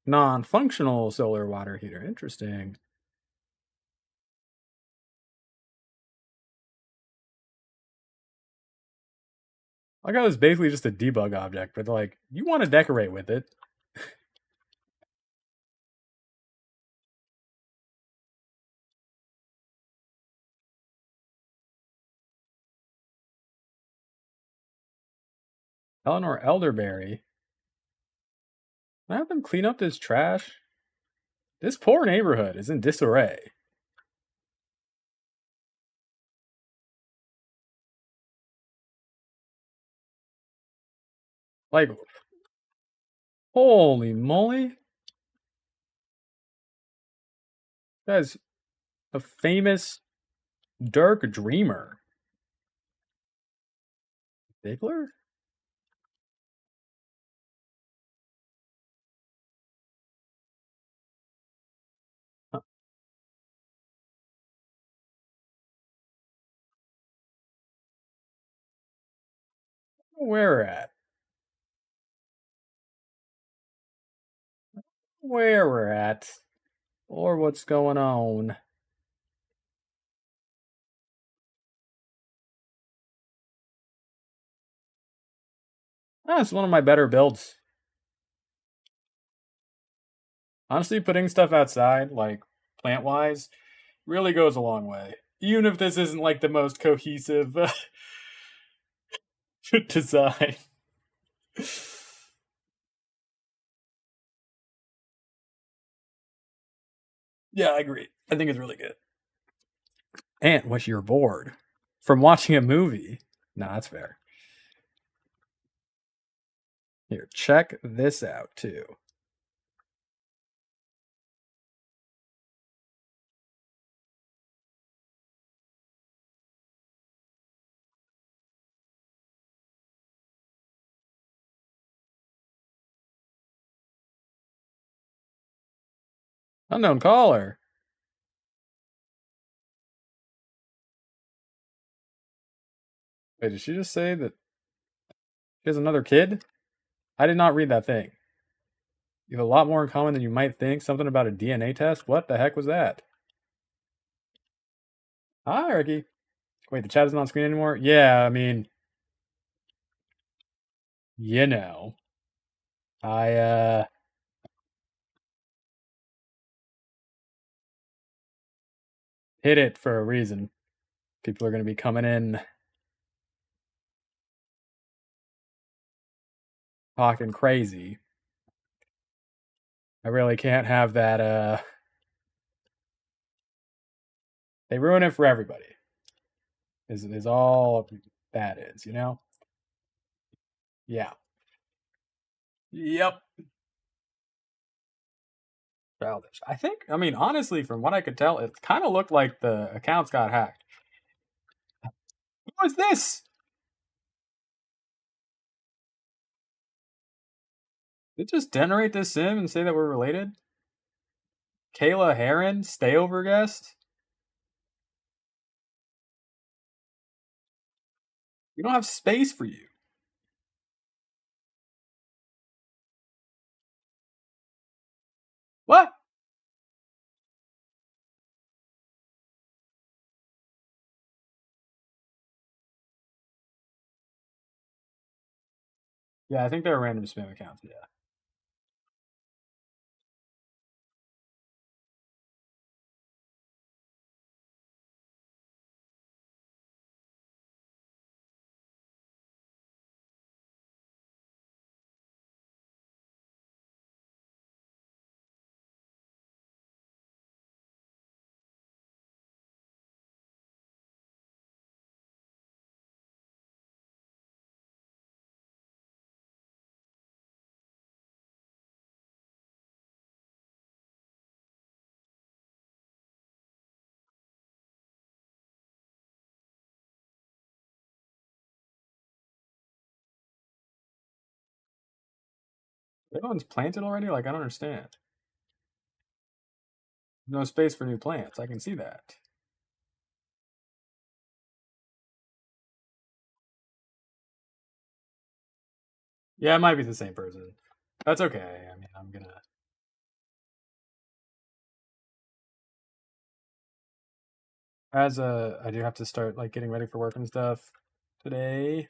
Non-functional solar water heater. Interesting. I got this basically just a debug object, but like, you want to decorate with it. Eleanor Elderberry. Can I have them clean up this trash? This poor neighborhood is in disarray. Like, holy moly. Guy's a famous Dirk Dreamer. Bigler? Huh. Where at? Where we're at? Or what's going on? That's one of my better builds. Honestly, putting stuff outside, like plant wise, really goes a long way. Even if this isn't like the most cohesive design. Yeah, I agree. I think it's really good. And what you're bored from watching a movie. No, that's fair. Here, check this out too. Unknown caller. Wait, did she just say that she has another kid? I did not read that thing. You have a lot more in common than you might think. Something about a DNA test? What the heck was that? Hi, Ricky. Wait, the chat isn't on screen anymore? Yeah, I mean, you know. I hit it for a reason. People are gonna be coming in talking crazy. I really can't have that they ruin it for everybody. Is all that is, you know? Yeah. Yep. Childish. I think, I mean, honestly, from what I could tell, it kind of looked like the accounts got hacked. What is this? Did it just generate this sim and say that we're related? Kayla Heron, stayover guest? We don't have space for you. What? Yeah, I think they're random spam accounts, yeah. Everyone's planted already? Like, I don't understand. No space for new plants. I can see that. Yeah, it might be the same person. That's okay. I mean, I'm gonna. I do have to start like getting ready for work and stuff today.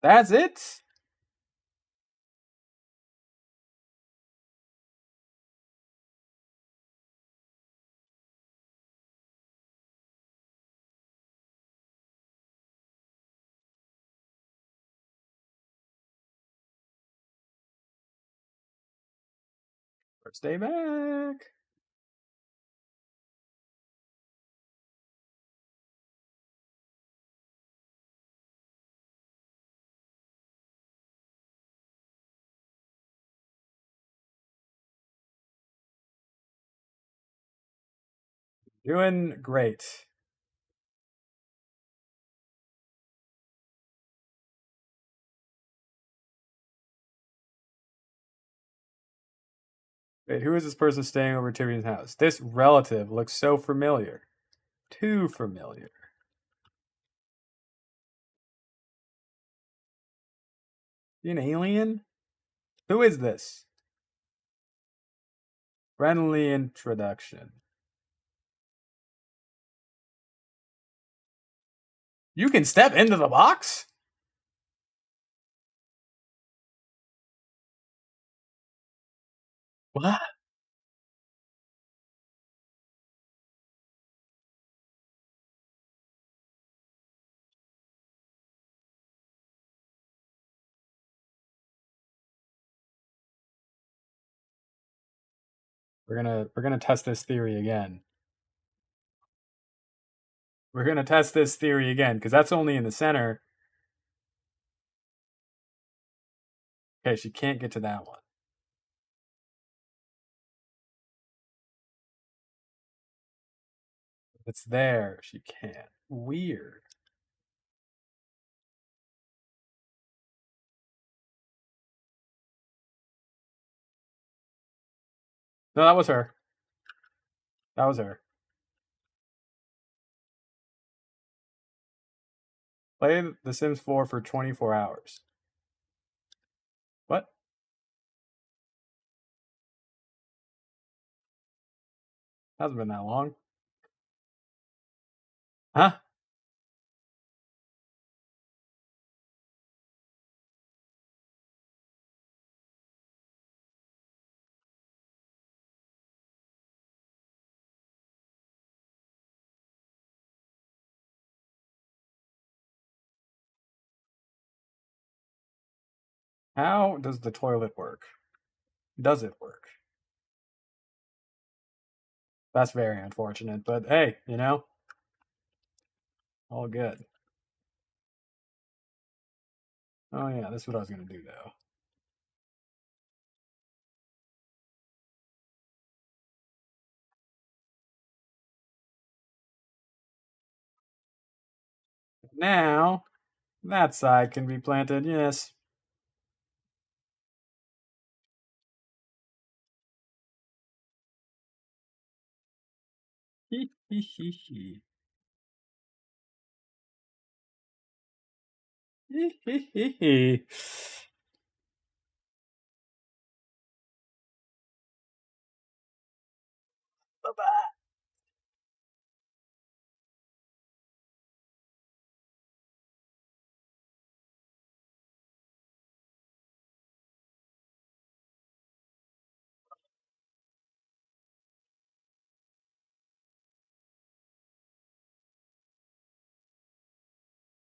That's it. First day back. Doing great. Wait, who is this person staying over at Tyrion's house? This relative looks so familiar. Too familiar. You an alien? Who is this? Friendly introduction. You can step into the box? What? We're gonna test this theory again. We're gonna test this theory again, because that's only in the center. Okay, she can't get to that one. If it's there, she can't. Weird. No, that was her. That was her. Play The Sims 4 for 24 hours. What? Hasn't been that long. Huh? How does the toilet work? Does it work? That's very unfortunate, but hey, all good. Oh yeah, that's what I was gonna do though. Now, that side can be planted, yes. Hee hee hee hee. Hee hee hee hee.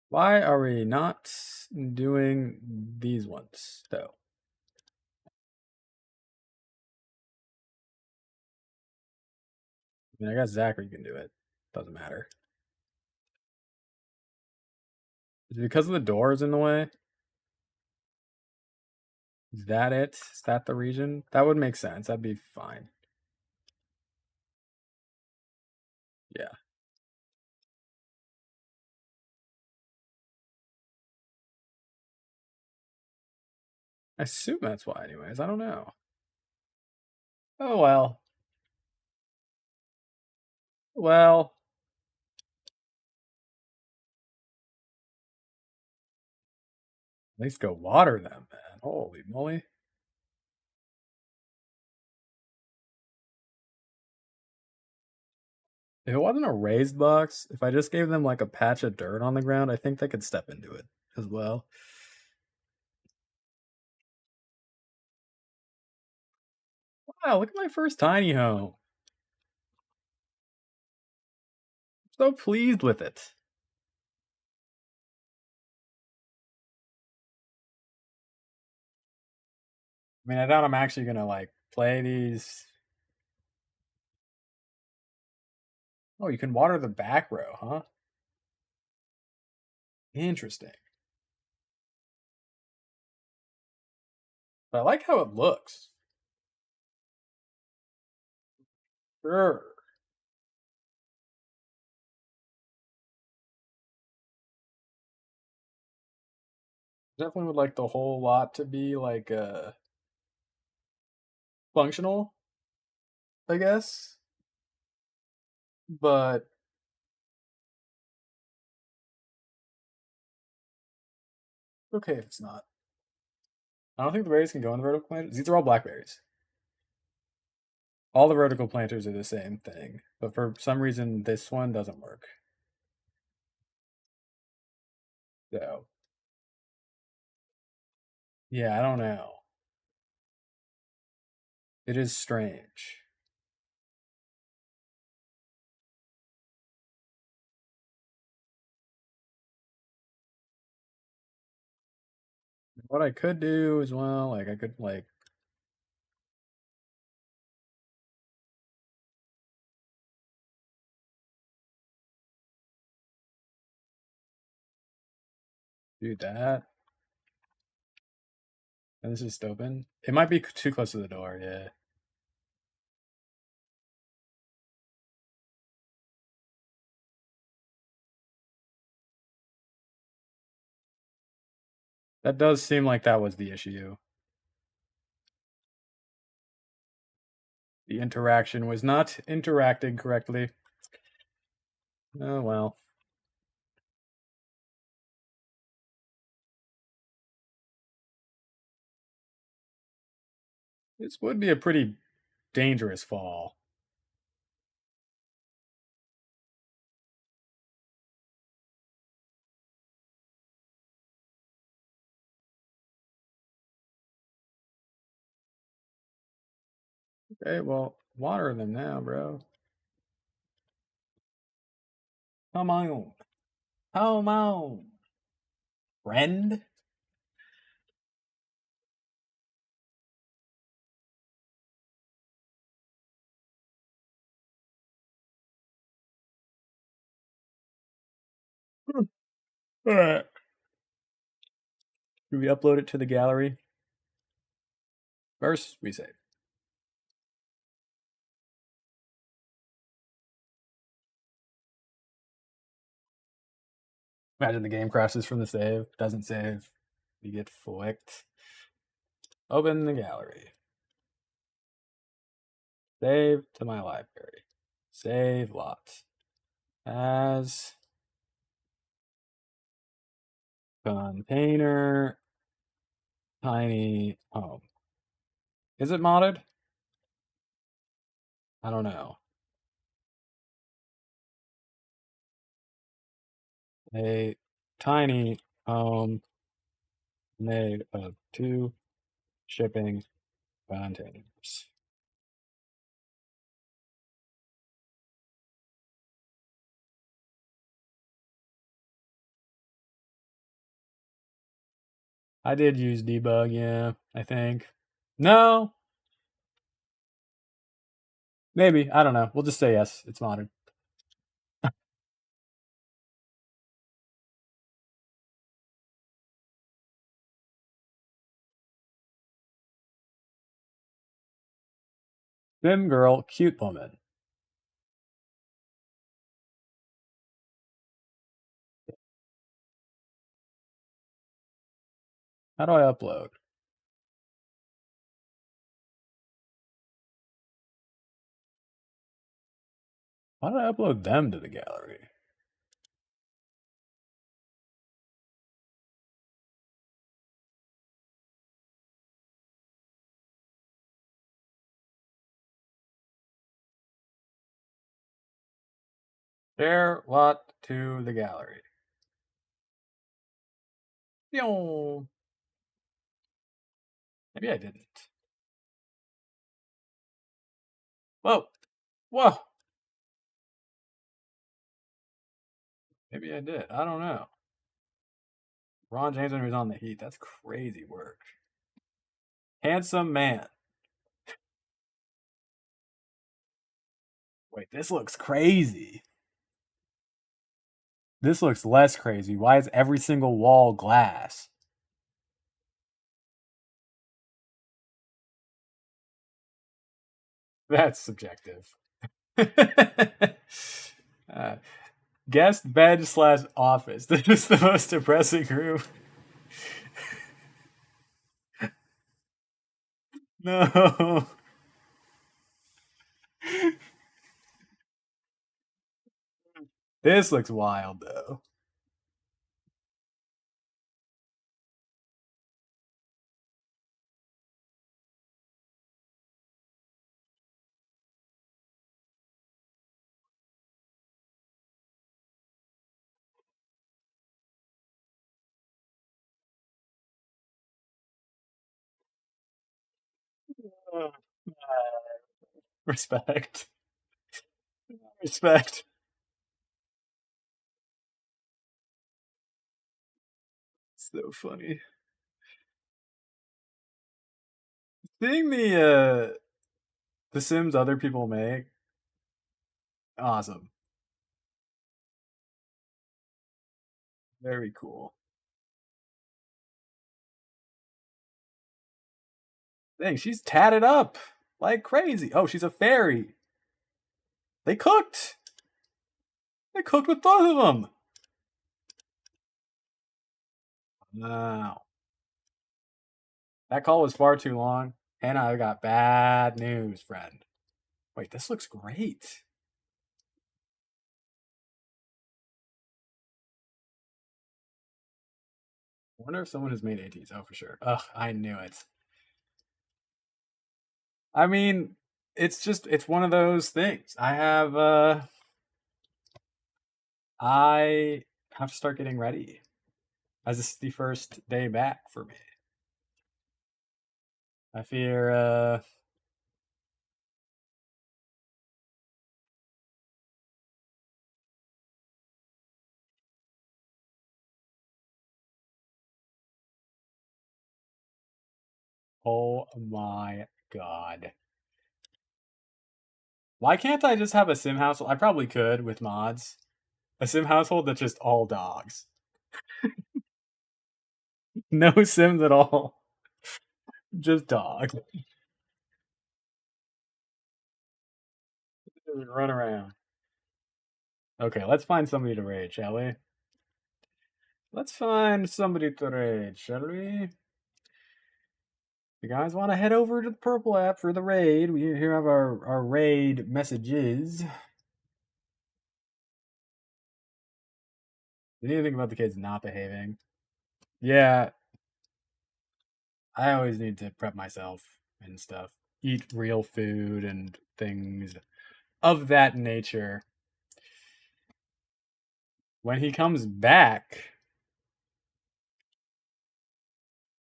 Why are we not doing these ones, though? I mean, I guess Zachary can do it. Doesn't matter. Is it because of the doors in the way? Is that it? Is that the reason? That would make sense. That'd be fine. Yeah. I assume that's why, anyways. I don't know. Oh, well. Well. At least go water them, man. Holy moly. If it wasn't a raised box, if I just gave them like a patch of dirt on the ground, I think they could step into it as well. Wow, look at my first tiny home. I'm so pleased with it. I mean, I doubt I'm actually gonna like play these. Oh, you can water the back row, huh? Interesting. But I like how it looks. Sure. Definitely would like the whole lot to be like functional, I guess. But okay if it's not. I don't think the berries can go in the vertical planters. These are all blackberries. All the vertical planters are the same thing, but for some reason this one doesn't work. So yeah, I don't know. It is strange. What I could do as well, like I could like do that. And this is open. It might be too close to the door, yeah. That does seem like that was the issue. The interaction was not interacting correctly. Oh well. This would be a pretty dangerous fall. Okay, well, water them now, bro. Come on. Come on. Friend? Alright. Do we upload it to the gallery? First, we save. Imagine the game crashes from the save. Doesn't save. You get flicked. Open the gallery. Save to my library. Save lots. As container tiny home. Is it modded? I don't know. A tiny home made of 2 shipping containers. I did use debug, yeah, I think. No, maybe. I don't know. We'll just say yes. It's modded. Sim girl, cute woman. How do I upload? How do I upload them to the gallery? Share lot to the gallery. Yo. Maybe I didn't. Whoa. Whoa. Maybe I did. I don't know. Ron James when he was on the Heat. That's crazy work. Handsome man. Wait, this looks crazy. This looks less crazy. Why is every single wall glass? That's subjective. uh, guest bed slash office. This is the most depressing room. No. This looks wild though. Respect. Respect. So funny. Seeing the Sims other people make, awesome. Very cool. Dang, she's tatted up like crazy. Oh, she's a fairy. They cooked. They cooked with both of them. Wow. That call was far too long. Hannah, I got bad news, friend. Wait, this looks great. I wonder if someone has made ATs. Oh, for sure. Ugh, I knew it. I mean, it's one of those things. I have to start getting ready. As this is the first day back for me. I fear oh my god. Why can't I just have a sim household? I probably could with mods. A sim household that's just all dogs. No sims at all. Just dogs. Just run around. Okay, let's find somebody to raid, shall we? Let's find somebody to raid, shall we? You guys want to head over to the Purple app for the raid? We here have our raid messages. Did you think about the kids not behaving? Yeah. I always need to prep myself and stuff. Eat real food and things of that nature. When he comes back,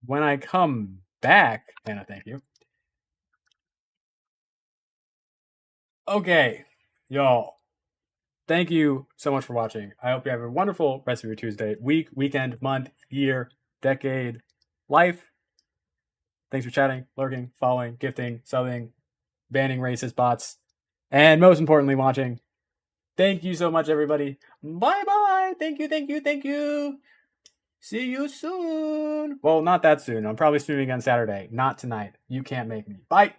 when I come back, Anna, thank you. Okay, y'all. Thank you so much for watching. I hope you have a wonderful rest of your Tuesday, week, weekend, month, year, decade, life. Thanks for chatting, lurking, following, gifting, subbing, banning racist bots, and most importantly, watching. Thank you so much, everybody. Bye-bye. Thank you, thank you, thank you. See you soon. Well, not that soon. I'm probably streaming on Saturday. Not tonight. You can't make me. Bye.